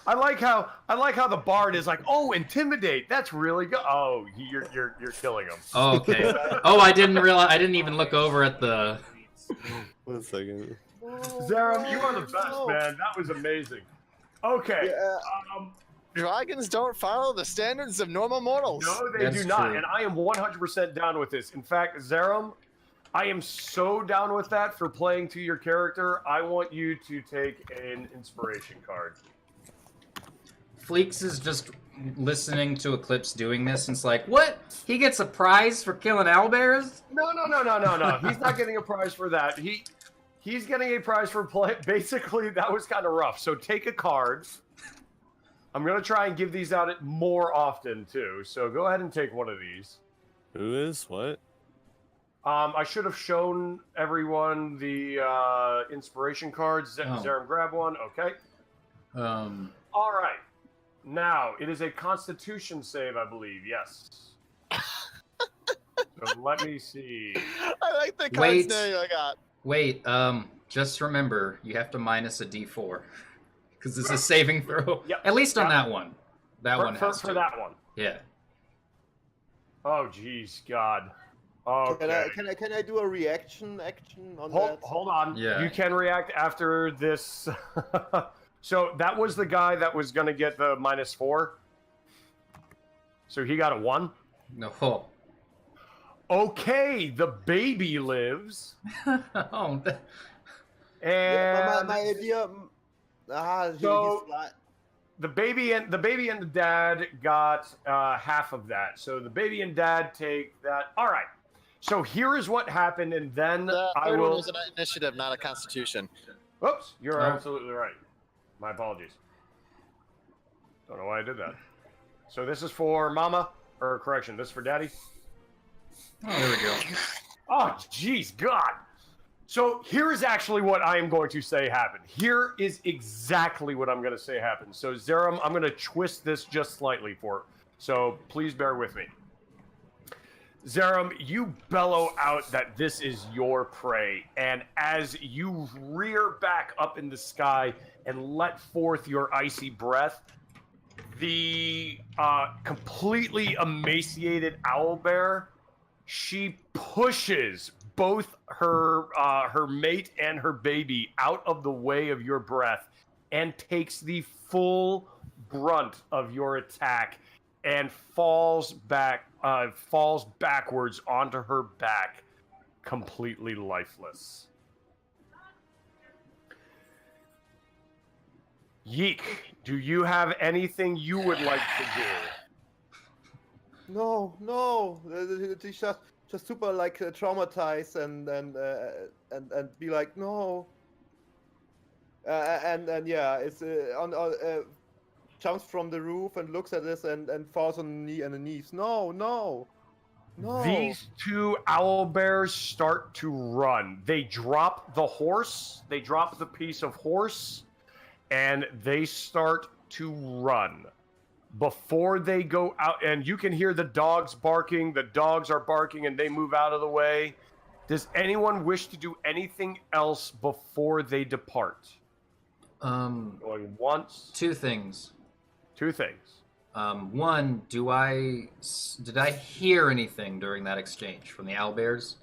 I like how the bard is like, oh, intimidate. That's really good. Oh, you're killing him. Oh, okay. Oh, I didn't realize. I didn't even look over at the. 1 second. Zerum, you are the best, man. That was amazing. Okay. Yeah. Dragons don't follow the standards of normal mortals. No, they That's do not, true. and I am 100% down with this. In fact, Zerum, I am so down with that for playing to your character. I want you to take an inspiration card. Fleeks is just listening to Eclipse doing this, and it's like, what? He gets a prize for killing owlbears? No. He's not getting a prize for that. He's getting a prize for play. Basically, that was kind of rough. So take a card. I'm gonna try and give these out more often too. So go ahead and take one of these. Who is what? I should have shown everyone the inspiration cards. Oh. Zerum, grab one. Okay. All right. Now it is a Constitution save, I believe. Yes. So let me see. I like the Wait. cards name I got. Wait, just remember, you have to minus a d4. Because it's a saving throw. Yep. At least on Yep. that one. That one For has to. that one. Yeah. Oh, jeez, God. Okay. Can I do a reaction action on that? Hold on. Yeah. You can react after this. So that was the guy that was going to get the -4. So he got a 1. No. Okay, the baby lives. Oh, Yeah, And my idea. So- he's like, the baby and the dad got half of that. So the baby and dad take that. All right. So here is what happened, and then The I third one will. was an initiative, not a constitution. Oops, you're Oh. absolutely right. My apologies. Don't know why I did that. So this is for Mama, or correction, this is for Daddy. oh, there we go. Oh, jeez, God. So here is actually what I am going to say happened. Here is exactly what I'm going to say happened. So Zerum, I'm going to twist this just slightly for. So please bear with me. Zerum, you bellow out that this is your prey, and as you rear back up in the sky and let forth your icy breath, the completely emaciated owlbear, she pushes both her mate and her baby out of the way of your breath and takes the full brunt of your attack and falls backwards onto her back, completely lifeless. Yeek, do you have anything you would like to do? no. He's just super like traumatized and be like no. And yeah, it's jumps from the roof and looks at this and falls on the knees. No. These two owl bears start to run. They drop the horse, they drop the piece of horse, and they start to run. Before they go out, and you can hear the dogs barking, the dogs are barking and they move out of the way. Does anyone wish to do anything else before they depart? Going once. Two things. Two things. One, did I hear anything during that exchange from the owlbears?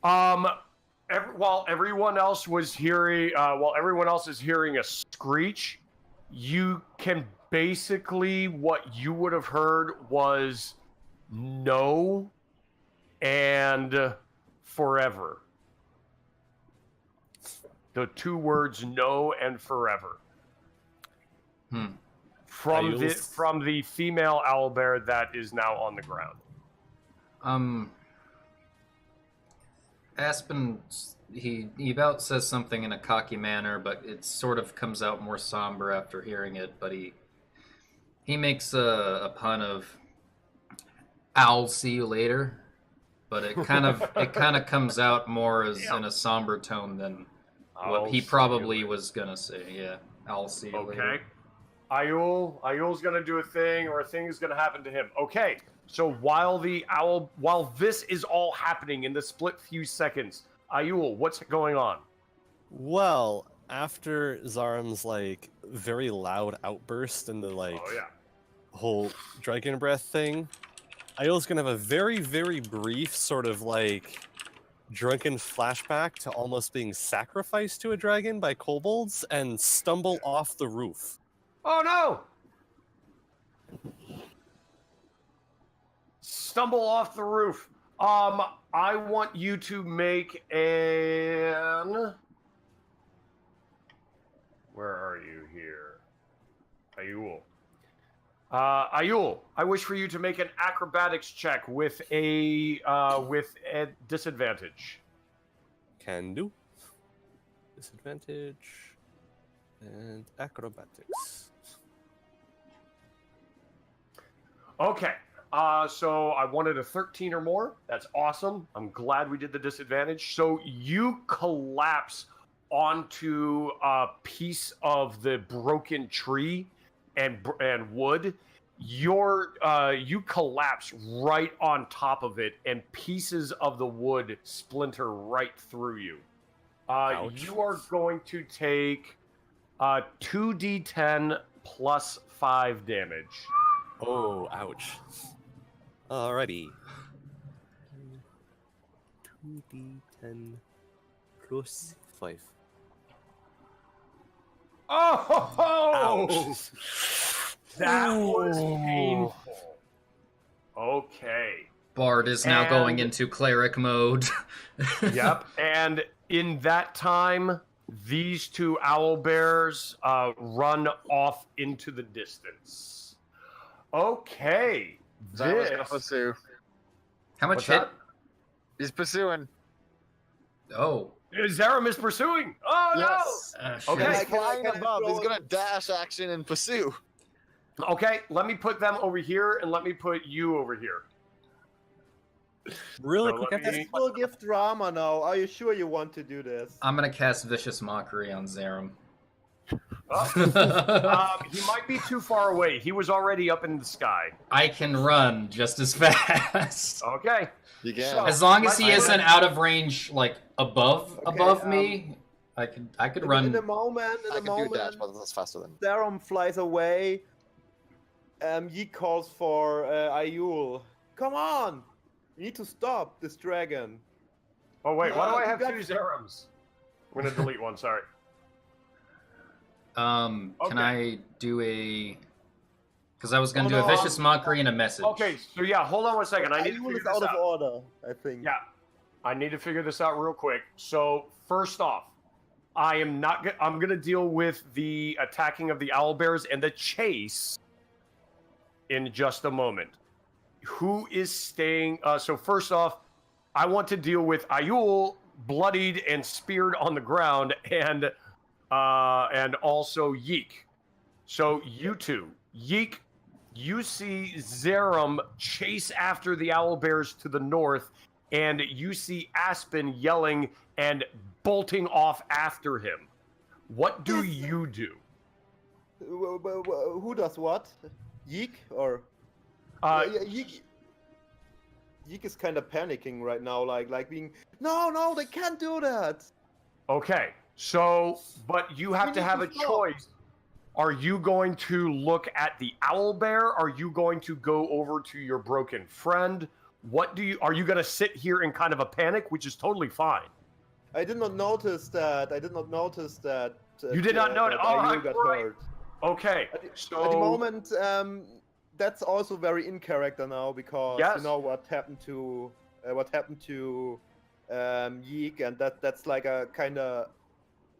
While everyone else is hearing a screech, you can basically, what you would have heard was no and forever. The two words no and forever. from Ayul's- the female owlbear that is now on the ground. Aspen, he about says something in a cocky manner, but it sort of comes out more somber after hearing it. But he makes a pun of "I'll see you later," but it kind of comes out more as in a somber tone than what he probably was gonna say. Yeah, I'll see you later. Okay. Ayul's gonna do a thing, or a thing is gonna happen to him. Okay. So while this is all happening in the split few seconds, Ayul, what's going on? Well, after Zaram's like very loud outburst and the like Oh yeah. whole dragon breath thing, Ayul's gonna have a very, very brief sort of like drunken flashback to almost being sacrificed to a dragon by kobolds and stumble off the roof. Oh no! Stumble off the roof. I want you to make an. Where are you here? Ayul. Ayul, I wish for you to make an acrobatics check with a disadvantage. Can do. Disadvantage and acrobatics. Okay. So I wanted a 13 or more. That's awesome. I'm glad we did the disadvantage. So you collapse onto a piece of the broken tree and wood. You collapse right on top of it, and pieces of the wood splinter right through you. Ouch. You are going to take 2d10 plus 5 damage. Oh, ouch. Alrighty. 2d10 plus 5. Oh! Ouch. That was Ooh. painful. Okay. Bard is now going And- into cleric mode. Yep. And in that time, these two owlbears run off into the distance. Okay. Zaram's gonna This. pursue. How much What's hit? that? He's pursuing. Oh. Zaram is pursuing. Oh Yes. Shit. Okay. He's Can I- flying can I above. He's throw gonna dash action and pursue. no! Okay, let me put them over here, and let me put you over here. Really So quick let after me- We'll give drama now. Are you sure you want to do this? I'm gonna cast Vicious Mockery on Zaram. Oh. He might be too far away. He was already up in the sky. I can run just as fast. Okay. You can. So- As long as he Let's- isn't out of range, like above Okay, me, I could In run. the moment, I can do dash, but that's faster than. Darum flies away. Yi calls for Ayul. Come on! You need to stop this dragon. Oh wait, why do I You have got- 2 Zarams? I'm gonna delete one. Sorry. Can Okay. I do a? Because I was gonna Oh, do no, a Vicious Mockery and a message. Okay, so yeah, hold on one second. I need to Ayul figure is this out of out. order, I think. Yeah, I need to figure this out real quick. So first off, I am not. I'm gonna deal with the attacking of the owlbears and the chase in just a moment. Who is staying? So first off, I want to deal with Ayul, bloodied and speared on the ground, and also Yeek. So you two, Yeek, you see Zaram chase after the owlbears to the north, and you see Aspen yelling and bolting off after him. What do you do? Who does what? Yeek or? Yeek is kind of panicking right now, like being. No, they can't do that. Okay, so, but you have We to need have to a stop. choice. Are you going to look at the owlbear? Are you going to go over to your broken friend? Are you going to sit here in kind of a panic, which is totally fine? I did not notice that. You did not know that that. All Ayul right, got right. hurt. Okay, At the so moment, that's also very in character now because Yes. you know what happened to Yeek, and that's like a kind of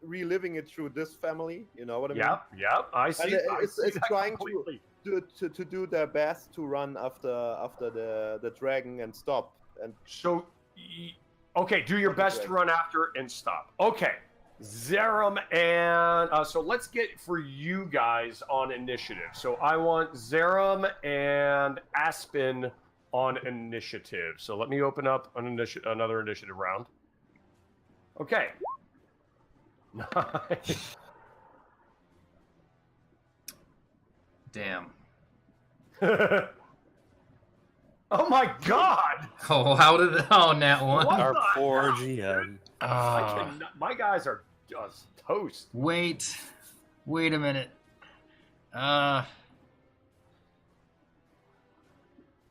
reliving it through this family. You know what I mean? Yep. I see. And I it's see that trying completely. to do their best to run after the dragon and stop. And So, okay, do your best to run after and stop. Okay, Zerum and so let's get for you guys on initiative. So I want Zerum and Aspen on initiative. So let me open up another initiative round. Okay. Nice. Damn. Oh my God! Oh, how did? Oh, Nat one. What? Our the poor hell? GM. My guys are just toast. Wait a minute.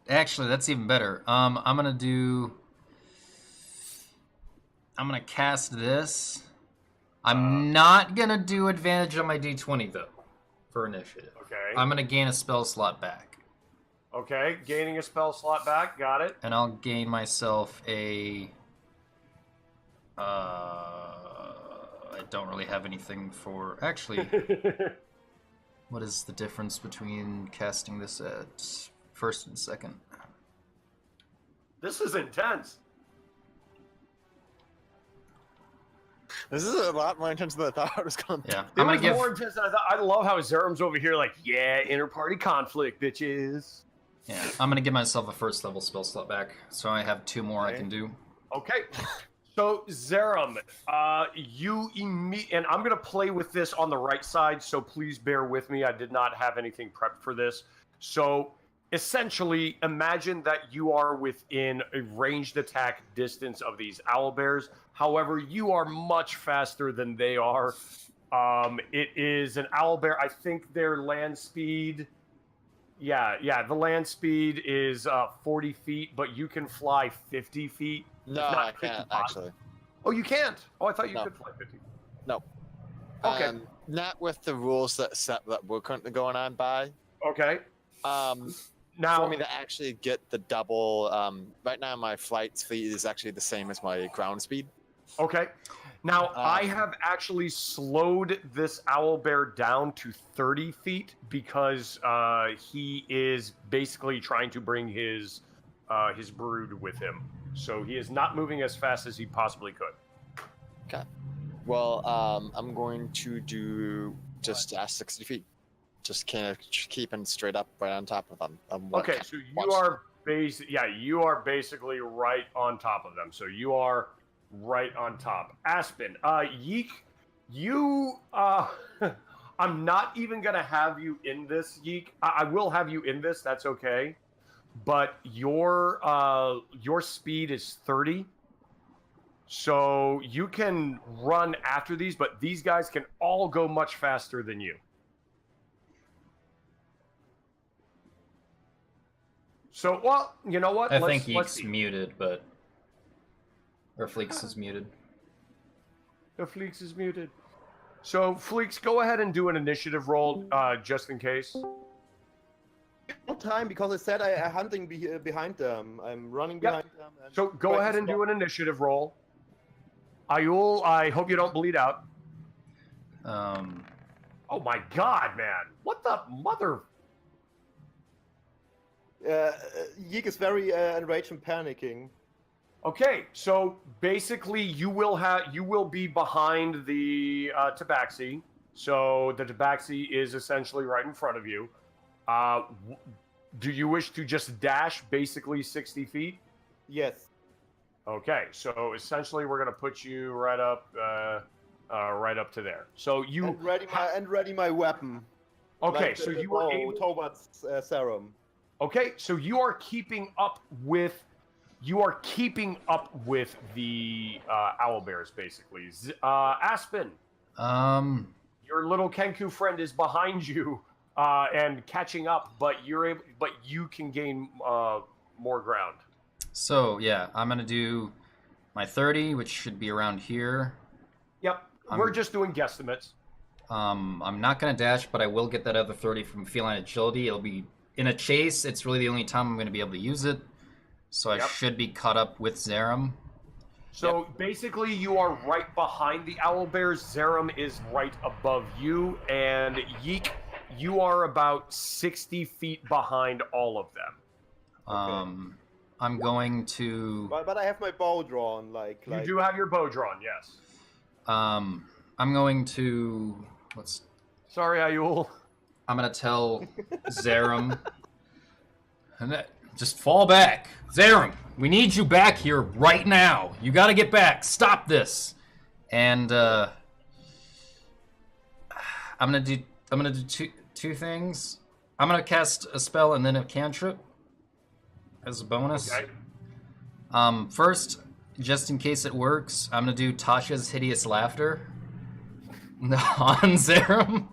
Actually, that's even better. I'm gonna cast this. I'm not gonna do advantage on my D20 though, for initiative. Okay. I'm gonna gain a spell slot back. Okay, gaining a spell slot back. Got it. And I'll gain myself a... I don't really have anything for... Actually, what is the difference between casting this at first and second? This is intense. This is a lot more intense than I thought it was going to be. Yeah, It I'm gonna was give... more intense than I thought. I love how Zerum's over here like, yeah, inter-party conflict, bitches. Yeah, I'm gonna give myself a first level spell slot back, so I have 2 more I can do. Okay. So, Zerum, and I'm going to play with this on the right side, so please bear with me. I did not have anything prepped for this. So, essentially, imagine that you are within a ranged attack distance of these owlbears. However, you are much faster than they are. It is an owlbear. I think their land speed... Yeah, the land speed is 40 feet, but you can fly 50 feet. No, If not I can't 55. actually. Oh, you can't? Oh, I thought you No. could fly 50. No. Okay. Not with the rules that we're currently going on by. Okay. For Now, me to actually get the double, right now my flight speed is actually the same as my ground speed. okay. Now, I have actually slowed this owlbear down to 30 feet because he is basically trying to bring his brood with him. So he is not moving as fast as he possibly could. Okay. Well, I'm going to do just 60 feet. Just kind of keeping straight up right on top of them. Okay, so you are you are basically right on top of them. So you are right on top. Aspen, Yeek, you I'm not even gonna have you in this, Yeek. I will have you in this, that's okay. But your speed is 30. So you can run after these, but these guys can all go much faster than you. So, well, you know what? I let's think Yeek's see. muted, but... Or Fleeks is muted. The Fleeks is muted. So, Fleeks, go ahead and do an initiative roll, just in case. no time because I said I'm hunting behind them. I'm running behind them. And So, go trying to ahead and stop- do an initiative roll. Ayul, I hope you don't bleed out. Oh my god, man. What the mother... Yeek is very enraged and panicking. Okay, so basically you will be behind the tabaxi. So the tabaxi is essentially right in front of you. Do you wish to just dash basically 60 feet? Yes. Okay, so essentially we're gonna put you right up to there. So you And ready my weapon. okay? Like So the you were bow able. towards Serum. Okay, so you are keeping up with the owlbears, basically. Aspen, your little Kenku friend is behind you and catching up, but you can gain more ground. So, yeah, I'm going to do my 30, which should be around here. Yep, we're just doing guesstimates. I'm not going to dash, but I will get that other 30 from feline agility. It'll be in a chase. It's really the only time I'm going to be able to use it. So I should be caught up with Zerum. So basically, you are right behind the owlbears. Zerum is right above you, and Yeek, you are about 60 feet behind all of them. I'm going to. But I have my bow drawn, like. You do have your bow drawn, yes. I'm going to. Sorry, Ayul. I'm gonna tell Zerum. Just fall back, Zerum. We need you back here right now. You gotta get back. Stop this. And I'm gonna do two things. I'm gonna cast a spell and then a cantrip as a bonus. Okay. First, just in case it works, I'm gonna do Tasha's hideous laughter on Zerum.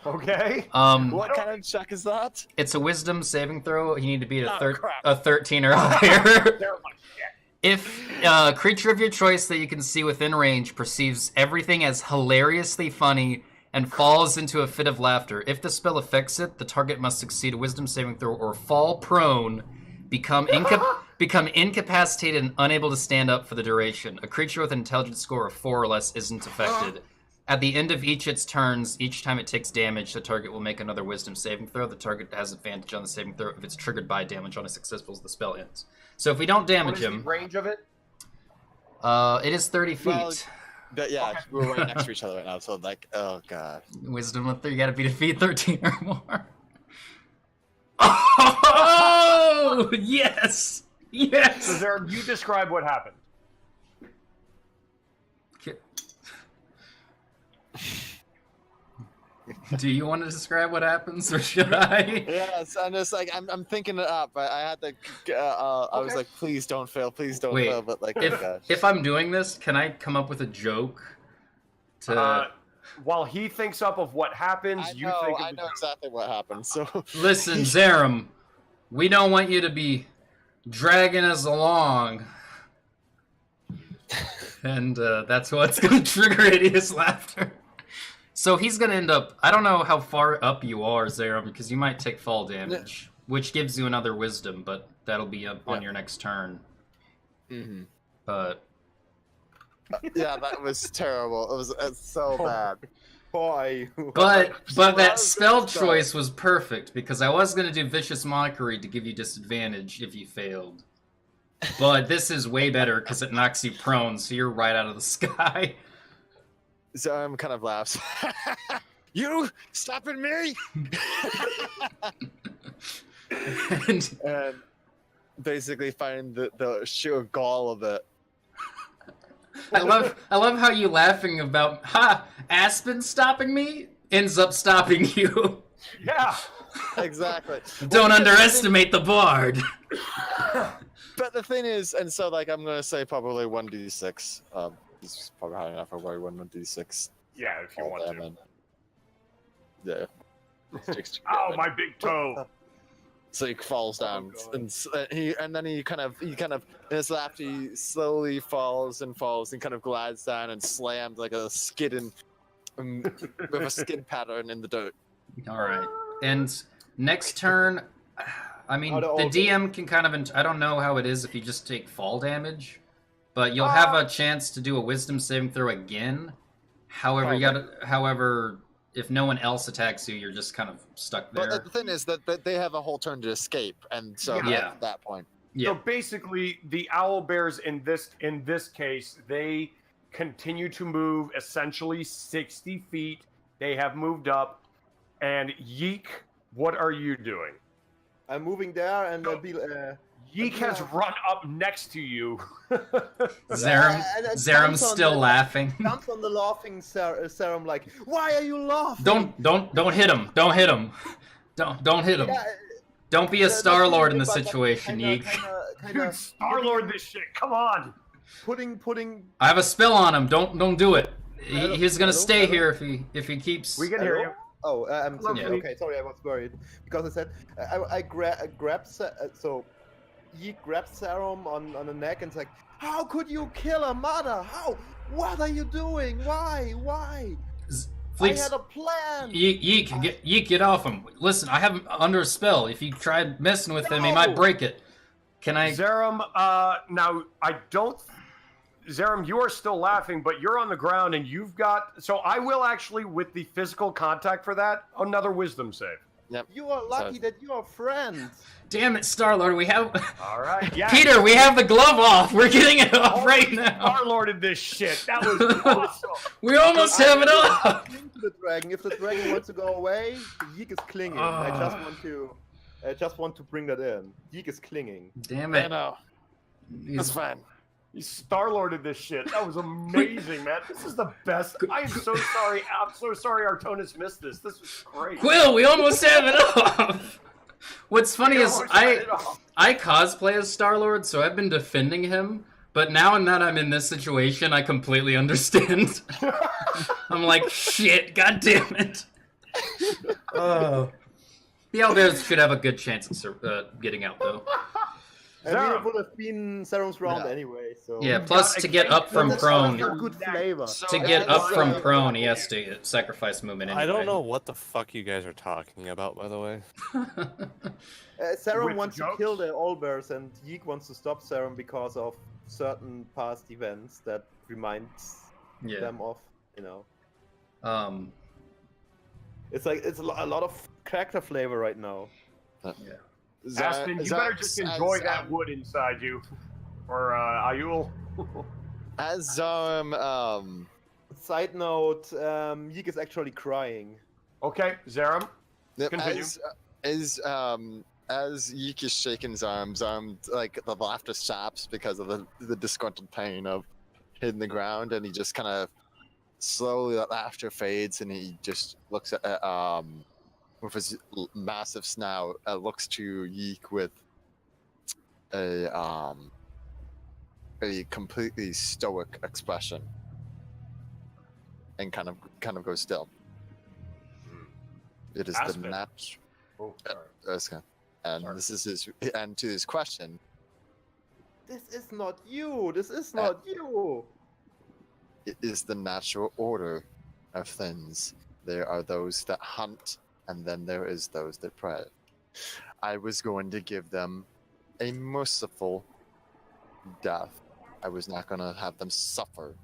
Okay. What kind of check is that? It's a wisdom saving throw. You need to beat crap. a 13 or higher. They're like, shit. If a creature of your choice that you can see within range perceives everything as hilariously funny and falls into a fit of laughter, if the spell affects it, the target must succeed a wisdom saving throw or fall prone, become incapacitated and unable to stand up for the duration. A creature with an intelligence score of 4 or less isn't affected. At the end of its turns, each time it takes damage, the target will make another wisdom saving throw. The target has advantage on the saving throw if it's triggered by damage on a successful as the spell ends. So if we don't damage What is him... the range of it? It is 30 feet. Well, but yeah, we're right next to each other right now, so like, oh god. Wisdom with 3, you gotta beat a feat 13 or more. Oh! Yes! Yes! So Zerum, you describe what happened. Do you want to describe what happens, or should I? Yes, I'm just like I'm thinking it up. I had to. I was like, please don't fail, please don't fail. But like, oh gosh. If I'm doing this, can I come up with a joke? While he thinks up of what happens, I know exactly what happened. So listen, Zerum, we don't want you to be dragging us along, and that's what's going to trigger hideous laughter. So he's going to end up... I don't know how far up you are, Zerum, because you might take fall damage, which gives you another wisdom, but that'll be up on your next turn. Mm-hmm. But... yeah, that was terrible. It was so bad. Why? But that spell choice was perfect, because I was going to do Vicious Mockery to give you disadvantage if you failed. But this is way better, because it knocks you prone, so you're right out of the sky. Zerum kind of laughs. You stopping me? and basically find the sheer gall of it. I love how you laughing about Aspen stopping me ends up stopping you. Yeah. Exactly. Don't underestimate the bard. But the thing is, and so like I'm gonna say probably 1d6. This is probably high enough for 1d6. Yeah, if you want to. Yeah. Ow, my big toe. So he falls down, and then he kind of in his lap he slowly falls and kind of glides down and slams like a skid with a skid pattern in the dirt. All right, and next turn, I mean the DM can kind of I don't know how it is if you just take fall damage, but you'll have a chance to do a wisdom saving throw again. However, if no one else attacks you, you're just kind of stuck there. But the thing is that they have a whole turn to escape, and so at that point. Yeah. So basically, the owlbears in this case, they continue to move essentially 60 feet. They have moved up. And Yeek, what are you doing? I'm moving there, and Yeek has run up next to you. Zerum's still laughing. Jumps on the laughing Zerum like, why are you laughing? Don't hit him. Don't hit him. Don't hit him. Don't be a Star-Lord in the situation, Yeek. Dude, Star-Lord this shit. Come on. Putting. I have a spell on him. Don't do it. He's gonna stay here if he keeps. We can hear you. Oh, I'm okay. Sorry, I was worried because I said I grabbed so. He grabs Zerum on the neck and's like, how could you kill a mother? How? What are you doing? Why? I had a plan. Yeek, get off him. Listen, I have him under a spell. If you try messing with him, he might break it. Can I? Zerum, now, I don't... Zerum, you are still laughing, but you're on the ground and you've got. So I will actually, with the physical contact for that, another wisdom save. Yep. You are lucky that you are friends. Damn it, Star-Lord, we have... All right, yeah. Peter, we have the glove off! We're getting it off right now! Star-Lorded this shit. That was awesome. We almost have it off! Cling to the dragon. If the dragon wants to go away, Yeek is clinging. I just want to bring that in. Yeek is clinging. Damn I it. know. It's fine. You Star-Lorded this shit. That was amazing, man. This is the best. I am so sorry. I'm so sorry Artonis missed this. This was great. Quill, we almost have it off! What's funny is I cosplay as Star-Lord, so I've been defending him, but now that I'm in this situation, I completely understand. I'm like, shit, god damn it. Oh. The Owlbears should have a good chance of getting out, though. I mean, it would have been Serum's round anyway, so... Yeah, plus to get up from prone, Good flavor. to get up from prone, he has to sacrifice movement anyway. I don't know what the fuck you guys are talking about, by the way. Serum With wants to jokes? kill the Owlbears, and Yeek wants to stop Serum because of certain past events that reminds Yeah. them of, you know. It's like, it's a lot of character flavor right now. Yeah. Aspen, you better just enjoy that wood inside you. Or, Ayul. As Side note, Yeek is actually crying. Okay, Zerum. Continue. As Yeek is shaking his arms, like the laughter stops because of the disgruntled pain of hitting the ground, and he just kind of slowly, that laughter fades, and he just looks at with his massive snout, looks to Yeek with a completely stoic expression, and kind of goes still. It is Aspen. the natural. Oh, sorry. And Sorry. this is his. And to his question, This is not you! This is not you! it is the natural order of things. There are those that hunt, and then there is those that prey. I was going to give them a merciful death. I was not going to have them suffer.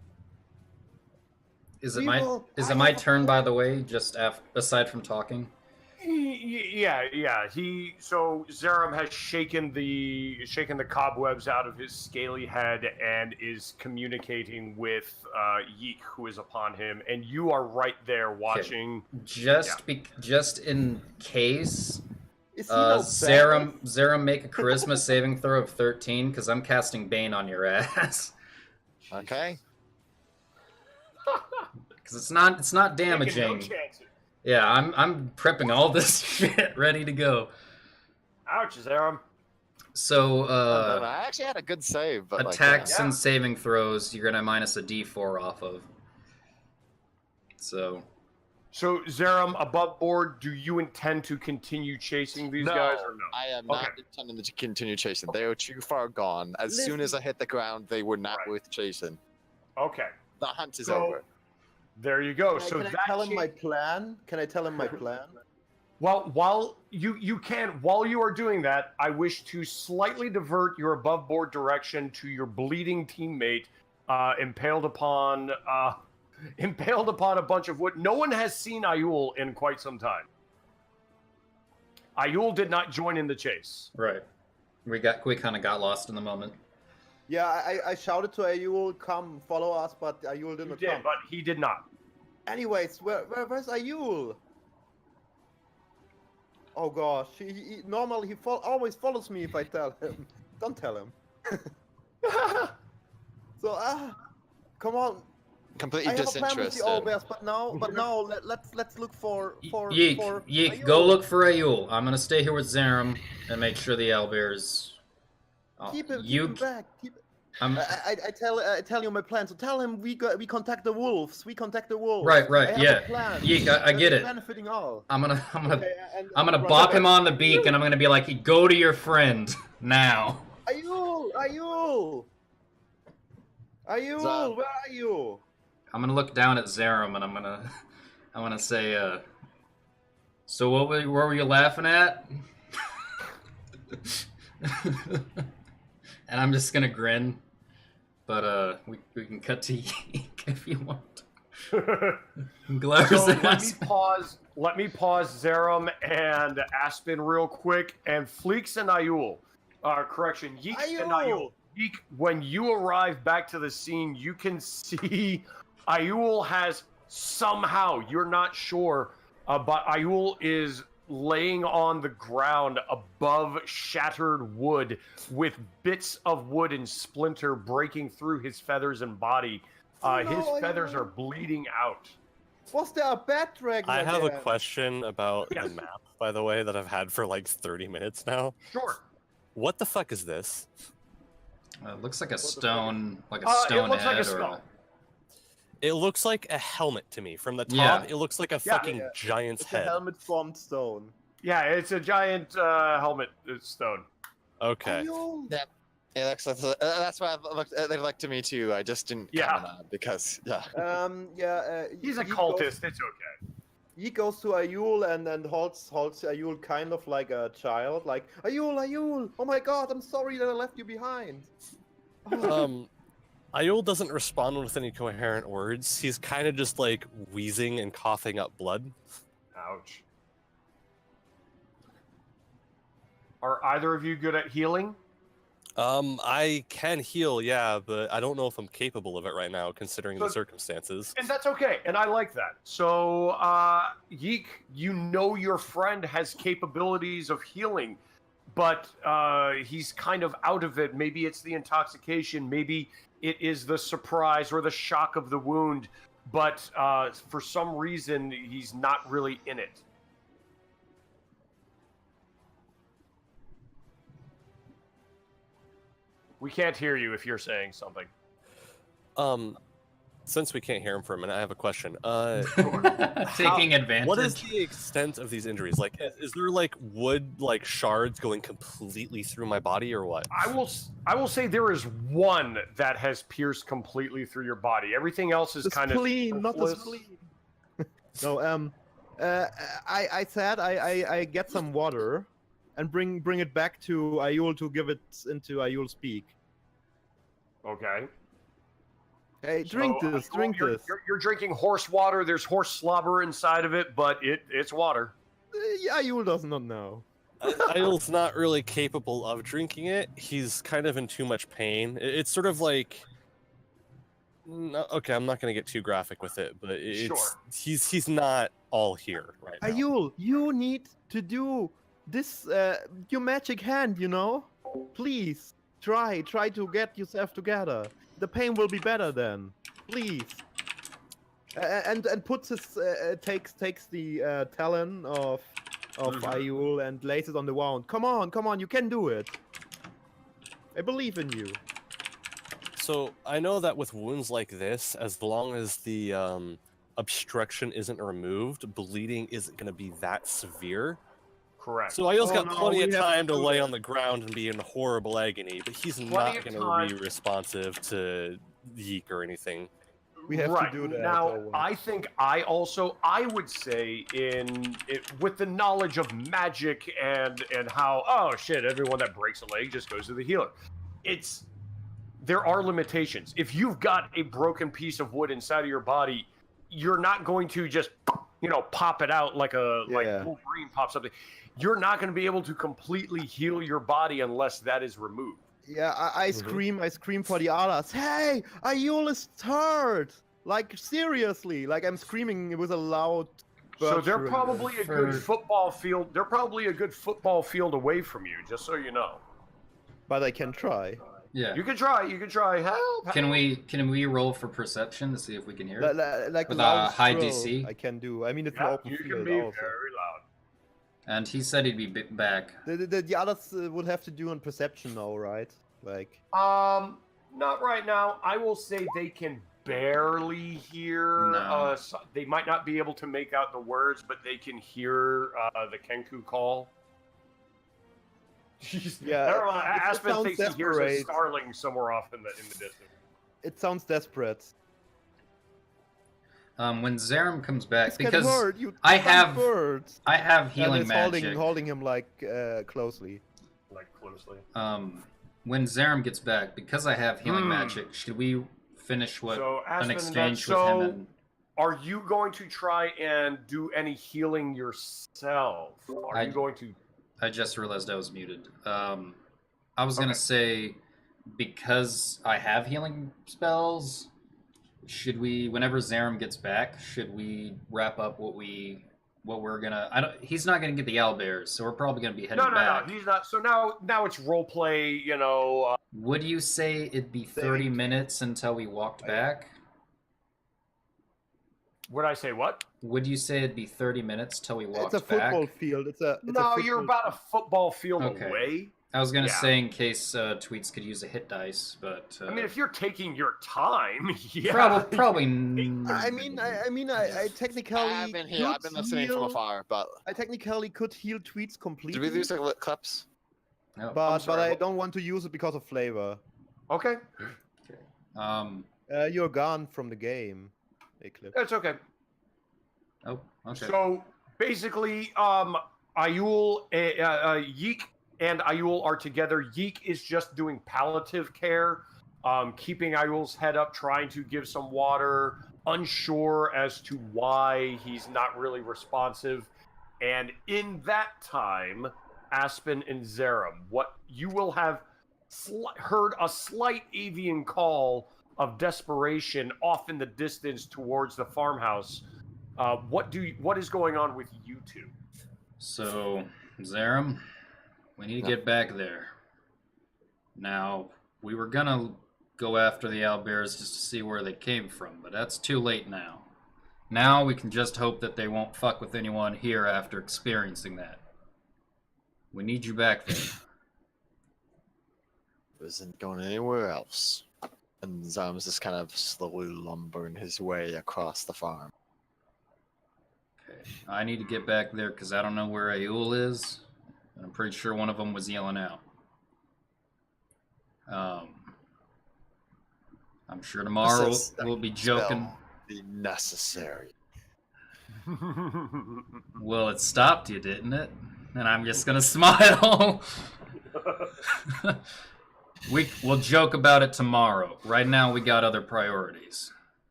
Is it my turn, by the way, just aside from talking? Yeah. So Zerum has shaken the cobwebs out of his scaly head and is communicating with Yeek, who is upon him, and you are right there watching. Just in case, Is he no Zerum make a charisma saving throw of 13, because I'm casting Bane on your ass. Okay. Because it's not Taking no damaging. chances. Yeah, I'm prepping all this shit ready to go. Ouch, Zerum. So I actually had a good save, but attacks yeah. and saving throws, you're gonna minus a D4 off of. So Zerum, above board, do you intend to continue chasing these guys or no? I am not intending to continue chasing. They are too far gone. As soon as I hit the ground, they were not worth chasing. Okay, The hunt is So- over. there you go. Can I, So can I that tell him my plan? Can I tell him my plan? Well, while you are doing that, I wish to slightly divert your above board direction to your bleeding teammate, impaled upon a bunch of wood. No one has seen Ayul in quite some time. Ayul did not join in the chase. right, we kind of got lost in the moment. Yeah, I shouted to Ayul, come, follow us, but Ayul He didn't did, come. but he did not. Anyways, where's Ayul? Oh gosh, he normally always follows me if I tell him. Don't tell him. So come on. Completely I have a plan with disinterested. the Owlbears, but now let's look for Yeek, Ayul. go look for Ayul. I'm gonna stay here with Zerum and make sure the Owlbears. Keep him back. I tell you my plan. So tell him we contact the wolves. We contact the wolves. Right, I have yeah. a plan. Yeek, I get That's it. Benefiting all. I'm gonna Okay, bop him on the beak, and I'm gonna be like, "Go to your friend now." Ayul, Zam. where are you? I'm gonna look down at Zerum, and I'm gonna say, "So what were you laughing at?" And I'm just gonna grin. but we can cut to Yeek if you want. Glows So let me Aspen. pause. Let me pause Zerum and Aspen real quick, and Fleeks and Ayul. Correction, Yeek and Ayul. Yeek, when you arrive back to the scene, you can see Ayul has somehow, you're not sure, but Ayul is laying on the ground above shattered wood with bits of wood and splinter breaking through his feathers and body. His feathers are bleeding out. Was there a bat dragon? I have a again? question about Yes. the map, by the way, that I've had for like 30 minutes now. Sure. What the fuck is this? Looks like a stone, like a It stone looks like a head skull. It looks like a helmet to me. From the top, Yeah. it looks like a Yeah. fucking giant's It's a head. helmet from stone. Yeah, it's a giant helmet stone. Okay. Ayul. Yeah, that's why they looked to me too. I just didn't Yeah. comment on it because He's a he cultist. It's okay. He goes to Ayul and holds Ayul kind of like a child, like Ayul, oh my god, I'm sorry that I left you behind. Ayul doesn't respond with any coherent words. He's kind of just like wheezing and coughing up blood. Ouch. Are either of you good at healing? I can heal, yeah, but I don't know if I'm capable of it right now, considering the So- circumstances. And that's okay, and I like that. So, Yeek, you know your friend has capabilities of healing, but he's kind of out of it. Maybe it's the intoxication, maybe it is the surprise or the shock of the wound, but for some reason, he's not really in it. We can't hear you if you're saying something. Since we can't hear him for a minute, I have a question. Taking advantage. What is the extent of these injuries? Like, is there like wood, like shards going completely through my body, or what? I will say there is one that has pierced completely through your body. Everything else is The kind spleen, of not the superfluous. spleen. No, I said I get some water and bring it back to Ayul to give it into Ayul's beak. Okay. Hey, drink So, this, Ayul, drink you're, this. You're drinking horse water. There's horse slobber inside of it, but it's water. Ayul does not know. Ayul's not really capable of drinking it. He's kind of in too much pain. It's sort of like, no, okay, I'm not going to get too graphic with it, but Sure. he's not all here right now. Ayul, you need to do this, your magic hand, you know? Please, try to get yourself together. The pain will be better then. Please. And puts his, takes the talon of Ayul and lays it on the wound. Come on, you can do it. I believe in you. So I know that with wounds like this, as long as the obstruction isn't removed, bleeding isn't going to be that severe. Correct. So Ayul's Oh, got no, plenty of we have time to to do lay that. on the ground and be in horrible agony, but he's Plenty not of going to time. be responsive to Yeek or anything. We have right. to do that. Now, always. I think I would say with the knowledge of magic and how, oh shit, everyone that breaks a leg just goes to the healer. There are limitations. If you've got a broken piece of wood inside of your body, you're not going to just, pop it out like Wolverine pops something. You're not going to be able to completely heal your body unless that is removed. Yeah, I scream for the others. Hey, Ayul is hurt! Like, seriously. Like, I'm screaming with a loud... So they're guttural- probably a good football field. They're probably a good football field away from you, just so you know. But I can try. Yeah. You can try. Help! Can we roll for perception to see if we can hear it? Like With loud a high shrill, DC? I can do. I mean, it's an Yeah, open you can field be also. very loud. And he said he'd be back. The others would have to do on perception now, right? Like... Not right now. I will say they can barely hear. No. They might not be able to make out the words, but they can hear the Kenku call. Jeez. Yeah, Never mind. it Aspen sounds thinks he hears a desperate. starling somewhere off in the distance. It sounds desperate. When Zerum comes back, This can because hurt, you I dumb have bird. I have And healing it's magic. holding him like closely. Like closely. when Zaram gets back, because I have healing magic, should we finish what So an Aspen, exchange with him? so And are you going to try and do any healing yourself? Are you going to? I just realized I was muted. I was gonna Okay. say, because I have healing spells, should we, whenever Zaram gets back, should we wrap up what we're gonna? He's not gonna get the owlbears, so we're probably gonna be heading back. No, he's not. So now it's role play. You know. Would you say it'd be 30 minutes until we walked back? Would I say what? Would you say it'd be 30 minutes till we walked It's a back? football field. No, you're about a football field Okay. away. I was gonna Yeah. say in case Tweets could use a hit dice, but I mean, if you're taking your time, yeah. probably. I mean, I technically I've been here. I've could been listening from heal- afar, but I technically could heal tweets completely. did we lose our clips? No. But sorry, I what? don't want to use it because of flavor. Okay, You're gone from the game, Eclipse. that's okay. Oh, okay. So basically, Ayul, Yeek, and Ayul are together. Yeek is just doing palliative care, keeping Ayul's head up, trying to give some water, unsure as to why he's not really responsive. And in that time, Aspen and Zaram, what you will have heard a slight avian call of desperation off in the distance towards the farmhouse. What is going on with you two? So, Zaram, we need to get back there. Now, we were gonna go after the owlbears just to see where they came from, but that's too late now. Now we can just hope that they won't fuck with anyone here after experiencing that. We need you back there. Isn't going anywhere else. And Zam's just kind of slowly lumbering his way across the farm. Okay. I need to get back there because I don't know where Ayul is. I'm pretty sure one of them was yelling out. I'm sure tomorrow This is we'll be joking. Spell be necessary. Well, it stopped you, didn't it? And I'm just gonna smile. We'll joke about it tomorrow. Right now, we got other priorities.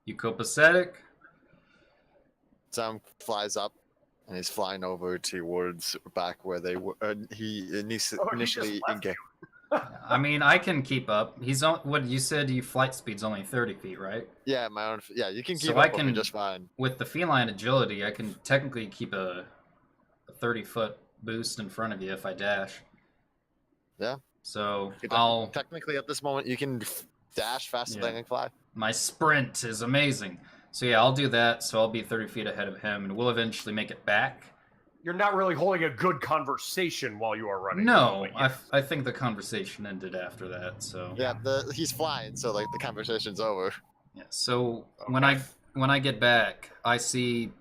You copacetic? Zam flies up and he's flying over towards back where they were. He initially left engaged. I mean, I can keep up. He's on. What you said? Your flight speed's only 30 feet, right? Yeah, my own. Yeah, you can So keep I up with me can- just fine. With the feline agility, I can technically keep a 30-foot boost in front of you if I dash. Yeah. So You I'll. Technically, at this moment, you can dash faster Yeah. than I can fly. My sprint is amazing. So yeah, I'll do that. So I'll be 30 feet ahead of him, and we'll eventually make it back. You're not really holding a good conversation while you are running. No, but yes. I think the conversation ended after that. So Yeah, he's flying, so like the conversation's over. yeah. So when I get back, I see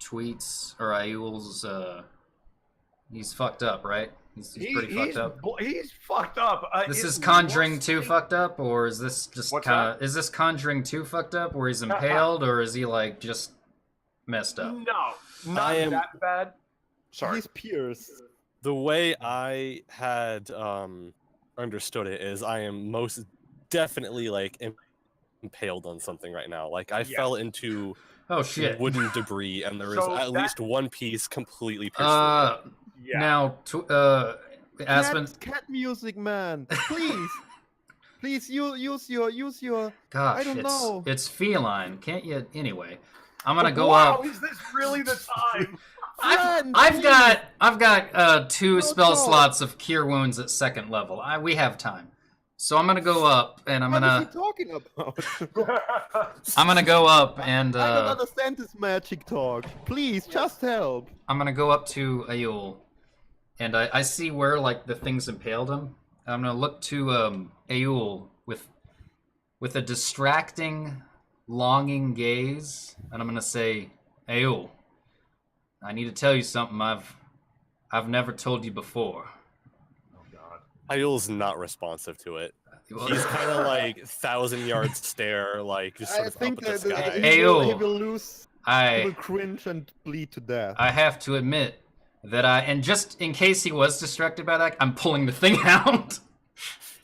Tweets or Ayul's. He's fucked up, right? He's pretty fucked up. He's fucked up. This It is Conjuring looks 2 like- fucked up, or is this just What's kind of? Is this Conjuring 2 fucked up, where he's impaled, or is he like just messed up? No, not I am- that bad. Sorry. He's pierced. The way I had understood it is I am most definitely like impaled on something right now. Like I Yeah. fell into Oh shit! wooden debris and there was So at that- least one piece completely pierced through. Yeah. Now, Aspen. Cat music, man. Please, please use your. Gosh, I don't know. It's feline. Can't you? Anyway, I'm gonna go wow, up. is this really the time? I've got 2 spell no. slots of cure wounds at 2nd level. We have time, so I'm gonna go up and I'm What is he gonna talking about? I'm gonna go up and I don't understand this magic talk. Please, just help. I'm gonna go up to Ayul, and I see where like the things impaled him. I'm gonna look to Ayul with a distracting, longing gaze, and I'm gonna say, Ayul, I need to tell you something I've never told you before. Oh God. Ayul's not responsive to it. He's kind of like 1,000-yard stare, like just sort I of think up at the that sky. he will Ayo. lose. He will I cringe and bleed to death. have to admit that and just in case he was distracted by that, I'm pulling the thing out.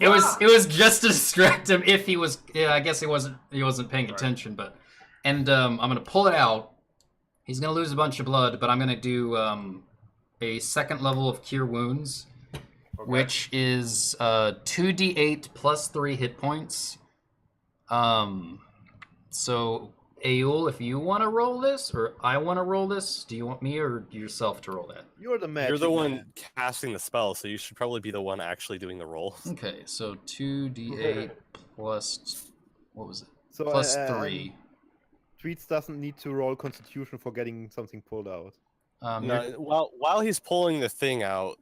It was just to distract him if he was. Yeah, I guess he wasn't paying attention. But I'm gonna pull it out. He's gonna lose a bunch of blood, but I'm gonna do a second level of Cure Wounds, which is 2d8 plus 3 hit points. So Aul, if you want to roll this, or I want to roll this, do you want me or yourself to roll that? You're the magic You're the one man. casting the spell, so you should probably be the one actually doing the roll. Okay, so 2d8 plus what was it? So, Plus 3. Tweets doesn't need to roll Constitution for getting something pulled out. No, while he's pulling the thing out,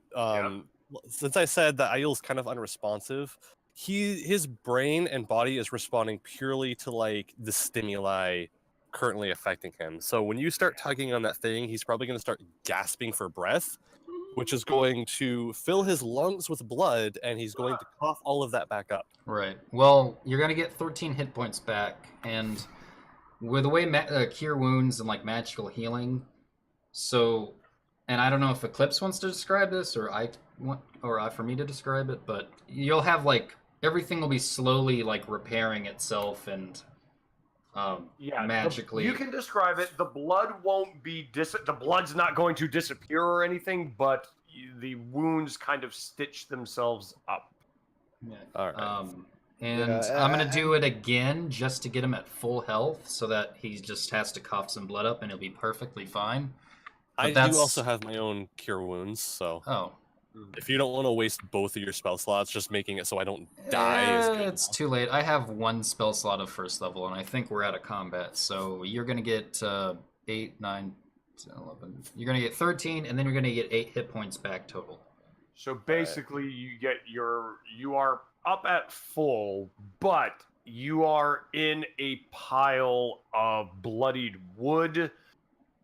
since I said that Aiel's kind of unresponsive, his brain and body is responding purely to like the stimuli currently affecting him. So when you start tugging on that thing, he's probably going to start gasping for breath, which is going to fill his lungs with blood, and he's going to cough all of that back up. Right. Well, you're gonna get 13 hit points back, and with the way Cure Wounds and like magical healing. So, and I don't know if Eclipse wants to describe this, or for me to describe it, but you'll have like everything will be slowly like repairing itself and magically. You can describe it. The blood won't be the blood's not going to disappear or anything, but the wounds kind of stitch themselves up. Yeah. All right. I'm gonna do it again just to get him at full health, so that he just has to cough some blood up and he'll be perfectly fine. But I do also have my own Cure Wounds, so if you don't want to waste both of your spell slots, just making it so I don't die is good. It's too late. I have one spell slot of first level, and I think we're out of combat. So you're gonna get 8, 9, 10, 11. You're gonna get 13, and then you're gonna get 8 hit points back total. So basically, you are up at full, but you are in a pile of bloodied wood,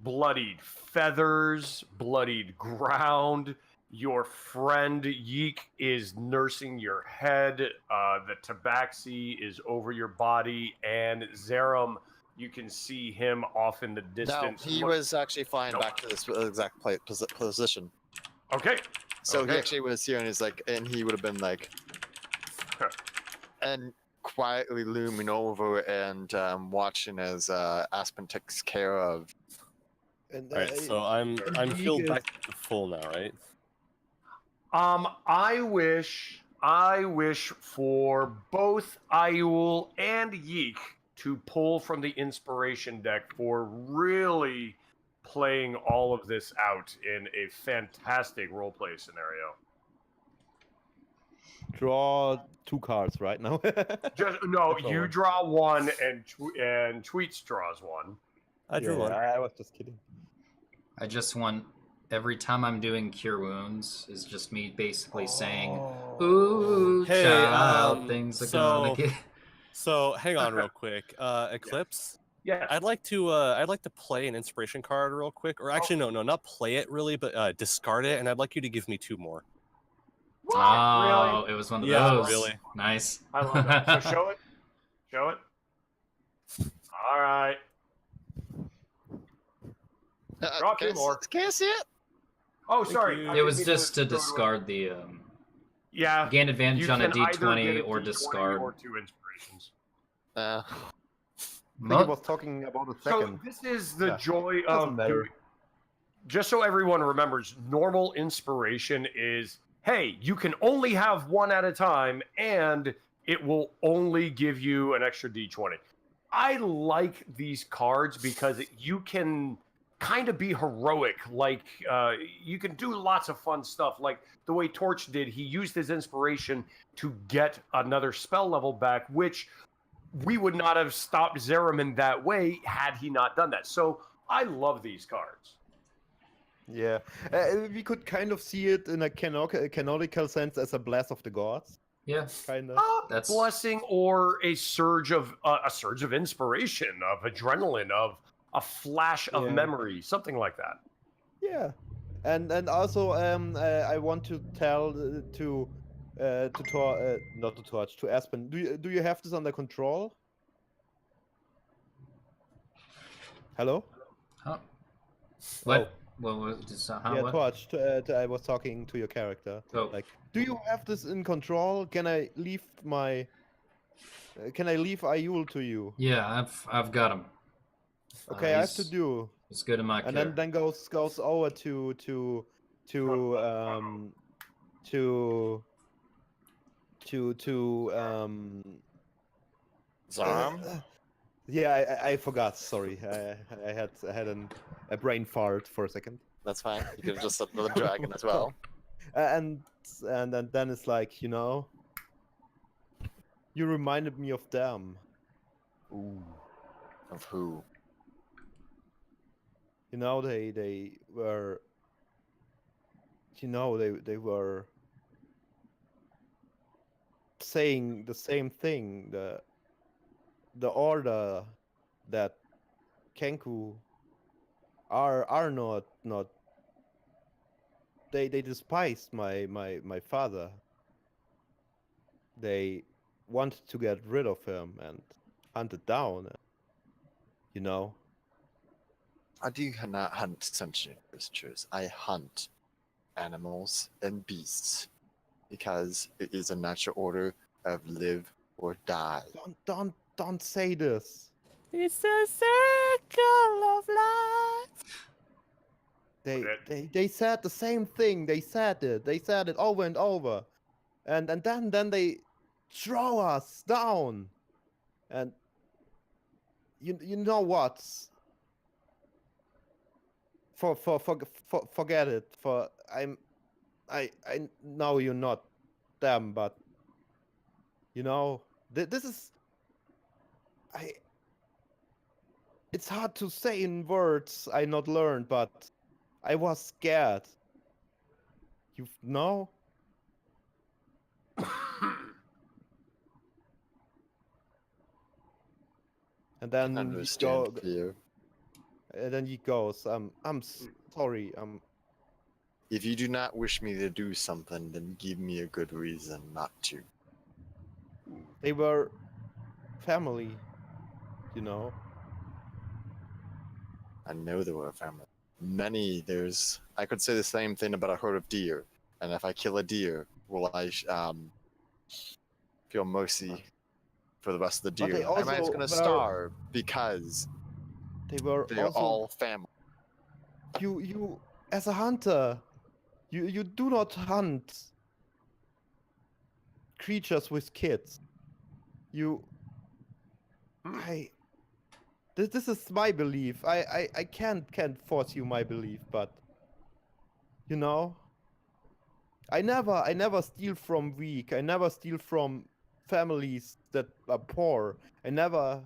bloodied feathers, bloodied ground. Your friend Yeek is nursing your head. The tabaxi is over your body, and Zerum, you can see him off in the distance. No, he was actually flying back to this exact position. Okay. So he actually was here, and he's like, and he would have been like, and quietly looming over and watching as Aspen takes care of. And, All right, so I'm healed back to full now, right? I wish for both Aiul and Yeek to pull from the inspiration deck for really playing all of this out in a fantastic roleplay scenario. Draw 2 cards right now. You draw one, and Tweets draws one. I drew one. I was just kidding. I just want every time I'm doing Cure Wounds is just me basically saying, "Ooh, Hey, child, things are gonna get." So hang on real quick, Eclipse. Yeah. I'd like to play an inspiration card real quick, or actually no, not play it really, but discard it, and I'd like you to give me 2 more. What? Oh, Really? it was one of Yeah, those. really. Nice. I love that. So show it. Show it. All right. Draw 2 more. Can I see it? Oh, sorry. you. I It didn't was mean just to throw it away. discard the Yeah. gain advantage You on a can either get d20 a or D20 discard. or 2 inspirations. I think Mo- he was talking about a second. So this is the Yeah. joy Doesn't of matter. doing. Just so everyone remembers, normal inspiration is, hey, you can only have 1 at a time, and it will only give you an extra d20. I like these cards because you can kind of be heroic. Like, you can do lots of fun stuff. Like the way Torch did, he used his inspiration to get another spell level back, which we would not have stopped Zerum in that way had he not done that. So I love these cards. Yeah, we could kind of see it in a canonical sense as a blast of the gods, Yeah, kind of. that's Blessing or a surge of inspiration, of adrenaline, of a flash of Yeah. memory, something like that. Yeah, and also I want to tell to not to Torch, to Aspen. Do you have this under control? Hello? Huh. What? Well, what, just, how, Yeah, what? Torch. I was talking to your character. Oh. Like, do you have this in control? Can I leave my? Can I leave Ayul to you? Yeah, I've got him. Okay, I have to do. It's good in my And care. then goes over to Zarm? yeah, I forgot. Sorry, I had a brain fart for a second. That's fine. You could have just said the dragon as well. And then it's like, you reminded me of them. Ooh. Of who? They were. They were saying the same thing. The order that Kenku are not. They despised my father. They wanted to get rid of him and hunt it down. I do not hunt sentient creatures. I hunt animals and beasts because it is a natural order of live or die. Don't say this. It's a circle of life. They said the same thing. They said it over and over, and then they throw us down, and you know what? Forget it. I know you're not them, but this is It's hard to say in words. I not learned, but I was scared. You know? And I can then understand fear. and then he goes, sorry, If you do not wish me to do something, then give me a good reason not to. they were family, you know. I know there were a family. I could say the same thing about a herd of deer. And if I kill a deer, will I feel mercy for the rest of the But they deer? Am I just also gonna were- starve because They were they're also all family? you as a hunter, you do not hunt creatures with kids. You this is my belief. I can't force you my belief, but I never steal from weak. I never steal from families that are poor. I never.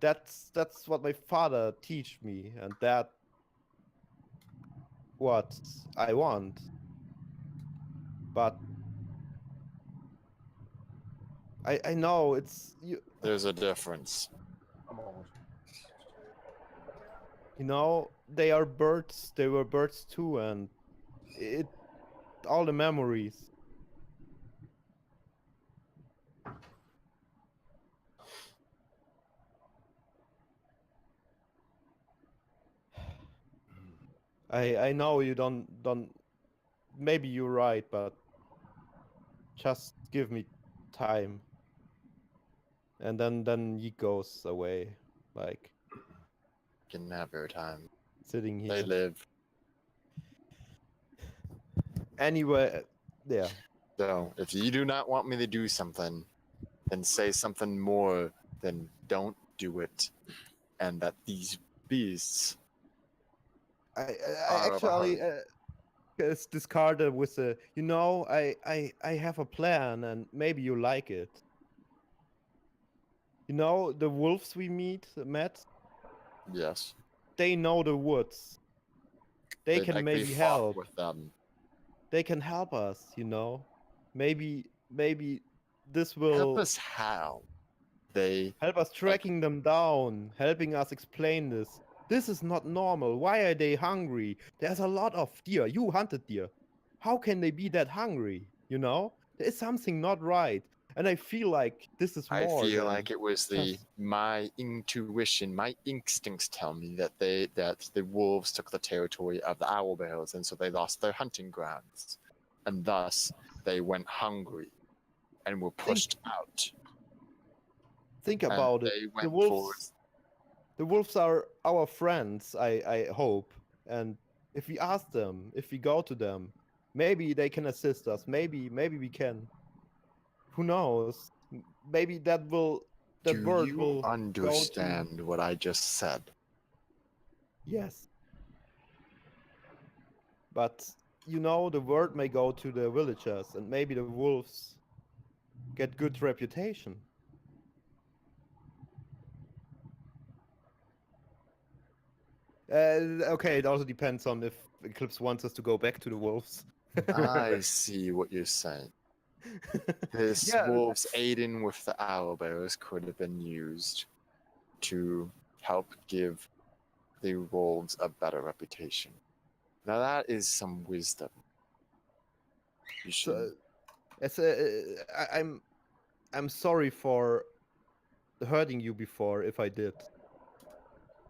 That's what my father teach me, and that what I want. But I know it's you. There's a difference. They are birds. They were birds too, and all the memories. I know you don't. Maybe you're right, but just give me time. And then he goes away, like Can have your time. sitting They here. live. Anyway, yeah. So if you do not want me to do something, then say something more than don't do it. And that these beasts I are actually overheard. it's discarded with a. I have a plan, and maybe you like it. The wolves we met. Yes. They know the woods. They can like maybe we fought help. with them. They can help us. Maybe this Help will us how? They help us tracking them down, helping us explain this. This is not normal. Why are they hungry? There's a lot of deer. You hunted deer. How can they be that hungry? There is something not right. and I feel like this is I more feel than like it was just- my intuition, my instincts tell me that the wolves took the territory of the owlbears, and so they lost their hunting grounds, and thus they went hungry, and were pushed out. Think And about it. they The went forward. wolves are our friends. I hope, and if we ask them, if we go to them, maybe they can assist us. Maybe we can. Who knows? Maybe that Do word you will go to understand what I just said? yes. But you know, the word may go to the villagers, and maybe the wolves get good reputation. Okay, it also depends on if Eclipse wants us to go back to the wolves. I see what you're saying. This Yeah. wolves aiding with the owlbears could have been used to help give the wolves a better reputation. Now that is some wisdom. You should. So, I'm sorry for hurting you before if I did.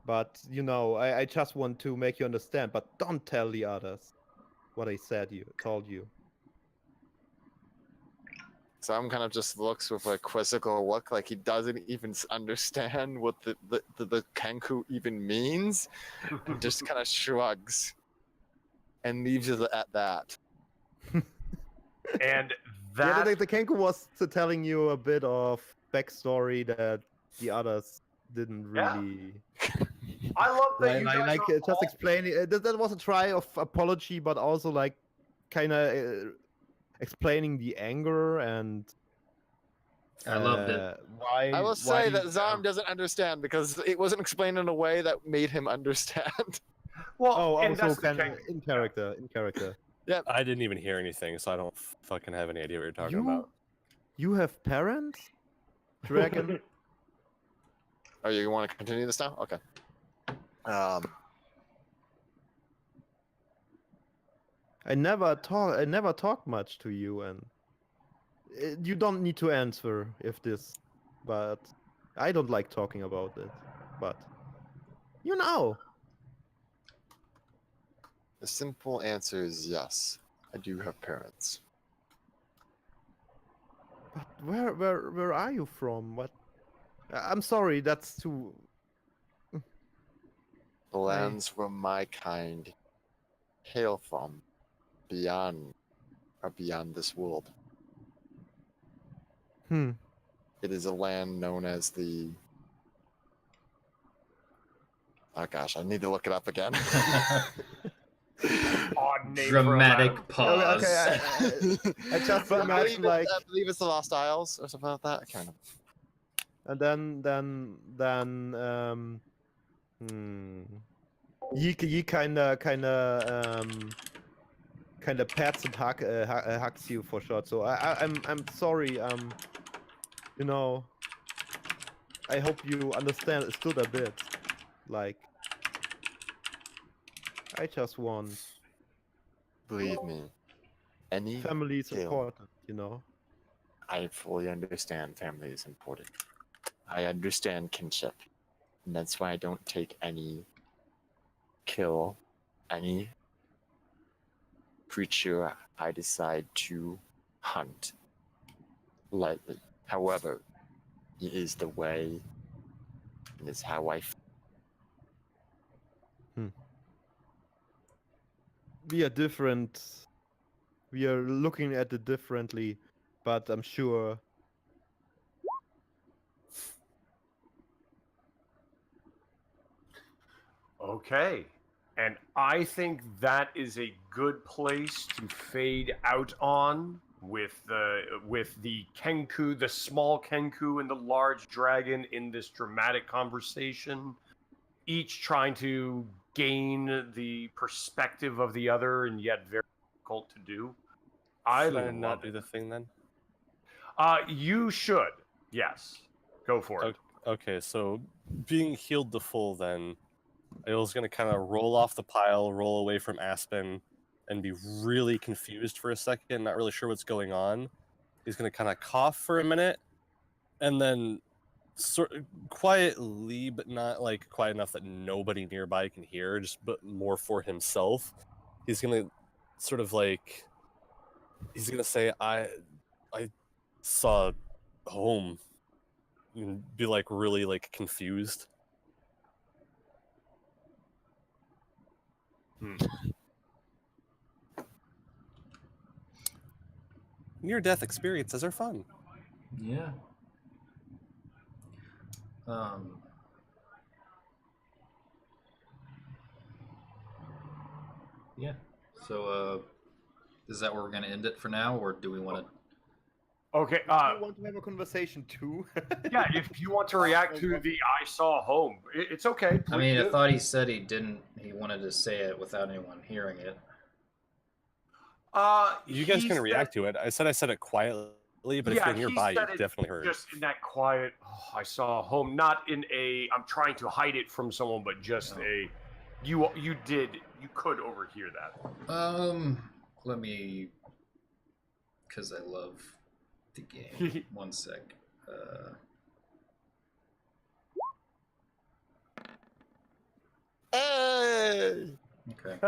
But you know, I just want to make you understand. But don't tell the others what I told you. Sam kind of just looks with a quizzical look, like he doesn't even understand what the Kenku even means, and just kind of shrugs and leaves it at that. And Yeah, that the Kenku was telling you a bit of backstory that the others didn't Yeah. really. I love that you guys Like are just all- explaining. That was a try of apology, but also like kind of explaining the anger and. I loved it. Why? I will why say that Zarm doesn't understand because it wasn't explained in a way that made him understand. well, Oh, and also that's the kind of king. in character. In character. I didn't even hear anything, so I don't fucking have any idea what you're talking about. You have parents? Dragon? Oh, you want to continue this now? Okay. I never talk much to you, and you don't need to answer if this, but I don't like talking about it. But you know, The simple answer is yes. I do have parents. but where are you from? What? I'm sorry, that's too. The lands where my kind hail from, beyond this world. Hmm. It is a land known as the. Oh gosh, I need to look it up again. Odd name Dramatic for a pause. Okay, I just But imagine like, I believe it's the Lost Isles or something like that. I can't remember. and Yi kinda pats and hugs you for short. So I'm sorry. You know, I hope you understood a bit. Like, I just want Believe me, any family is kill. important. You know. I fully understand family is important. I understand kinship. And that's why I don't kill any creature I decide to hunt lightly. However, it is the way, and it's how I feel. We are different. We are looking at it differently, but I'm sure. Okay. And I think that is a good place to fade out on with the Kenku, the small Kenku and the large dragon in this dramatic conversation, each trying to gain the perspective of the other and yet very difficult to do. Should I love not it. do the thing then? You should. Yes. Go for it. Okay, so being healed to full, then I was gonna kind of roll off the pile, roll away from Aspen, and be really confused for a second, not really sure what's going on, He's gonna kind of cough for a minute, and then quietly, but not like quiet enough that nobody nearby can hear, just but more for himself. He's gonna sort of like he's gonna say, I saw home, and be like really like confused. Near-death experiences are fun. Yeah. Yeah. So, is that where we're gonna end it for now, or do we want to? Okay. Do you want to have a conversation too? Yeah, if you want to react to the "I saw home," it's okay. I mean, please I do. thought he said he didn't. He wanted to say it without anyone hearing it. You guys he can said- react to it. I said it quietly, but Yeah, if you're he nearby, you said it definitely heard. just in that quiet. Oh, I saw home, not in a. I'm trying to hide it from someone, but just a. You could overhear that. Let me, because I love the game. One sec. Hey! Okay.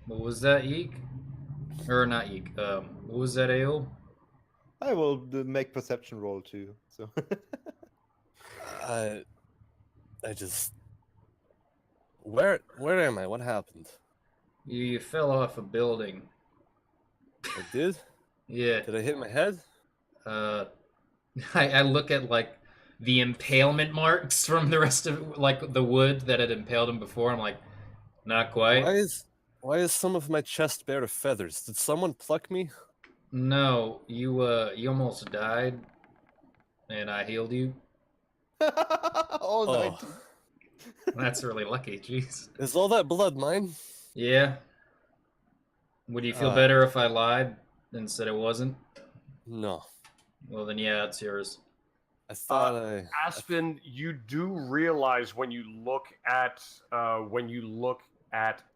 What was that, Eek? Or not Eek? What was that, Ale? I will make perception roll too. So. I just. Where am I? What happened? You fell off a building. I did? Yeah. Did I hit my head? I look at like the impalement marks from the rest of like the wood that had impaled him before. I'm like, not quite. Why is some of my chest bare of feathers? Did someone pluck me? No, you almost died, and I healed you. All Oh. 19. That's really lucky. Jeez. Is all that blood mine? Yeah. Would you feel better if I lied and said it wasn't? No. Well, then yeah, it's yours. I thought Aspen, you do realize when you look at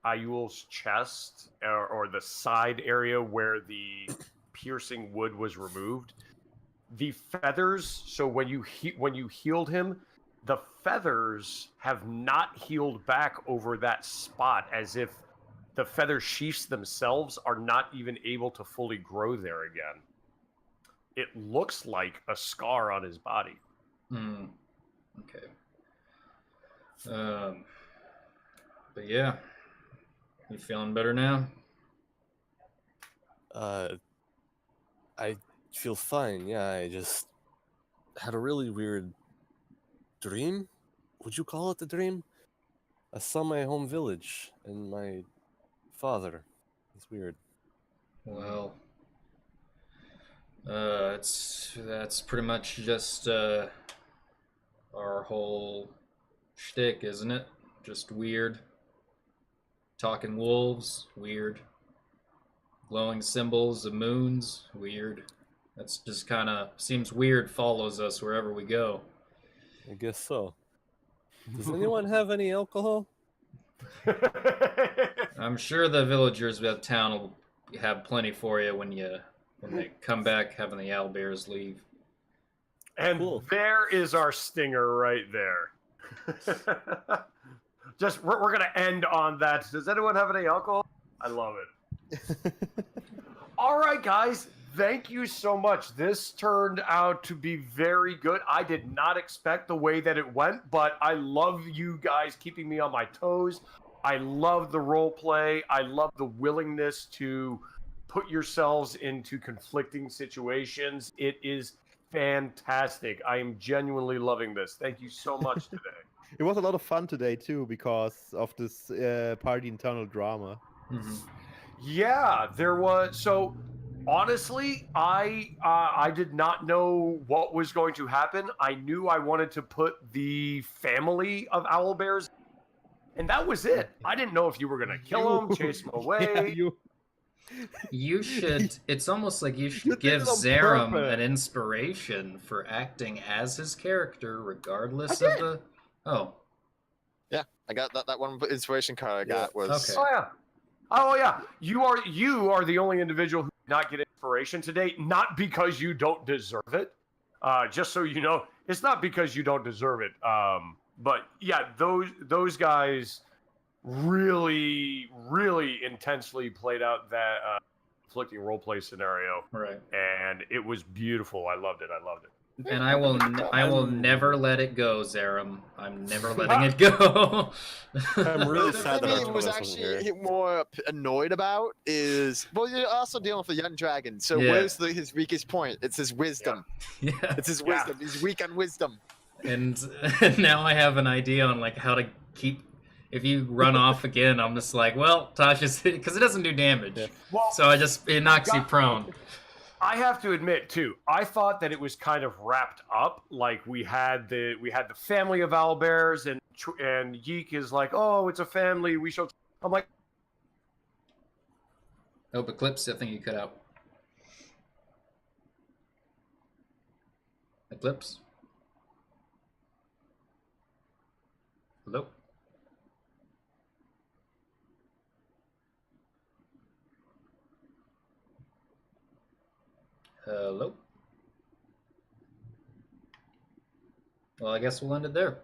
Ayul's chest or the side area where the piercing wood was removed, the feathers. So when you healed him, the feathers have not healed back over that spot, as if the feather sheaths themselves are not even able to fully grow there again. It looks like a scar on his body. Okay. But yeah, you feeling better now? I feel fine. Yeah, I just had a really weird dream. Would you call it a dream? I saw my home village and my father. It's weird. Well, that's pretty much just our whole shtick, isn't it? Just weird. Talking wolves, weird. Glowing symbols of moons, weird. That's just kind of seems weird. Follows us wherever we go. I guess so. Does anyone have any alcohol? I'm sure the villagers of that town will have plenty for you when they come back, having the owlbears leave. And Cool. there is our stinger right there. Just we're gonna end on that. Does anyone have any alcohol? I love it. All right, guys. Thank you so much. This turned out to be very good. I did not expect the way that it went, but I love you guys keeping me on my toes. I love the role play. I love the willingness to put yourselves into conflicting situations. It is fantastic. I am genuinely loving this. Thank you so much today. It was a lot of fun today too because of this party internal drama. Mm-hmm. Yeah, there was. So honestly, I did not know what was going to happen. I knew I wanted to put the family of owlbears, and that was it. I didn't know if you were gonna kill them, chase them away. Yeah, You should. It's almost like you You should did give it on Zerum purpose. an inspiration for acting as his character, regardless I of did. the. Oh, Yeah, I got that one inspiration card I got was Okay. Oh yeah. Oh yeah, you are the only individual who did not get inspiration today, not because you don't deserve it. Just so you know, it's not because you don't deserve it. But yeah, those guys really, really intensely played out that conflicting roleplay scenario, Right. and it was beautiful. I loved it. And I will never let it go, Zerum. I'm never letting it go. I'm really The sad thing that he was Artonis wasn't here. actually more annoyed about is, well, you're also dealing with a young dragon. So Yeah. where's his weakest point? It's his wisdom. Yeah. It's his Yeah. wisdom. He's weak on wisdom. And now I have an idea on like how to keep. If you run off again, I'm just like, well, Tasha's because it doesn't do damage. Yeah. Well, So it knocks you prone. I have to admit too, I thought that it was kind of wrapped up. Like we had the family of owlbears, and Yeek is like, oh, it's a family. We shall. I'm like, Oh, Eclipse, I think you cut out. Eclipse? Hello? Hello? Well, I guess we'll end it there.